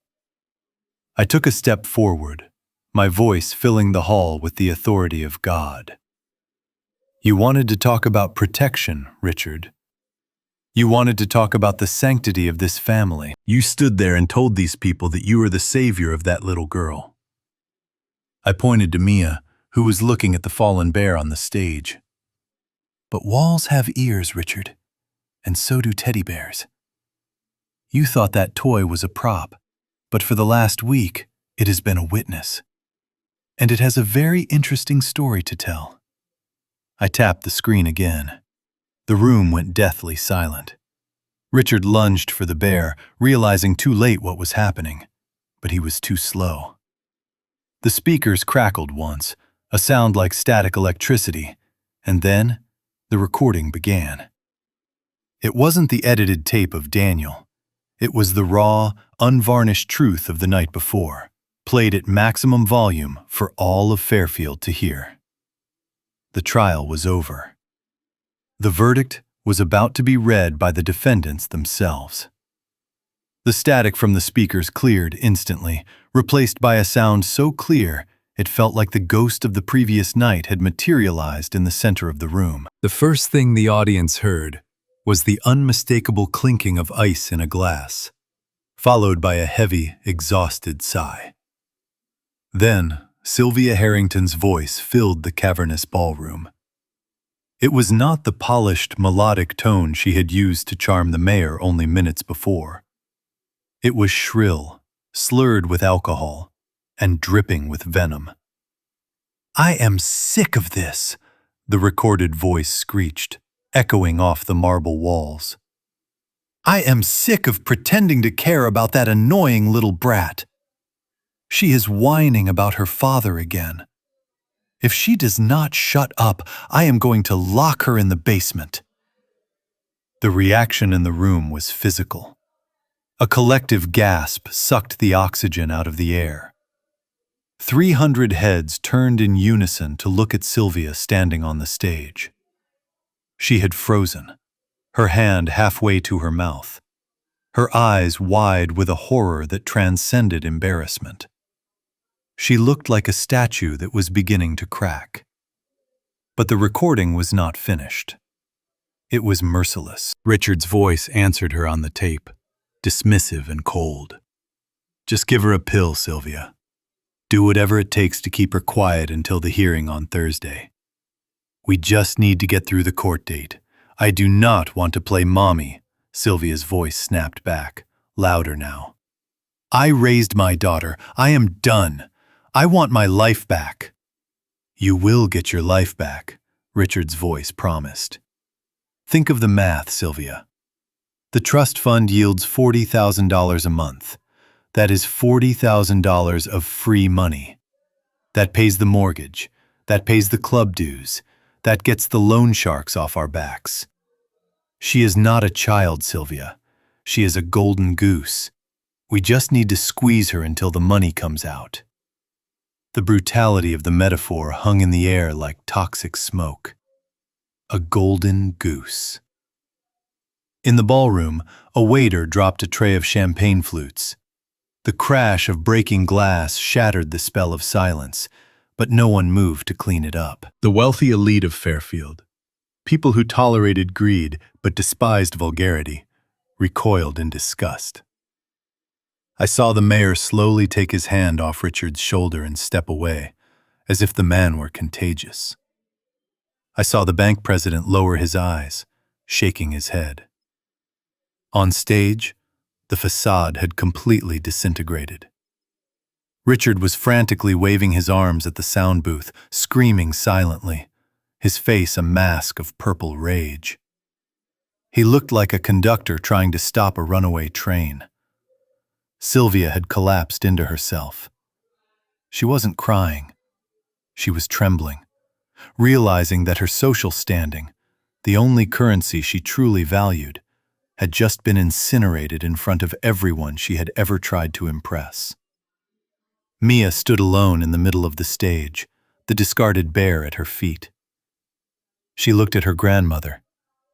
I took a step forward, my voice filling the hall with the authority of God. "You wanted to talk about protection, Richard. You wanted to talk about the sanctity of this family. You stood there and told these people that you were the savior of that little girl." I pointed to Mia, who was looking at the fallen bear on the stage. "But walls have ears, Richard, and so do teddy bears. You thought that toy was a prop, but for the last week, it has been a witness. And it has a very interesting story to tell." I tapped the screen again. The room went deathly silent. Richard lunged for the bear, realizing too late what was happening, but he was too slow. The speakers crackled once, a sound like static electricity, and then the recording began. It wasn't the edited tape of Daniel. It was the raw, unvarnished truth of the night before, played at maximum volume for all of Fairfield to hear. The trial was over. The verdict was about to be read by the defendants themselves. The static from the speakers cleared instantly, replaced by a sound so clear it felt like the ghost of the previous night had materialized in the center of the room. The first thing the audience heard was the unmistakable clinking of ice in a glass, followed by a heavy, exhausted sigh. Then, Sylvia Harrington's voice filled the cavernous ballroom. It was not the polished, melodic tone she had used to charm the mayor only minutes before. It was shrill, slurred with alcohol, and dripping with venom. "I am sick of this," the recorded voice screeched, echoing off the marble walls. "I am sick of pretending to care about that annoying little brat. She is whining about her father again. If she does not shut up, I am going to lock her in the basement." The reaction in the room was physical. A collective gasp sucked the oxygen out of the air. 300 heads turned in unison to look at Sylvia standing on the stage. She had frozen, her hand halfway to her mouth, her eyes wide with a horror that transcended embarrassment. She looked like a statue that was beginning to crack. But the recording was not finished. It was merciless. Richard's voice answered her on the tape, dismissive and cold. "Just give her a pill, Sylvia. Do whatever it takes to keep her quiet until the hearing on Thursday. We just need to get through the court date. I do not want to play mommy," Sylvia's voice snapped back, louder now. "I raised my daughter. I am done. I want my life back." "You will get your life back," Richard's voice promised. "Think of the math, Sylvia. The trust fund yields $40,000 a month. That is $40,000 of free money. That pays the mortgage. That pays the club dues. That gets the loan sharks off our backs. She is not a child, Sylvia. She is a golden goose. We just need to squeeze her until the money comes out." The brutality of the metaphor hung in the air like toxic smoke. A golden goose. In the ballroom, a waiter dropped a tray of champagne flutes. The crash of breaking glass shattered the spell of silence, but no one moved to clean it up. The wealthy elite of Fairfield, people who tolerated greed but despised vulgarity, recoiled in disgust. I saw the mayor slowly take his hand off Richard's shoulder and step away, as if the man were contagious. I saw the bank president lower his eyes, shaking his head. On stage, the facade had completely disintegrated. Richard was frantically waving his arms at the sound booth, screaming silently, his face a mask of purple rage. He looked like a conductor trying to stop a runaway train. Sylvia had collapsed into herself. She wasn't crying. She was trembling, realizing that her social standing, the only currency she truly valued, had just been incinerated in front of everyone she had ever tried to impress. Mia stood alone in the middle of the stage, the discarded bear at her feet. She looked at her grandmother,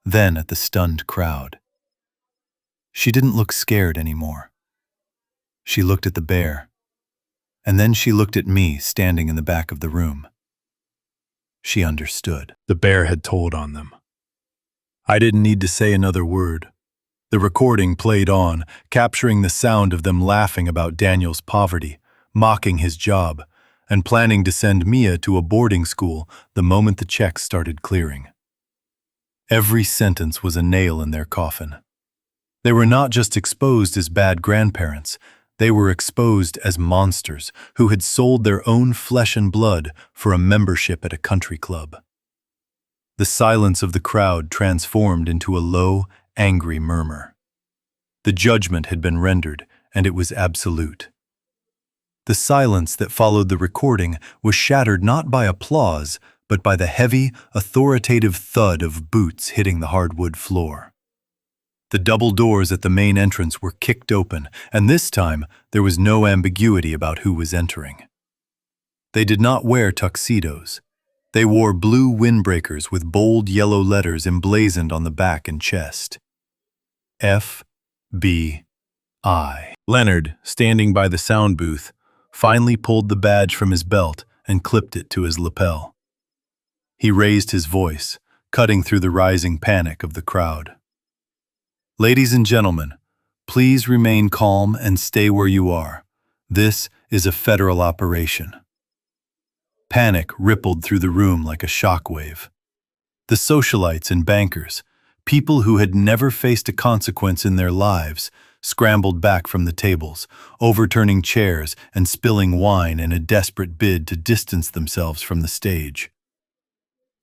then at the stunned crowd. She didn't look scared anymore. She looked at the bear, and then she looked at me standing in the back of the room. She understood. The bear had told on them. I didn't need to say another word. The recording played on, capturing the sound of them laughing about Daniel's poverty, mocking his job, and planning to send Mia to a boarding school the moment the checks started clearing. Every sentence was a nail in their coffin. They were not just exposed as bad grandparents, they were exposed as monsters who had sold their own flesh and blood for a membership at a country club. The silence of the crowd transformed into a low, angry murmur. The judgment had been rendered, and it was absolute. The silence that followed the recording was shattered not by applause, but by the heavy, authoritative thud of boots hitting the hardwood floor. The double doors at the main entrance were kicked open, and this time there was no ambiguity about who was entering. They did not wear tuxedos. They wore blue windbreakers with bold yellow letters emblazoned on the back and chest. FBI. Leonard, standing by the sound booth, finally pulled the badge from his belt and clipped it to his lapel. He raised his voice, cutting through the rising panic of the crowd. Ladies and gentlemen, please remain calm and stay where you are. This is a federal operation. Panic rippled through the room like a shockwave. The socialites and bankers, people who had never faced a consequence in their lives, scrambled back from the tables, overturning chairs and spilling wine in a desperate bid to distance themselves from the stage.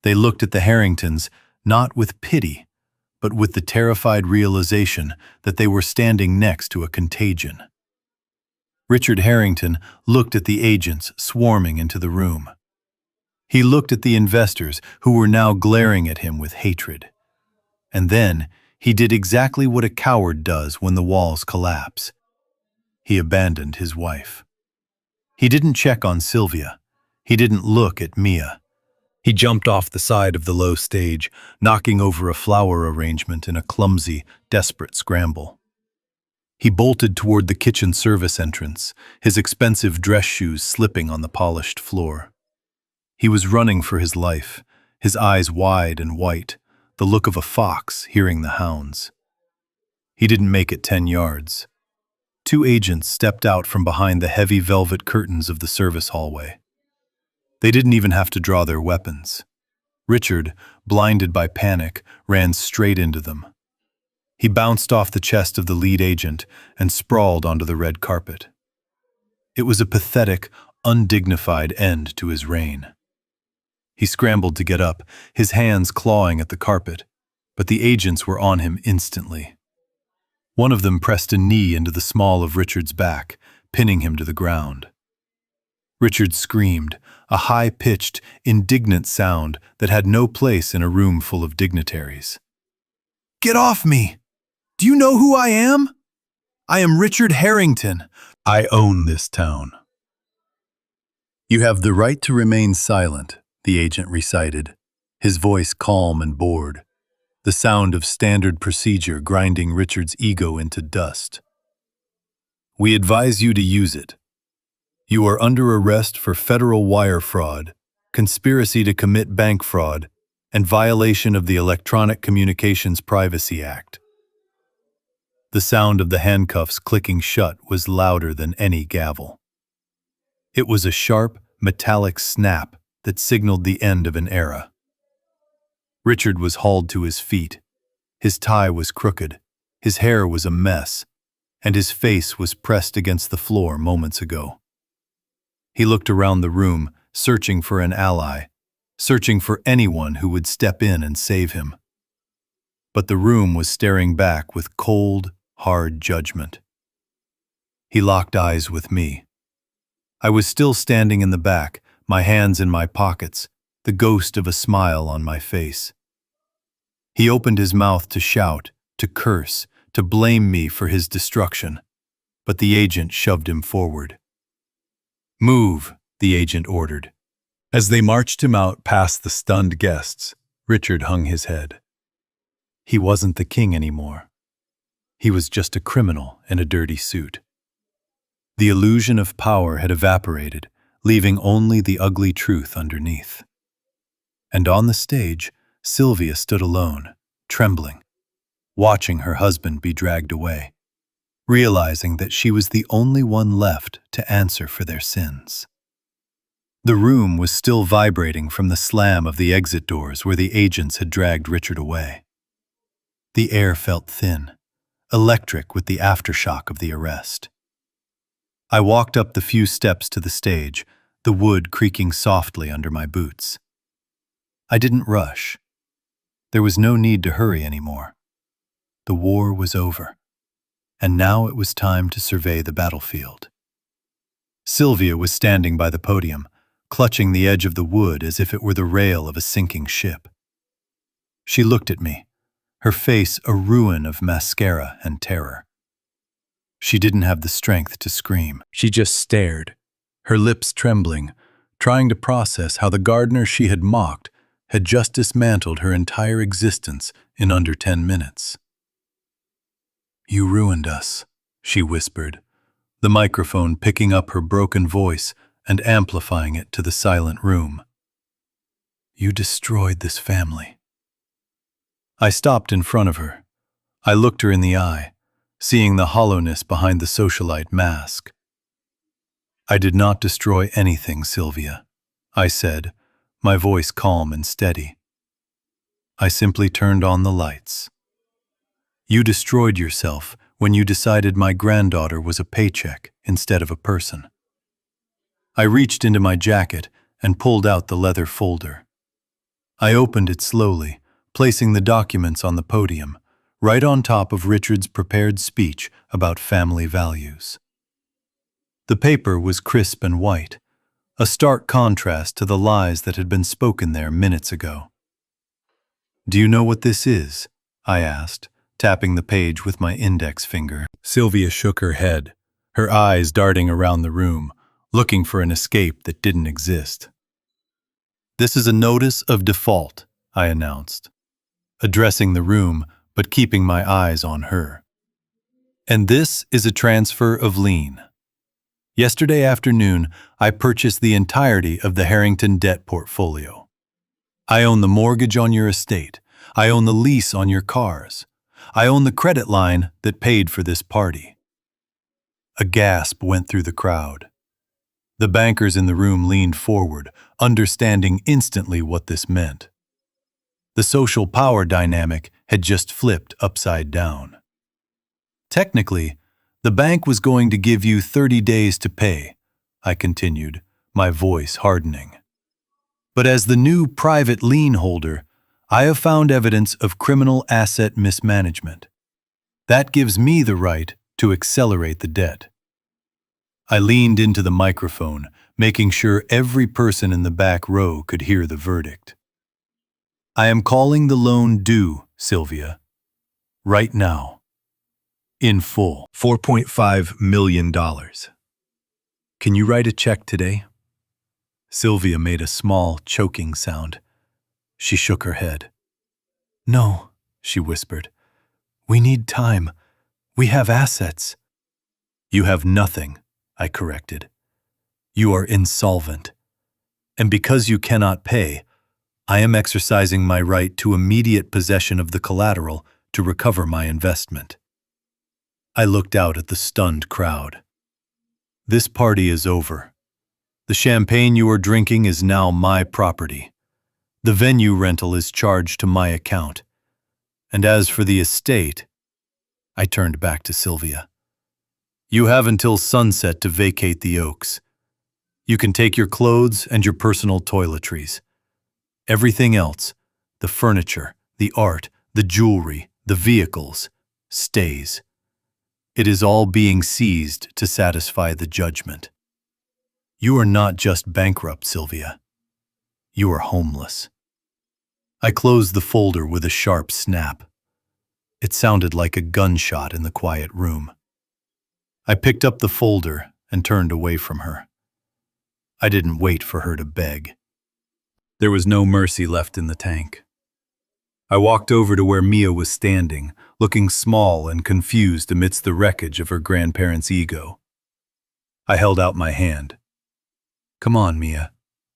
They looked at the Harringtons not with pity, but with the terrified realization that they were standing next to a contagion. Richard Harrington looked at the agents swarming into the room. He looked at the investors who were now glaring at him with hatred. And then he did exactly what a coward does when the walls collapse. He abandoned his wife. He didn't check on Sylvia. He didn't look at Mia. He jumped off the side of the low stage, knocking over a flower arrangement in a clumsy, desperate scramble. He bolted toward the kitchen service entrance, his expensive dress shoes slipping on the polished floor. He was running for his life, his eyes wide and white, the look of a fox hearing the hounds. He didn't make it 10 yards. 2 agents stepped out from behind the heavy velvet curtains of the service hallway. They didn't even have to draw their weapons. Richard, blinded by panic, ran straight into them. He bounced off the chest of the lead agent and sprawled onto the red carpet. It was a pathetic, undignified end to his reign. He scrambled to get up, his hands clawing at the carpet, but the agents were on him instantly. One of them pressed a knee into the small of Richard's back, pinning him to the ground. Richard screamed, a high-pitched, indignant sound that had no place in a room full of dignitaries. "Get off me! Do you know who I am? I am Richard Harrington. I own this town." "You have the right to remain silent," the agent recited, his voice calm and bored, the sound of standard procedure grinding Richard's ego into dust. "We advise you to use it. You are under arrest for federal wire fraud, conspiracy to commit bank fraud, and violation of the Electronic Communications Privacy Act." The sound of the handcuffs clicking shut was louder than any gavel. It was a sharp, metallic snap that signaled the end of an era. Richard was hauled to his feet. His tie was crooked, his hair was a mess, and his face was pressed against the floor moments ago. He looked around the room, searching for an ally, searching for anyone who would step in and save him. But the room was staring back with cold, hard judgment. He locked eyes with me. I was still standing in the back, my hands in my pockets, the ghost of a smile on my face. He opened his mouth to shout, to curse, to blame me for his destruction, but the agent shoved him forward. "Move," the agent ordered. As they marched him out past the stunned guests, Richard hung his head. He wasn't the king anymore. He was just a criminal in a dirty suit. The illusion of power had evaporated, leaving only the ugly truth underneath. And on the stage, Sylvia stood alone, trembling, watching her husband be dragged away, realizing that she was the only one left to answer for their sins. The room was still vibrating from the slam of the exit doors where the agents had dragged Richard away. The air felt thin, electric with the aftershock of the arrest. I walked up the few steps to the stage, the wood creaking softly under my boots. I didn't rush. There was no need to hurry anymore. The war was over, and now it was time to survey the battlefield. Sylvia was standing by the podium, clutching the edge of the wood as if it were the rail of a sinking ship. She looked at me, her face a ruin of mascara and terror. She didn't have the strength to scream. She just stared, her lips trembling, trying to process how the gardener she had mocked had just dismantled her entire existence in under 10 minutes. "You ruined us," she whispered, the microphone picking up her broken voice and amplifying it to the silent room. "You destroyed this family." I stopped in front of her. I looked her in the eye, seeing the hollowness behind the socialite mask. "I did not destroy anything, Sylvia," I said, my voice calm and steady. "I simply turned on the lights. You destroyed yourself when you decided my granddaughter was a paycheck instead of a person." I reached into my jacket and pulled out the leather folder. I opened it slowly, placing the documents on the podium, right on top of Richard's prepared speech about family values. The paper was crisp and white, a stark contrast to the lies that had been spoken there minutes ago. "Do you know what this is?" I asked, tapping the page with my index finger. Sylvia shook her head, her eyes darting around the room, looking for an escape that didn't exist. "This is a notice of default," I announced, addressing the room but keeping my eyes on her. "And this is a transfer of lien. Yesterday afternoon, I purchased the entirety of the Harrington debt portfolio. I own the mortgage on your estate. I own the lease on your cars. I own the credit line that paid for this party." A gasp went through the crowd. The bankers in the room leaned forward, understanding instantly what this meant. The social power dynamic had just flipped upside down. "Technically, the bank was going to give you 30 days to pay," I continued, my voice hardening. "But as the new private lien holder, I have found evidence of criminal asset mismanagement. That gives me the right to accelerate the debt." I leaned into the microphone, making sure every person in the back row could hear the verdict. "I am calling the loan due, Sylvia. Right now. In full. $4.5 million. Can you write a check today?" Sylvia made a small, choking sound. She shook her head. "No," she whispered. "We need time. We have assets." "You have nothing," I corrected. "You are insolvent. And because you cannot pay, I am exercising my right to immediate possession of the collateral to recover my investment." I looked out at the stunned crowd. "This party is over. The champagne you are drinking is now my property. The venue rental is charged to my account. And as for the estate," I turned back to Sylvia, "you have until sunset to vacate the Oaks. You can take your clothes and your personal toiletries. Everything else, the furniture, the art, the jewelry, the vehicles, stays. It is all being seized to satisfy the judgment. You are not just bankrupt, Sylvia. You are homeless. I closed the folder with a sharp snap. It sounded like a gunshot in the quiet room. I picked up the folder and turned away from her. I didn't wait for her to beg. There was no mercy left in the tank. I walked over to where Mia was standing, looking small and confused amidst the wreckage of her grandparents' ego. I held out my hand. "Come on, Mia,"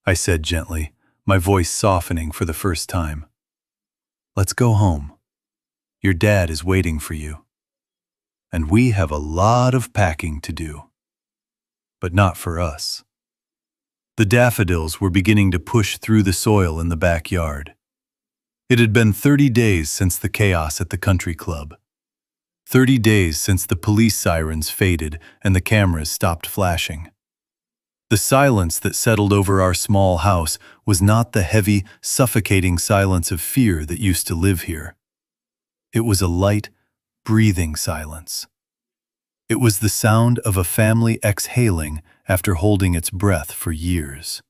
I said gently, my voice softening for the first time. "Let's go home. Your dad is waiting for you. And we have a lot of packing to do. But not for us." The daffodils were beginning to push through the soil in the backyard. It had been 30 days since the chaos at the country club. 30 days since the police sirens faded and the cameras stopped flashing. The silence that settled over our small house was not the heavy, suffocating silence of fear that used to live here. It was a light, breathing silence. It was the sound of a family exhaling after holding its breath for years.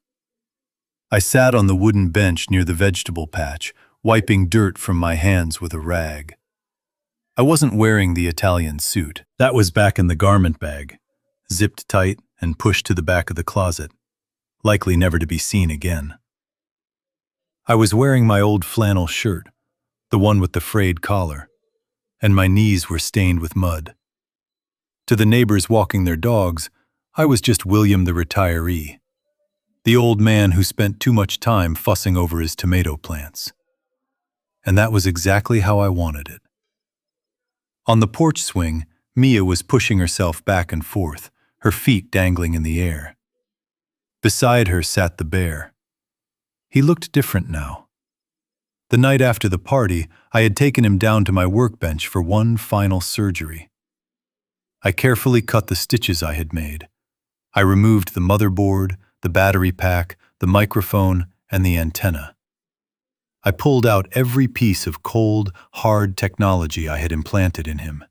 I sat on the wooden bench near the vegetable patch, wiping dirt from my hands with a rag. I wasn't wearing the Italian suit. That was back in the garment bag, zipped tight and pushed to the back of the closet, likely never to be seen again. I was wearing my old flannel shirt, the one with the frayed collar, and my knees were stained with mud. To the neighbors walking their dogs, I was just William the retiree, the old man who spent too much time fussing over his tomato plants. And that was exactly how I wanted it. On the porch swing, Mia was pushing herself back and forth, her feet dangling in the air. Beside her sat the bear. He looked different now. The night after the party, I had taken him down to my workbench for one final surgery. I carefully cut the stitches I had made. I removed the motherboard, the battery pack, the microphone, and the antenna. I pulled out every piece of cold, hard technology I had implanted in him.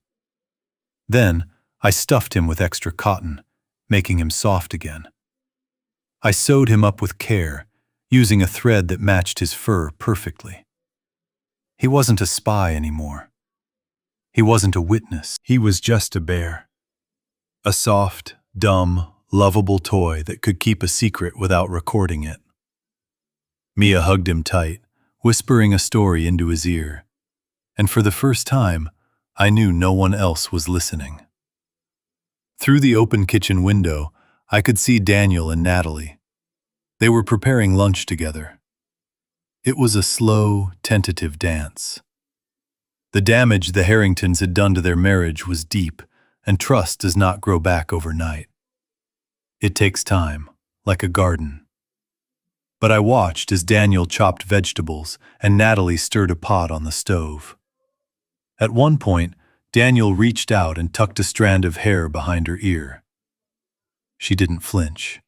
Then, I stuffed him with extra cotton, making him soft again. I sewed him up with care, using a thread that matched his fur perfectly. He wasn't a spy anymore. He wasn't a witness. He was just a bear. A soft, dumb, lovable toy that could keep a secret without recording it. Mia hugged him tight, whispering a story into his ear. And for the first time, I knew no one else was listening. Through the open kitchen window, I could see Daniel and Natalie. They were preparing lunch together. It was a slow, tentative dance. The damage the Harringtons had done to their marriage was deep, and trust does not grow back overnight. It takes time, like a garden. But I watched as Daniel chopped vegetables and Natalie stirred a pot on the stove. At one point, Daniel reached out and tucked a strand of hair behind her ear. She didn't flinch.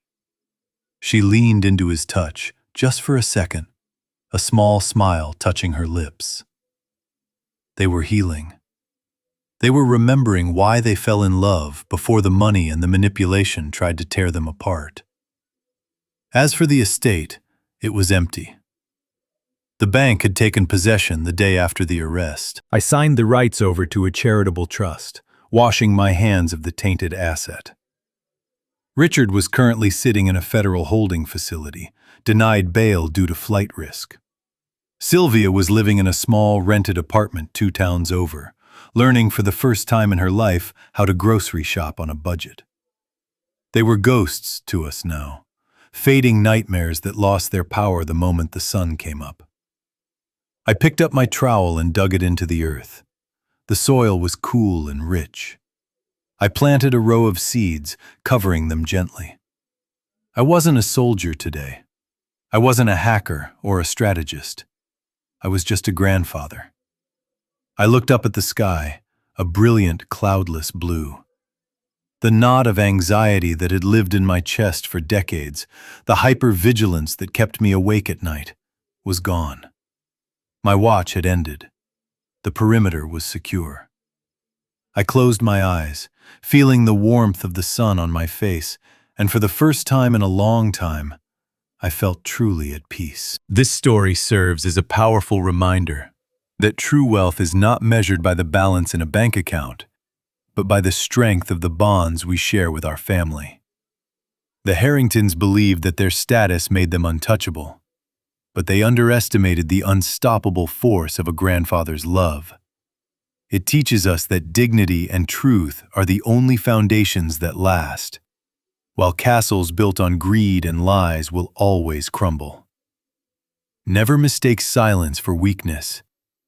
She leaned into his touch, just for a second, a small smile touching her lips. They were healing. They were remembering why they fell in love before the money and the manipulation tried to tear them apart. As for the estate, it was empty. The bank had taken possession the day after the arrest. I signed the rights over to a charitable trust, washing my hands of the tainted asset. Richard was currently sitting in a federal holding facility, denied bail due to flight risk. Sylvia was living in a small rented apartment 2 towns over, learning for the first time in her life how to grocery shop on a budget. They were ghosts to us now, fading nightmares that lost their power the moment the sun came up. I picked up my trowel and dug it into the earth. The soil was cool and rich. I planted a row of seeds, covering them gently. I wasn't a soldier today. I wasn't a hacker or a strategist. I was just a grandfather. I looked up at the sky, a brilliant, cloudless blue. The knot of anxiety that had lived in my chest for decades, the hypervigilance that kept me awake at night, was gone. My watch had ended. The perimeter was secure. I closed my eyes, feeling the warmth of the sun on my face, And for the first time in a long time, I felt truly at peace. This story serves as a powerful reminder that true wealth is not measured by the balance in a bank account, but by the strength of the bonds we share with our family. The Harringtons believed that their status made them untouchable, but they underestimated the unstoppable force of a grandfather's love. It teaches us that dignity and truth are the only foundations that last, while castles built on greed and lies will always crumble. Never mistake silence for weakness,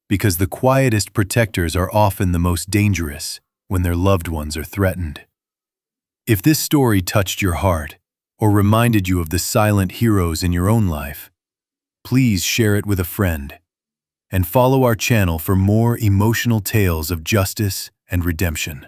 because the quietest protectors are often the most dangerous when their loved ones are threatened. If this story touched your heart or reminded you of the silent heroes in your own life, please share it with a friend and follow our channel for more emotional tales of justice and redemption.